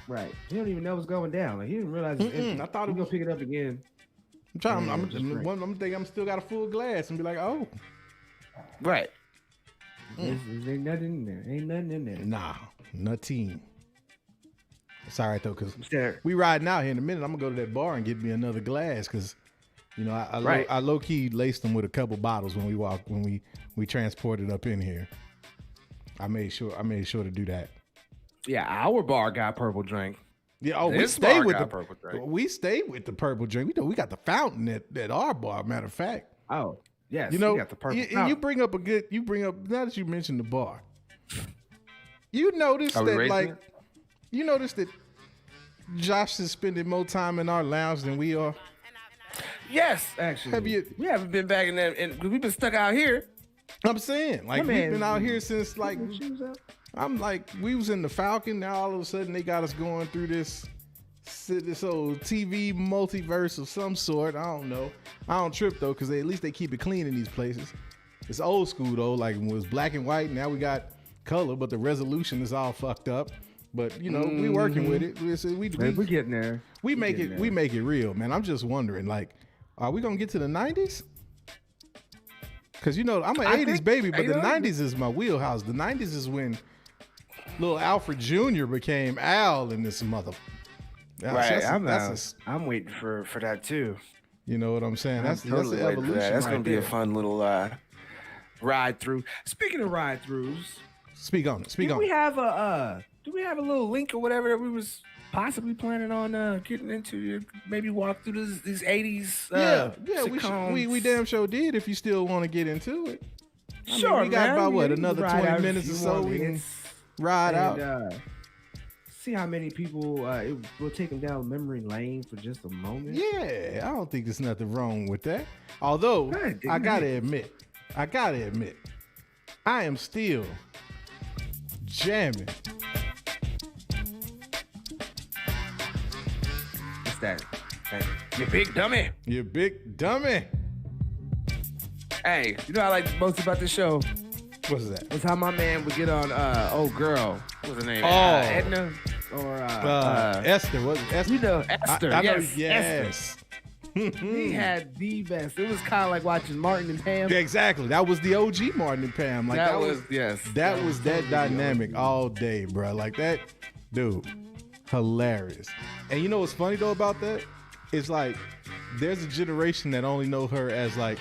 Right. He don't even know what's going down. Like he didn't realize it's empty. I thought he was gonna pick it up again. I'm trying. I'm thinking I'm still got a full glass and be like, oh, right. There's ain't nothing in there. Ain't nothing in there. Nah, nothing. It's all right though, cause we riding out here in a minute. I'm gonna go to that bar and get me another glass, cause you know I low key laced them with a couple bottles when we transported up in here. I made sure to do that. Yeah, our bar got purple drink. Yeah, we stayed with the purple drink. We stayed with the purple drink. We got the fountain at our bar. Matter of fact. Oh yes, you know, we got the purple. You bring up now that you mentioned the bar. You noticed that you noticed that Josh is spending more time in our lounge than we are. Yes, actually. We haven't been back in there, and we've been stuck out here. I'm saying, like, we've been out here since, like, I'm like, we was in the Falcon. Now all of a sudden they got us going through this old TV multiverse of some sort. I don't know. I don't trip though, because at least they keep it clean in these places. It's old school though. Like when it was black and white. Now we got color, but the resolution is all fucked up. But you know, we working with it. We're getting there. We make it real, man. I'm just wondering, like, are we gonna get to the 90s? Because you know, I'm an 80s baby, but the 90s is my wheelhouse. The 90s is when little Alfred Jr. became Al in this mother. Right. I'm waiting for that too. You know what I'm saying? That's the evolution. That's gonna be a fun little ride through. Speaking of ride throughs, speak on it. Do we have a little link or whatever that we was possibly planning on getting into? Maybe walk through these 80s. Yeah. We damn sure did. If you still want to get into it, sure. We got about another 20 minutes or so. We can ride out. See how many people we'll take them down memory lane for just a moment. Yeah, I don't think there's nothing wrong with that. Although I gotta admit, I am still jamming. What's that? You big dummy. You big dummy. Hey, you know what I like most about this show? What's that? It's how my man would get on old girl. What's her name? Oh. Edna or Esther. Was it Esther? you know, Esther. I know, Esther. yes. He had the best. It was kind of like watching Martin and Pam. Yeah, exactly. That was the OG Martin and Pam. Like that was That was that dynamic all day, bro. Like that, dude. Hilarious. And you know what's funny though about that? It's like there's a generation that only know her as like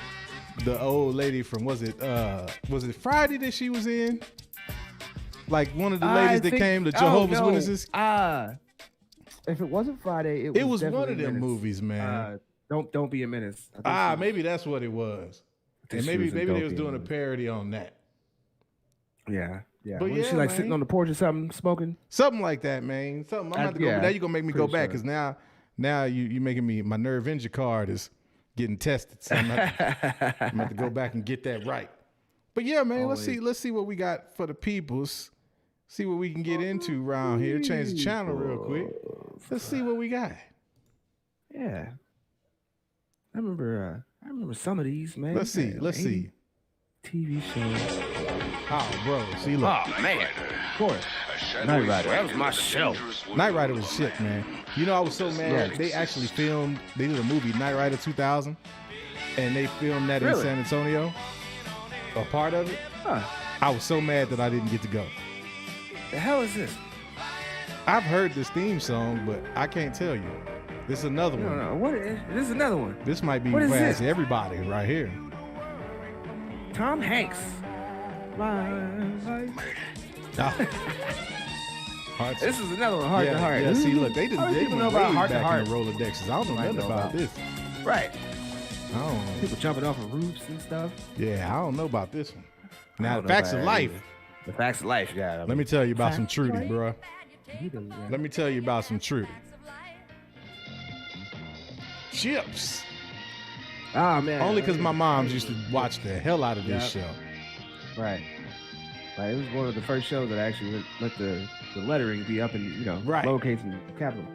the old lady from was it Friday that she was in? Like one of the ladies that came to Jehovah's Witnesses. If it wasn't Friday, it was one of them movies, man. Don't be a menace. Maybe that's what it was. And maybe they was doing a parody on that. Yeah. But Wasn't she like man. sitting on the porch or something, smoking? Something like that, man. Something. I'm about to go. Now you're gonna make me go back because now you making me my nerve injury card is getting tested. So I'm about to go back and get that right. But yeah, man, let's see what we got for the peoples. See what we can get into around here. Change the channel real quick. Let's see what we got. Yeah. I remember some of these, man. Let's see. TV shows. Oh, bro. See, look. Oh, man. Of course. Knight Rider. That was my show. Knight Rider was shit, man. You know, I was so mad. Yeah. They actually they did a movie, Knight Rider 2000, and they filmed that in San Antonio. A part of it. Huh. I was so mad that I didn't get to go. The hell is this? I've heard this theme song, but I can't tell you. This is another one. No. What is this? Is another one. This might be What is past this? everybody right here. Tom Hanks. This is another one. Heart to Heart. Yeah, see, look, they don't went even know way about Heart to back Heart. in the Rolodexes. I don't know nothing about this. Right. I don't know. People jumping off of roofs and stuff. Yeah, I don't know about this one. Now, don't the know facts about of that life. either. The facts of life, yeah. Let me tell you about some Trudy, Right. bro. Let me tell you about some Trudy. Chips. Oh man. Only because my moms used to watch the hell out of this show. Right. It was one of the first shows that actually let the lettering be up and locates in the capital.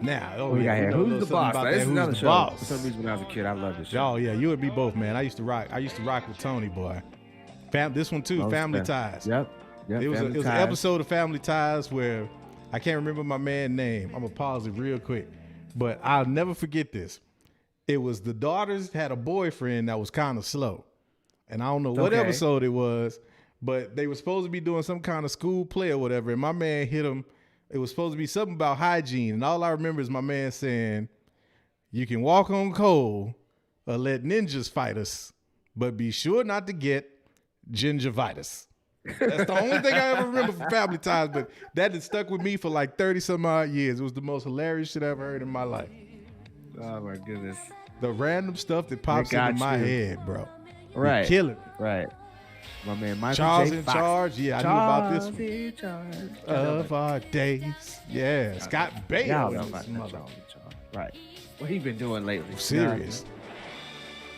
Now, We got here. Who's the boss? Now, this is another show. Boss. For some reason, when I was a kid, I loved this show. Oh yeah, you would be both, man. I used to rock with Tony, boy. This one too, Family Ties. Yep. It was an episode of Family Ties where I can't remember my man's name. I'm gonna pause it real quick, but I'll never forget this. It was the daughters had a boyfriend that was kind of slow, and I don't know what episode it was, but they were supposed to be doing some kind of school play or whatever, and my man hit him. It was supposed to be something about hygiene, and all I remember is my man saying, "You can walk on coal or let ninjas fight us, but be sure not to get gingivitis." That's the only thing I ever remember from Family Ties, but that has stuck with me for like 30 some odd years. It was the most hilarious shit I ever heard in my life. Oh my goodness. The random stuff that pops into my head, bro. Right. You kill it. Right. My man Michael Charles J. in Fox. Charge. Yeah, I knew about this one. In charge. Of our days. Yeah, Scott Baio. Y'all in know this about mother. Charles in Charge. Right. What he been doing lately? Serious.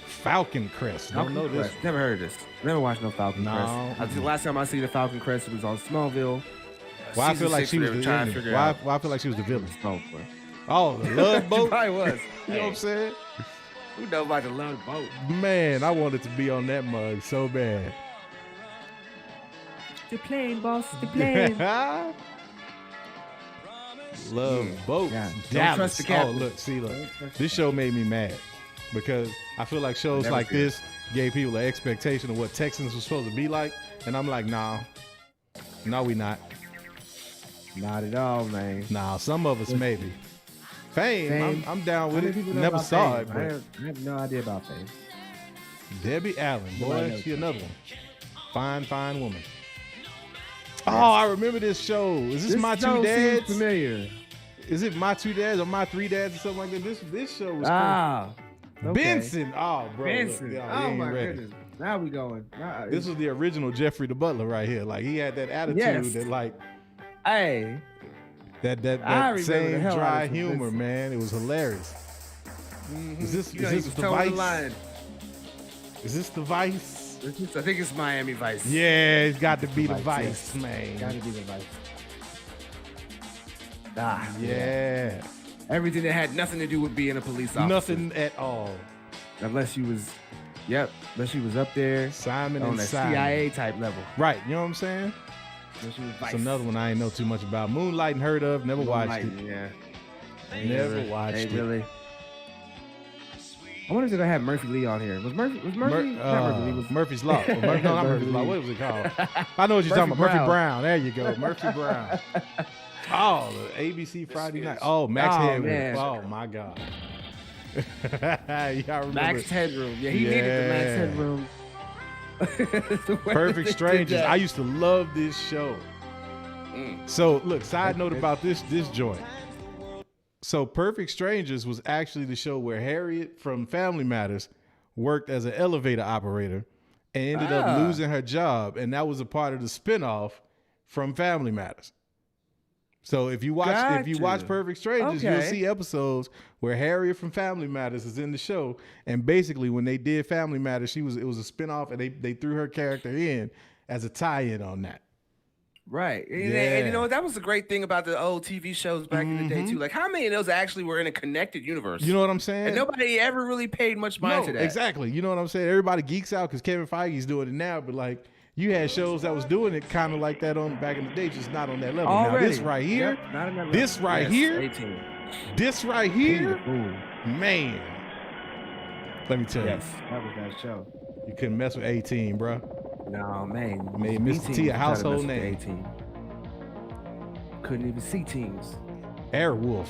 Falcon Crest. Don't know this. Never heard of this. Never watched no Falcon Crest. No. The last time I see the Falcon Crest was on Smallville. Why I feel like she was the villain? Why I feel like she was the villain? Oh, the Love Boat. She probably was. You know what I'm saying? Who knows about the Love Boat? Man, I wanted to be on that mug so bad. The plane, boss. The plane. Love Boat. Yeah. Don't Dallas. trust the captain. Look. This show made me mad because I feel like shows like this gave people an expectation of what Texans was supposed to be like, and I'm like, nah, no, we not. Not at all, man. Nah, some of us maybe. Fame. I'm down with it. Never saw it, but I have no idea about Fame. Debbie Allen, boy, she another one. Fine woman. Oh, I remember this show. Is this My Two Dads? Familiar. Is it My Two Dads or My Three Dads or something like that? This show was cool. Okay. Benson. Oh, bro. Benson. Look, Oh my goodness. Now we going. This was the original Jeffrey the Butler right here. Like he had that attitude that like, hey, that same dry humor, man. It was hilarious. Mm-hmm. Is this the Vice? Is this the Vice? I think it's Miami Vice. Yeah, it's got to be the Vice, man. Got to be the Vice. Yeah. Everything that had nothing to do with being a police officer. Nothing at all. Unless you was Yep, but she was up there Simon on and a Simon. CIA type level. Right, you know what I'm saying? So she was It's vice. another one I ain't know too much about. Moonlighting, heard of, never watched it. Yeah. Never watched it. Really. I wonder if they're gonna have Murphy Lee on here. Was Murphy? Not Murphy Lee. Was Murphy's Law. No, not Murphy's Law. What was it called? I know what you're talking about. Murphy Brown. There you go. Murphy Brown. Oh, the ABC Friday night. Oh, Max Headroom. man. Oh my God. Yeah, I remember. Max Headroom. Yeah, he needed the Max Headroom. Perfect Strangers. I used to love this show. So look, side note about this joint. So Perfect Strangers was actually the show where Harriet from Family Matters worked as an elevator operator and ended up losing her job, and that was a part of the spinoff from Family Matters. So if you watch Perfect Strangers, you'll see episodes where Harriet from Family Matters is in the show, and basically when they did Family Matters, it was a spinoff, and they threw her character in as a tie-in on that. Right. And you know, that was the great thing about the old TV shows back in the day, too. Like, how many of those actually were in a connected universe? You know what I'm saying? And nobody ever really paid much mind to that. Exactly. You know what I'm saying? Everybody geeks out because Kevin Feige's doing it now, but like, you had shows that was doing it kind of like that on back in the day, just not on that level. Already. Now, this right here, not on that level. this right here, 18. this right here, man. Let me tell you. Yes, that was that show. You couldn't mess with 18, bro. No, man. Made Mr. T a household name. 18. Couldn't even see teams. Airwolf.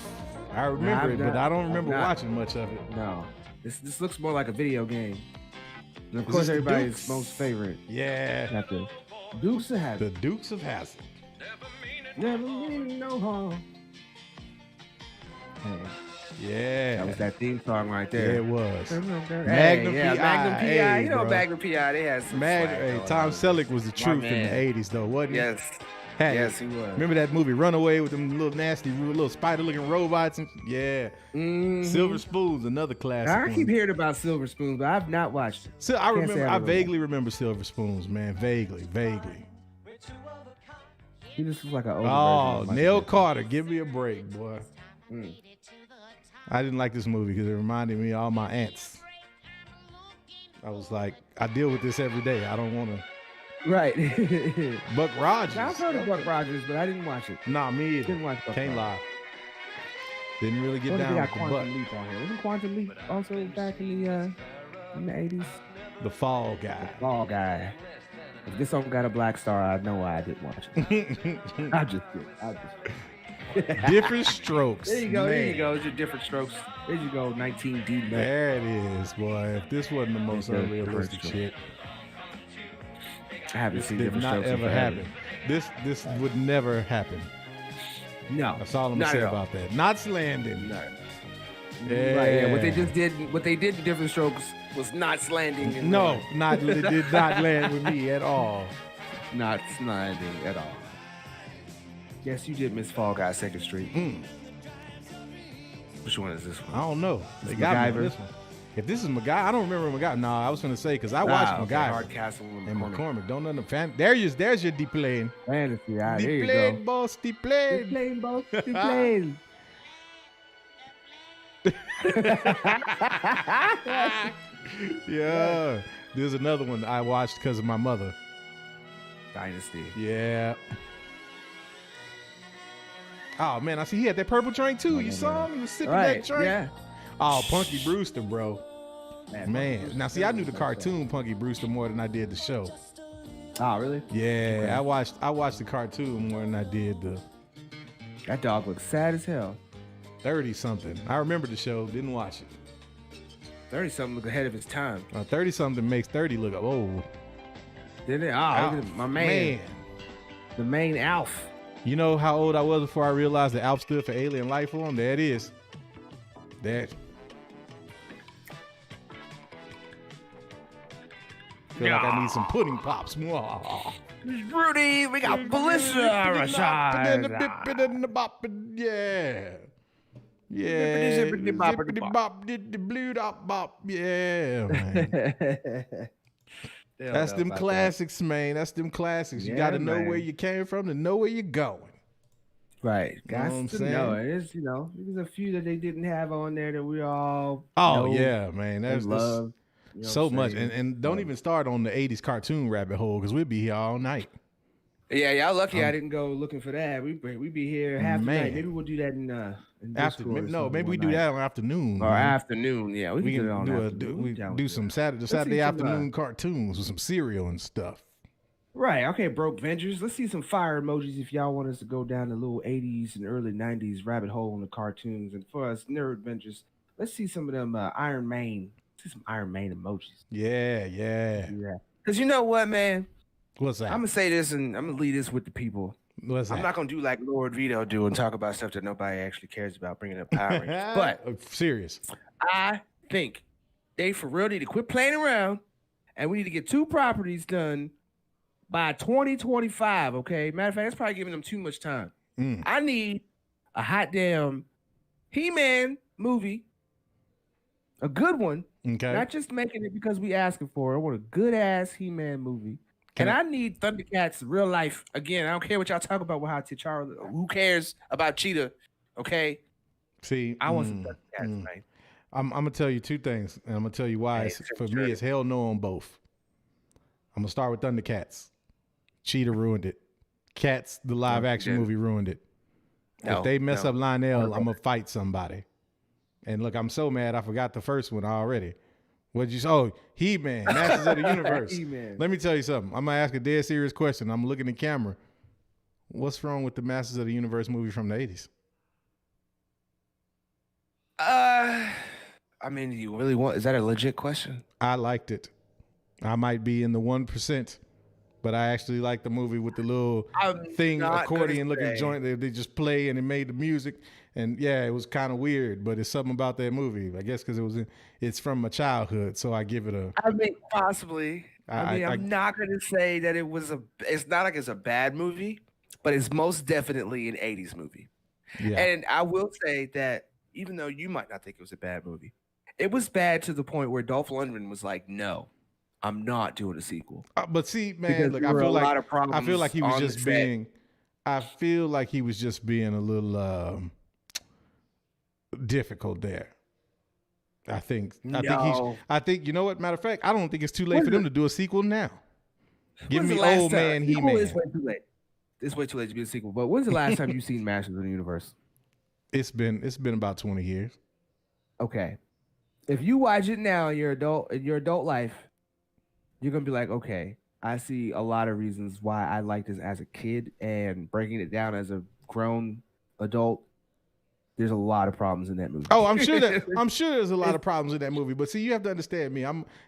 I remember it, but I don't remember watching much of it. No. This looks more like a video game. And of Is course, this the everybody's Dukes? most favorite. Yeah. Got the Dukes of Hazzard. The Dukes of Hazzard. Never mean no harm. Hey, Yeah. that was that theme song right Yeah, there. it was. Magnum PI. Magnum PI. Hey, You know, bro. Magnum PI. They had some swag Hey, going Tom on. Selleck was the truth in the man. 80s, though, wasn't he? Yes. Hey, Yes, he was. Remember that movie Runaway with them little nasty, little spider-looking robots? And yeah. Mhm. Silver Spoon's another classic. I one. keep hearing about Silver Spoon, but I've not watched it. So I Can't say remember. I I remember vaguely remember Silver Spoons, man. Vaguely. He just was like an older Oh, version of Nell Michael Carter, give me a break, boy. Mm. I didn't like this movie because it reminded me of all my aunts. I was like, I deal with this every day. I don't want to. Jackson. Right. Buck Rogers. Now, I've heard of Buck Rogers, but I didn't watch it. Nah, me either. Didn't watch Buck Can't lie. Rogers. Didn't really get What if down we with got the Quantum butt. Leap on here? Wasn't Quantum Leap also back in the 80s? The Fall Guy. Ball guy. If this song got a black star, I know why I didn't watch it. I just did. Different strokes. There you go. There you man. go. It's your different strokes. There you go. 19D. Net. There it is, boy. If this wasn't the most It's a unrealistic different shit, I haven't this seen did different not strokes. in ever forever. happen. This would never happen. No. That's all I'm Not gonna say at all. about that. Not landing. No. Yeah. Right, yeah. What they did in different strokes was not slanding. in No, one. it did not land with me at all. Not slanding at all. Yes, you did miss Fall Guy 2nd Street. Which one is this one? I don't know. It's They got me MacGyver. on this one. If this is MacGyver, I don't remember MacGyver. No, I was gonna say because I watched okay, MacGyver Hardcastle and McCormick. McCormick. Don't understand. There's your deplane. Fantasy. There you Deplane, go. boss, deplane. Deplane, boss. Deplane. Yeah. There's another one I watched because of my mother. Dynasty. Yeah. Oh man, I see he had that purple drink too. You saw him? He was sipping that Right. drink. Yeah. Oh, Punky Brewster, bro. Man. Man. Now see, I knew the cartoon Punky Brewster more than I did the show. Oh, really? Yeah, Okay. I watched the cartoon more than I did the That dog looks sad as hell. 30 something. I remember the show, didn't watch it. 30 something look ahead of his time. 30 something makes 30 look old. Didn't it? Oh, Alf. look at my man. The main Alf. You know how old I was before I realized that ALF stood for alien life form? There it is. That. Feel like I need some pudding pops. Mwah. Rudy, we got Melissa Yeah. Yeah. Zippity boppity Zippity bop, did the blue dop bop. Yeah, man. That's them classics, man. That's them classics. You Yeah, got to know man. where you came from to know where you're going. Right. You know what I'm Guys to saying? know. There's a few that they didn't have on there that we all Oh know yeah, man. and That's love. You know So what I'm much, saying? and don't even start on the '80s cartoon rabbit hole because we'll be here all night. Yeah, y'all lucky I didn't go looking for that. We be here half the night. Maybe we'll do that in After Discord maybe we do that on afternoon. or afternoon. Yeah, we can do it on do afternoon. do some Saturday afternoon cartoons with some cereal and stuff. Right. Okay, broke Vengers. Let's see some fire emojis if y'all want us to go down the little 80s and early 90s rabbit hole in the cartoons. And for us nerd Vengers, let's see some of them Iron Man. See some Iron Man emojis. Yeah. Because you know what, man? What's that? I'm going to say this and I'm going to leave this with the people. What's that? I'm not going to do like Lord Vito do and talk about stuff that nobody actually cares about, bringing up Power Rangers. But serious. I think they for real need to quit playing around and we need to get 2 properties done by 2025, okay? Matter of fact, that's probably giving them too much time. I need a hot damn He-Man movie, a good one. Okay. Not just making it because we asking for it. I want a good-ass He-Man movie. I need Thundercats real life. Again, I don't care what y'all talk about with how T'Challa. Who cares about Cheetah, okay? See, I want some Thundercats, man. I'm going to tell you 2 things, and I'm going to tell you why. For me, it's hell no on both. I'm going to start with Thundercats. Cheetah ruined it. Cats, the live action movie, ruined it. If they mess up Lionel, I'm going to fight somebody. And look, I'm so mad I forgot the first one already. What'd you say? Oh, He-Man, Masters of the Universe. He-Man. Let me tell you something. I'm going to ask a dead serious question. I'm looking at the camera. What's wrong with the Masters of the Universe movie from the 80s? I mean, do you really want, is that a legit question? I liked it. I might be in the 1%. But I actually like the movie with the little accordion looking joint that they just play and it made the music. And yeah, it was kind of weird, but it's something about that movie. I guess because it's from my childhood, so I give it a. I mean, possibly. I'm not going to say that it's not like it's a bad movie, but it's most definitely an 80s movie. Yeah. And I will say that even though you might not think it was a bad movie, it was bad to the point where Dolph Lundgren was like, no. I'm not doing a sequel. But see, man, look, I feel like he was just being. I feel like he was just being a little difficult there. I think you know what? Matter of fact, I don't think it's too late for them to do a sequel now. Give me Old Man He-Man. It's way too late. It's way too late to be a sequel. But when's the last time you've seen Masters of the Universe? It's been about 20 years. Okay, if you watch it now in your adult life. You're going to be like, okay, I see a lot of reasons why I liked this as a kid, and breaking it down as a grown adult, there's a lot of problems in that movie. Oh, I'm sure there's a lot of problems in that movie. But see, you have to understand me.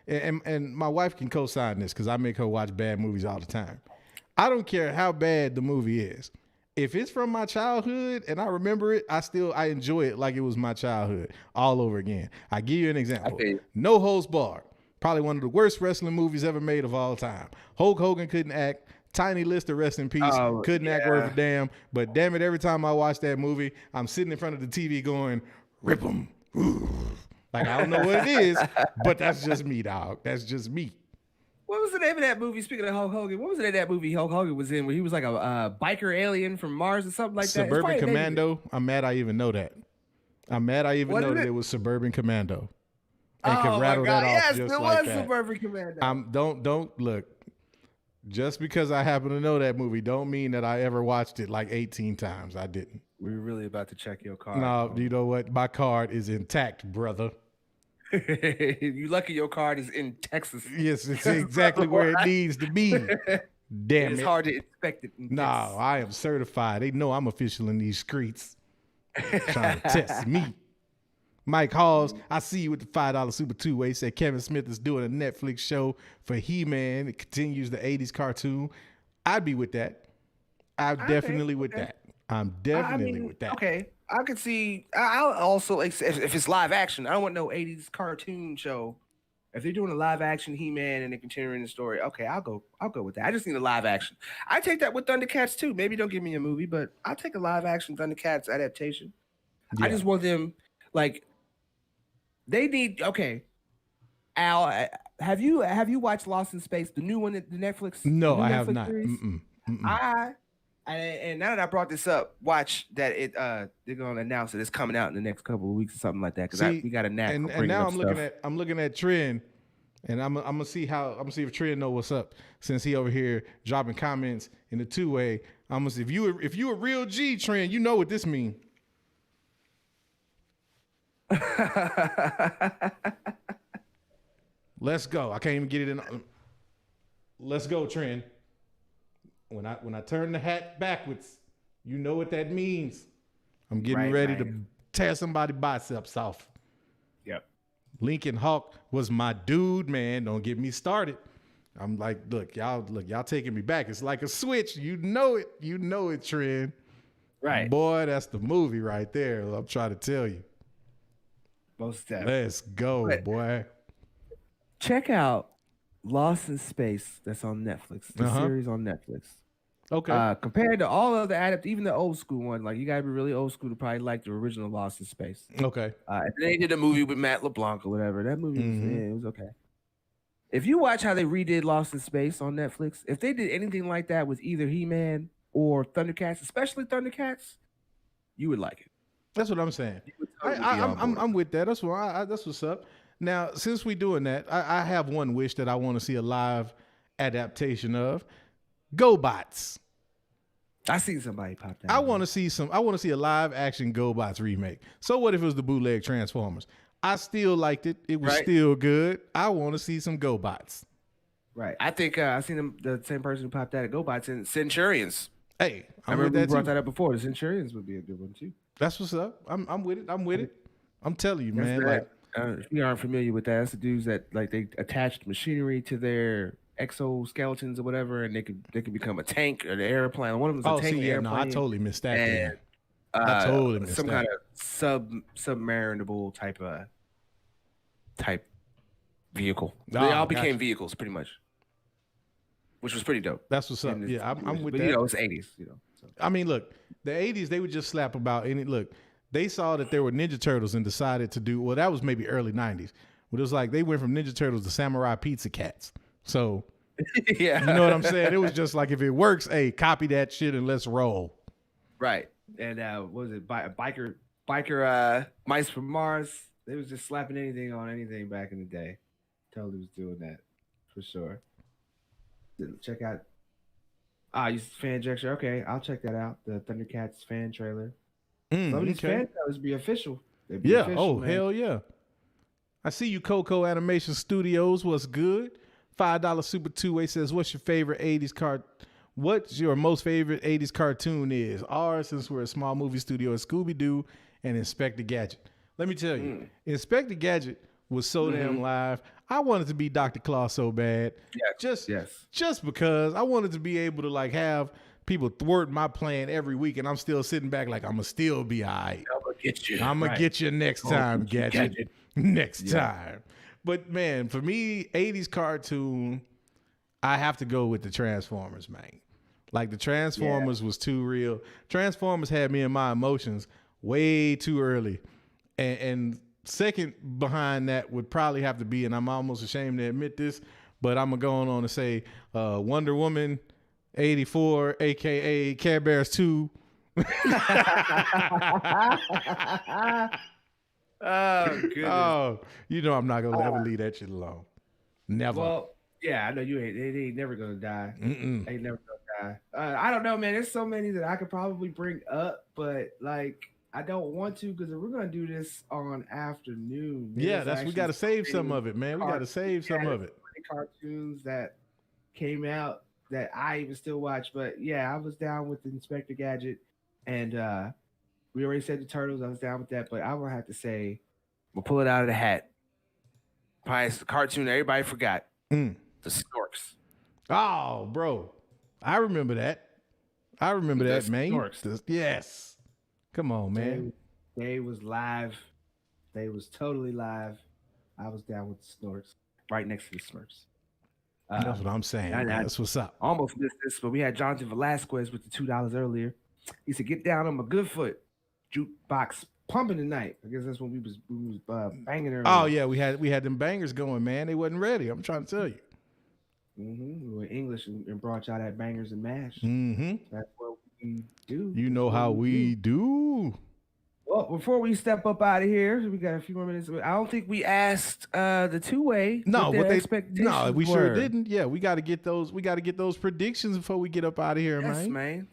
And my wife can co-sign this because I make her watch bad movies all the time. I don't care how bad the movie is. If it's from my childhood and I remember it, I enjoy it like it was my childhood all over again. I give you an example. No Holds Barred. Probably one of the worst wrestling movies ever made of all time. Hulk Hogan couldn't act. Tiny Lister, rest in peace, couldn't act worth a damn. But damn it, every time I watch that movie, I'm sitting in front of the TV going, rip 'em. Like, I don't know what it is, but that's just me, dog. That's just me. What was the name of that movie, speaking of Hulk Hogan? What was the name of that movie Hulk Hogan was in where he was like a biker alien from Mars or something like that? Suburban Commando? I'm mad I even know that. I'm mad I even know that it was Suburban Commando. And can rattle that off yes, just it like was that. Suburban Commando. Don't look. Just because I happen to know that movie, don't mean that I ever watched it like 18 times. I didn't. We're really about to check your card. No, you know what? My card is intact, brother. You lucky your card is in Texas. Yes, it's exactly where it needs to be. Damn it. It's hard to inspect it. No, I am certified. They know I'm official in these streets. Trying to test me. Mike Halls, I see you with the $5 Super Two-Way. Said Kevin Smith is doing a Netflix show for He-Man. It continues the 80s cartoon. I'd be with that. I'm definitely with that. I'm definitely with that. Okay. I could see. I'll also, if it's live action, I don't want no 80s cartoon show. If they're doing a live action He-Man and they're continuing the story, okay, I'll go with that. I just need a live action. I take that with Thundercats too. Maybe don't give me a movie, but I'll take a live action Thundercats adaptation. Yeah. I just want them like. They need Al, have you watched Lost in Space, the new one, the Netflix? No, I Netflix have not. Series? And now that I brought this up, watch that they're gonna announce it. It's coming out in the next couple of weeks or something like that. Because we got a knack. And now I'm looking at Trend, And I'm gonna see if Trey know what's up since he over here dropping comments in the two-way. I'm gonna see if you a real G, Trent, you know what this mean. Let's go. I can't even get it in. Let's go, Trent. When I turn the hat backwards, you know what that means. I'm getting ready to tear somebody's biceps off. Yep. Lincoln Hawk was my dude, man. Don't get me started. I'm like, look, y'all taking me back. It's like a switch. You know it, Trent. Right. Boy, that's the movie right there. I'm trying to tell you. Most definitely. Let's go, boy. Check out Lost in Space. That's on Netflix. The series on Netflix. Okay. Compared to all other adaptations, even the old school one, like you gotta be really old school to probably like the original Lost in Space. Okay. And they did a movie with Matt LeBlanc or whatever. That movie it was okay. If you watch how they redid Lost in Space on Netflix, if they did anything like that with either He-Man or Thundercats, especially Thundercats, you would like it. That's what I'm saying. I'm with that. That's what's up. Now, since we doing that, I have one wish that I want to see a live adaptation of. GoBots. I seen somebody pop that. I want to see a live action GoBots remake. So what if it was the bootleg Transformers? I still liked it. It was still good. I want to see some GoBots. Right. I think I seen the same person who popped that at GoBots in Centurions. Hey, I remember we brought that up before. The Centurions would be a good one too. That's what's up. I'm with it. I'm telling you, man. Like, if you aren't familiar with that, that's the dudes that like they attached machinery to their exoskeletons or whatever, and they could become a tank or the airplane. One of them's a tank. No, I totally missed that. And, I totally missed some that. kind of submarinable type vehicle. They Oh, all became gotcha. vehicles pretty much, which was pretty dope. That's what's up. Yeah, I'm with but, that. You know, it's 80s. You know. So. I mean, look, the 80s, they would just slap about any. Look, they saw that there were Ninja Turtles and decided to do. Well, that was maybe early 90s. But it was like they went from Ninja Turtles to Samurai Pizza Cats. So, yeah, you know what I'm saying? It was just like, if it works, hey, copy that shit and let's roll. Right. And what was it? Biker Mice from Mars. They was just slapping anything on anything back in the day. Totally was doing that for sure. Check out. You fan gesture. Okay, I'll check that out. The Thundercats fan trailer. Some of these fan trailers be official. Official, man. Hell yeah. I see you, Coco Animation Studios. What's good? $5 Super Two-Way says, what's your favorite 80s what's your most favorite 80s cartoon is? Ours, since we're a small movie studio, is Scooby-Doo and Inspector Gadget. Let me tell you, Inspector Gadget was so damn live. I wanted to be Dr. Claus so bad. Just because I wanted to be able to like have people thwart my plan every week, and I'm still sitting back like, I'm going to still be all right. I'm going to get you. I'm going to get you next time, Gadget. Next time. But man, for me, 80s cartoon, I have to go with the Transformers, man. Like the Transformers was too real. Transformers had me in my emotions way too early. And second behind that would probably have to be, and I'm almost ashamed to admit this, but I'm going to say Wonder Woman 84, a.k.a. Care Bears 2. Oh, goodness. Oh, you know I'm not gonna ever leave that shit alone. Never. Well, yeah, I know you ain't. They ain't never gonna die. They ain't never gonna die. I don't know, man. There's so many that I could probably bring up, but like I don't want to because we're gonna do this on afternoon. We got to save some of it, man. We got to save some of it. Cartoons that came out that I even still watch, but yeah, I was down with Inspector Gadget, and we already said the Turtles. I was down with that, but I will have to say, we'll pull it out of the hat. Probably it's the cartoon everybody forgot. The Snorks. Oh, bro. I remember that. Man. Snorks. Yes. Come on, man. They was live. They was totally live. I was down with the Snorks. Right next to the Smurfs. That's what I'm saying. That's what's up. Almost missed this, but we had Jonathan Velasquez with the $2 earlier. He said, get down on my good foot. Jukebox pumping tonight. I guess that's when we was banging her. Oh yeah, we had them bangers going, man. They wasn't ready. I'm trying to tell you. We were English and brought y'all that bangers and mash. Mm-hmm. That's what we do. You know how we do. Well, before we step up out of here, we got a few more minutes. I don't think we asked the two-way. No, what they expectations no, we were. sure didn't. Yeah, we got to get those. We got to get those predictions before we get up out of here, Yes, man.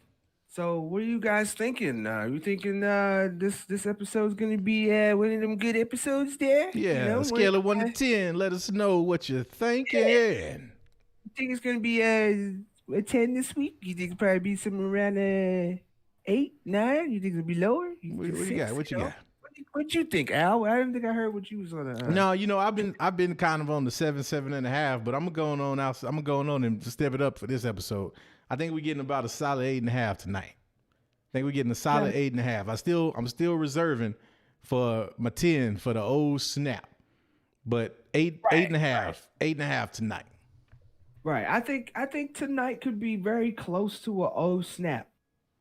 So, what are you guys thinking? You thinking this episode is gonna be one of them good episodes there? Yeah, You know, scale of 1 to 10. Let us know what you're thinking. You think it's gonna be a 10 this week? You think it'll probably be somewhere around 8, 9? You think it'll be lower? What you got? What you got? What you think, Al? I didn't think I heard what you was on. No, you know, I've been kind of on the 7.5, but I'm going on out. I'm going on and step it up for this episode. I think we're getting about a solid 8.5 tonight. I think we're getting a solid 8.5. I'm still reserving for my 10 for the old snap, but 8.5 tonight. Right. I think tonight could be very close to a old snap.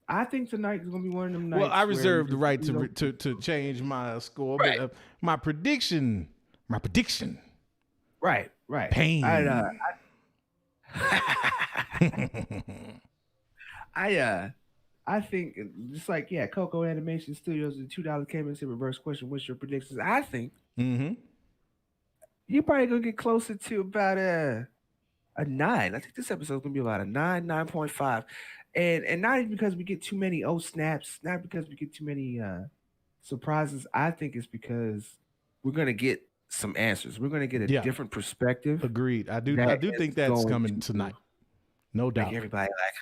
I think tonight is gonna be one of them nights. Well, I reserve the right to change my score, but my prediction. Right. Pain. I think just like Coco Animation Studios and $2 came in and said reverse question. What's your predictions? I think you're probably gonna get closer to about a 9. I think this episode's gonna be about a 9, 9.5. And not even because we get too many snaps, not because we get too many surprises. I think it's because we're gonna get some answers. We're gonna get a different perspective. Agreed. I do think that's coming tonight. No doubt. Make everybody like,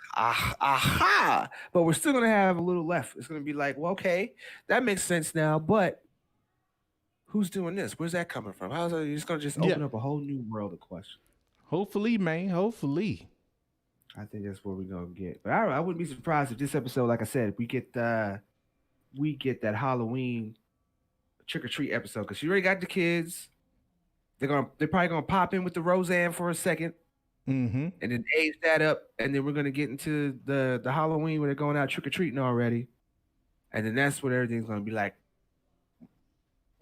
aha. But we're still gonna have a little left. It's gonna be like, well, okay, that makes sense now, but who's doing this? Where's that coming from? How's that? You're just gonna open up a whole new world of questions. Hopefully, man. Hopefully. I think that's what we're gonna get. But I wouldn't be surprised if this episode, like I said, we get that Halloween trick or treat episode because she already got the kids. They're probably gonna pop in with the Roseanne for a second, and then age that up, and then we're gonna get into the Halloween where they're going out trick or treating already, and then that's what everything's gonna be like.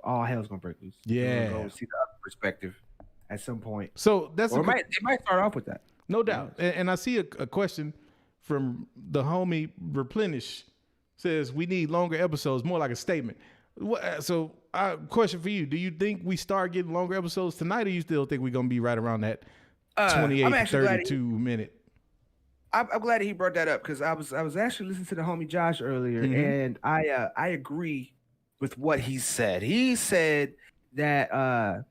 All hell's gonna break loose. Yeah, we're gonna see the other perspective at some point. So that's it might start off with that. No doubt. And I see a question from the homie Replenish says we need longer episodes, more like a statement. So question for you. Do you think we start getting longer episodes tonight, or you still think we're going to be right around that 28 to 32 minute? I'm glad that he brought that up because I was actually listening to the homie Josh earlier, and I agree with what he said. He said that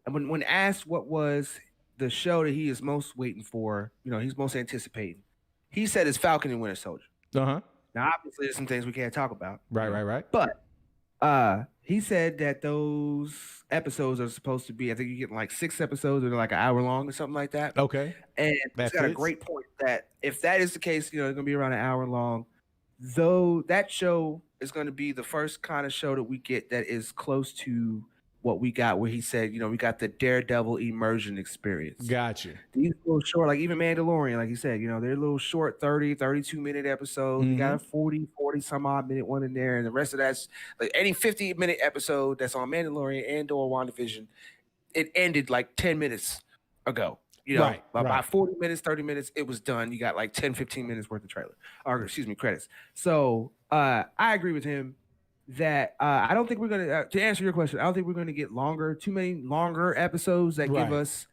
when asked what was the show that he is most waiting for, he's most anticipating, he said it's Falcon and Winter Soldier. Now, obviously, there's some things we can't talk about. Right. But he said that those episodes are supposed to be, I think you're getting like 6 episodes or they're like an hour long or something like that. Okay. And he's got a great point that if that is the case, it's going to be around an hour long. Though that show is going to be the first kind of show that we get that is close to what we got, where he said, we got the Daredevil immersion experience. Gotcha. These little short, like even Mandalorian, like you said, they're little short 30, 32-minute episodes. You got a 40 some odd minute one in there. And the rest of that's like any 50-minute episode that's on Mandalorian and or WandaVision, it ended like 10 minutes ago. About 40 minutes, 30 minutes, it was done. You got like 10, 15 minutes worth of credits. So I agree with him that I don't think we're going to answer your question, I don't think we're going to get too many longer episodes that give us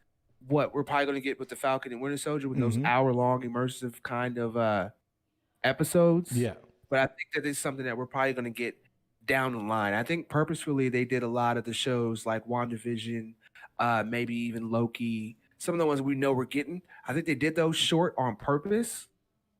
what we're probably going to get with the Falcon and Winter Soldier with those hour-long immersive kind of episodes. Yeah. But I think that is something that we're probably going to get down the line. I think purposefully they did a lot of the shows like WandaVision, maybe even Loki, some of the ones we know we're getting. I think they did those short on purpose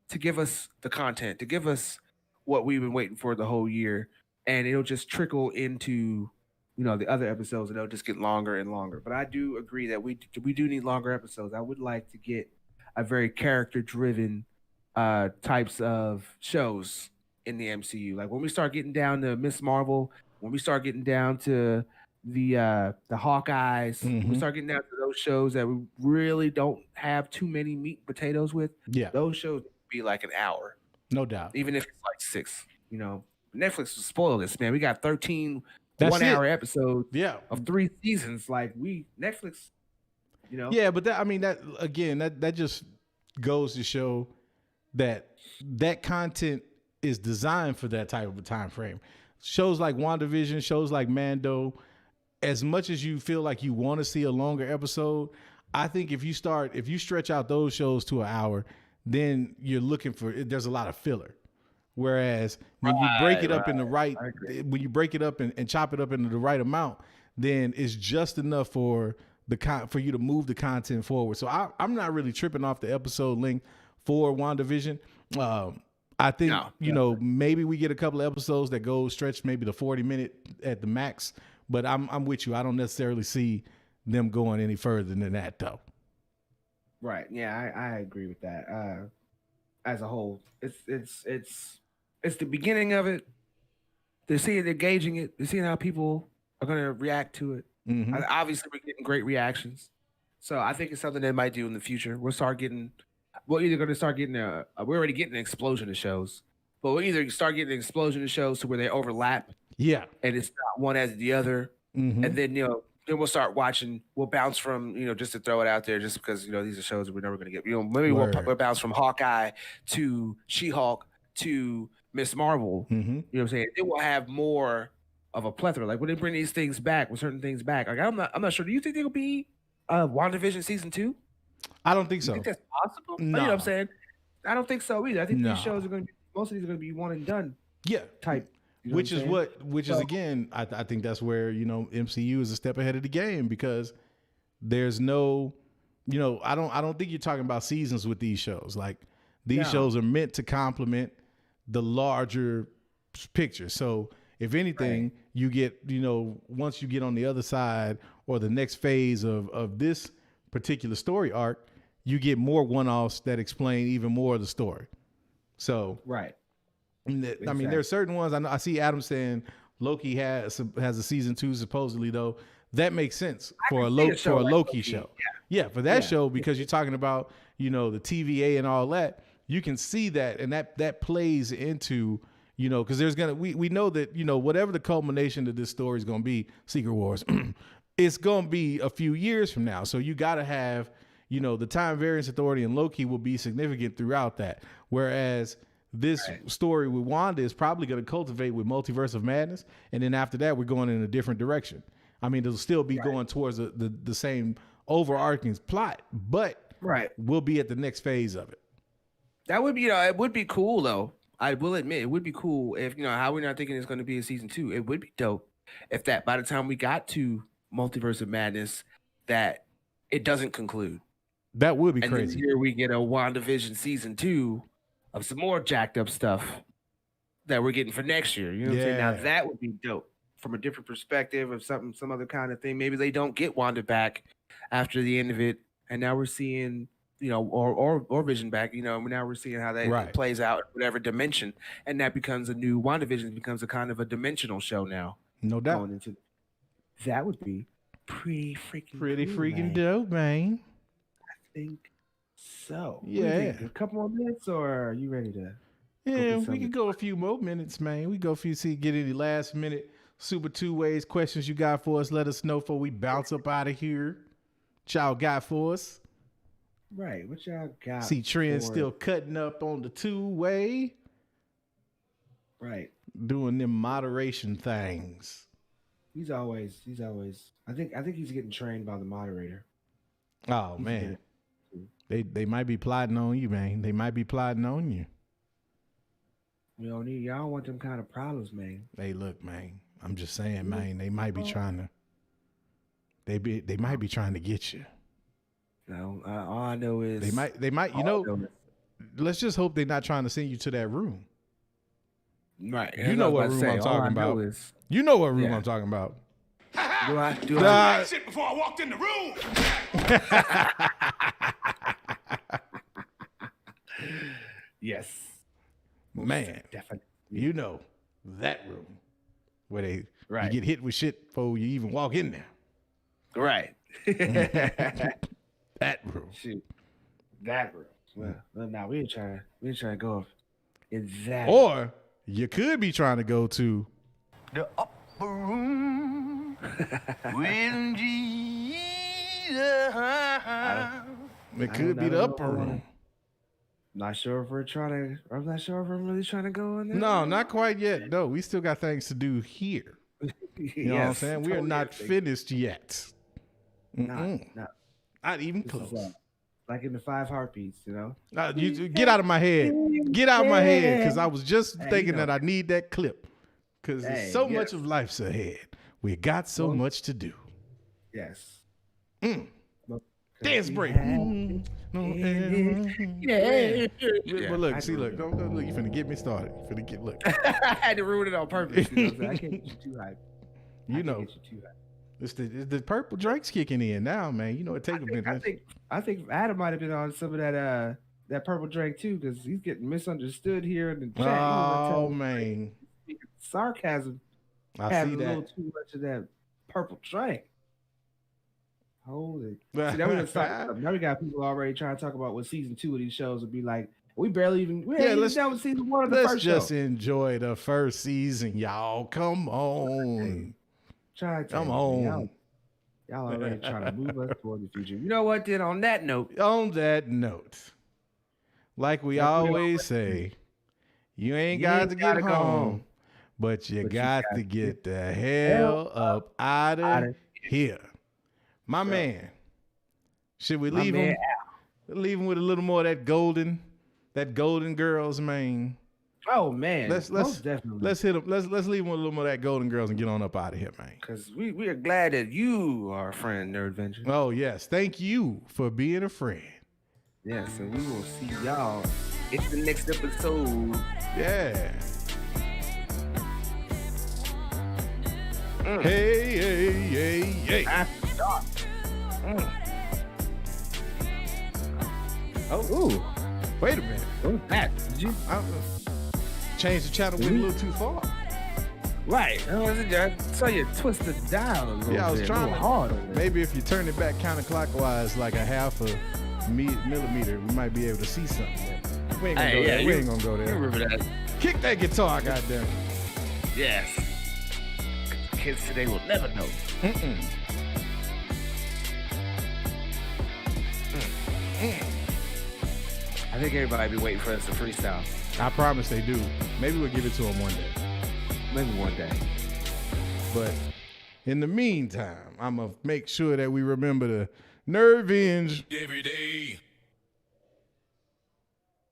to give us the content, to give us what we've been waiting for the whole year. And it'll just trickle into, the other episodes, and they'll just get longer and longer. But I do agree that we do need longer episodes. I would like to get a very character-driven types of shows in the MCU. Like when we start getting down to Miss Marvel, when we start getting down to the Hawkeyes, when we start getting down to those shows that we really don't have too many meat and potatoes with, those shows would be like an hour. No doubt. Even if it's like 6, Netflix will spoil this, man. We got 13 one-hour episodes of 3 seasons. Like Netflix, Yeah, but that just goes to show that content is designed for that type of a time frame. Shows like WandaVision, shows like Mando, as much as you feel like you want to see a longer episode, I think if you stretch out those shows to an hour, then you're looking for, there's a lot of filler. Whereas when you break it up in the right, when you break it up and chop it up into the right amount, then it's just enough for you to move the content forward. So I'm not really tripping off the episode length for WandaVision. I think, maybe we get a couple of episodes that go stretch maybe the 40-minute at the max, but I'm with you. I don't necessarily see them going any further than that, though. Right. Yeah, I agree with that. As a whole, it's the beginning of it. They're gauging it. They're seeing how people are going to react to it. Mm-hmm. Obviously, we're getting great reactions. So I think it's something they might do in the future. We're either going to start getting we're already getting an explosion of shows, but we'll either start getting an explosion of shows to where they overlap. Yeah. And it's not one as the other. Mm-hmm. And then, then we'll start watching. We'll bounce from, just to throw it out there, just because, these are shows that we're never going to get. Maybe we'll bounce from Hawkeye to She-Hulk to Miss Marvel. Mm-hmm. You know what I'm saying? Then we'll have more of a plethora. Like when they bring these things back, with certain things back. Like I'm not sure. Do you think there'll be WandaVision season 2? I don't think so. You think that's possible? No. You know what I'm saying? I don't think so either. I think these shows are going to be, most of these are going to be one and done. Yeah. Type. Which is again, I think that's where, MCU is a step ahead of the game, because there's no, I don't think you're talking about seasons with these shows. Like these shows are meant to complement the larger picture. So if anything, you get, once you get on the other side or the next phase of this particular story arc, you get more one-offs that explain even more of the story. So I mean, there's certain ones. I see Adam saying Loki has a season 2 supposedly, though. That makes sense for a Loki show. Yeah, for that show, because you're talking about, the TVA and all that. You can see that, and that plays into, because there's we know that, whatever the culmination of this story is going to be, Secret Wars, it's going to be a few years from now. So you got to have, the Time Variance Authority and Loki will be significant throughout that. Whereas this story with Wanda is probably going to cultivate with Multiverse of Madness. And then after that, we're going in a different direction. I mean, it'll still be going towards the same overarching plot, but we'll be at the next phase of it. That would be, it would be cool, though. I will admit, it would be cool if, how we're not thinking it's going to be a season 2. It would be dope if that by the time we got to Multiverse of Madness, that it doesn't conclude. That would be and crazy. And here we get a WandaVision season 2 of some more jacked up stuff that we're getting for next year. You know what I'm saying? Now that would be dope from a different perspective of some other kind of thing. Maybe they don't get Wanda back after the end of it, and now we're seeing, or Vision back. Now we're seeing how that plays out, whatever dimension, and that becomes a new WandaVision becomes a kind of a dimensional show now. No doubt. That would be pretty freaking dope, man. I think so. Yeah. A couple more minutes, or are you ready to? Yeah, we can go a few more minutes, man. We go get any last minute super 2 ways questions you got for us. Let us know before we bounce up out of here. What y'all got for us? Right. What y'all got? See Trent still cutting up on the 2-way. Right. Doing them moderation things. He's always. I think he's getting trained by the moderator. Oh man, they might be plotting on you, man. They might be plotting on you. Y'all don't want them kind of problems, man. Hey, look, man. I'm just saying, man. They might be trying to. They might be trying to get you. No, all I know is they might. Let's just hope they're not trying to send you to that room. Right. You know what room I'm talking about. You know what room I'm talking about. Do I shit before I walked in the room? Yes. Man. Definitely. You know that room where you get hit with shit before you even walk in there. Right. That room. Shoot. That room. Well, now we ain't trying to go in that. Or you could be trying to go to the upper room with Jesus. It could be the upper room. Not sure if we're trying to. I'm not sure if I'm really trying to go in there. No, not quite yet. No, we still got things to do here. You know what I'm saying? We are not finished yet. Not even close. Like in the 5 heartbeats, you know. You get out of my head. Get out of my head, because I was just thinking that I need that clip. Because there's so much of life's ahead. We got so much to do. Yes. Dance break. Yeah. But look, don't look. You finna get me started. Look. I had to ruin it on purpose. You know, I can't get you too hyped. You know. It's the purple drinks kicking in now, man. You know, it take a minute. I think Adam might have been on some of that purple drink too, because he's getting misunderstood here in the chat. Oh man, sarcasm. I see that. A little too much of that purple drink. Holy. See, now we gonna start. Now we got people already trying to talk about what season 2 of these shows would be like. We barely even. Let's done with season 1 of the first show. Let's just enjoy the first season, y'all. Come on. Come on. Y'all already trying to move us toward the future. You know what? Then on that note, like we always say, you ain't got to get home, but you got to get the hell up out of here. My man, should we leave him? Leave him with a little more of that golden girls, man. Oh man, let's definitely hit him. Let's leave him with a little more of that golden girls and get on up out of here, man. Because we are glad that you are a friend, Nerdventure. Oh yes, thank you for being a friend. Yes, and we will see y'all in the next episode. Yeah. Hey. After dark. Oh, wait a minute. What was that? Did you change the channel? Went a little too far. Right. I saw you twist it down a little bit. Yeah, I was trying to. Hard maybe if you turn it back counterclockwise, like a half a millimeter, we might be able to see something. We ain't gonna go there. We ain't gonna go there. Remember that. Kick that guitar, goddamn. Yes. Kids today will never know. I think everybody be waiting for us to freestyle. I promise they do. Maybe we'll give it to them one day. Maybe one day. But in the meantime, I'm going to make sure that we remember the Nerdvenge every day.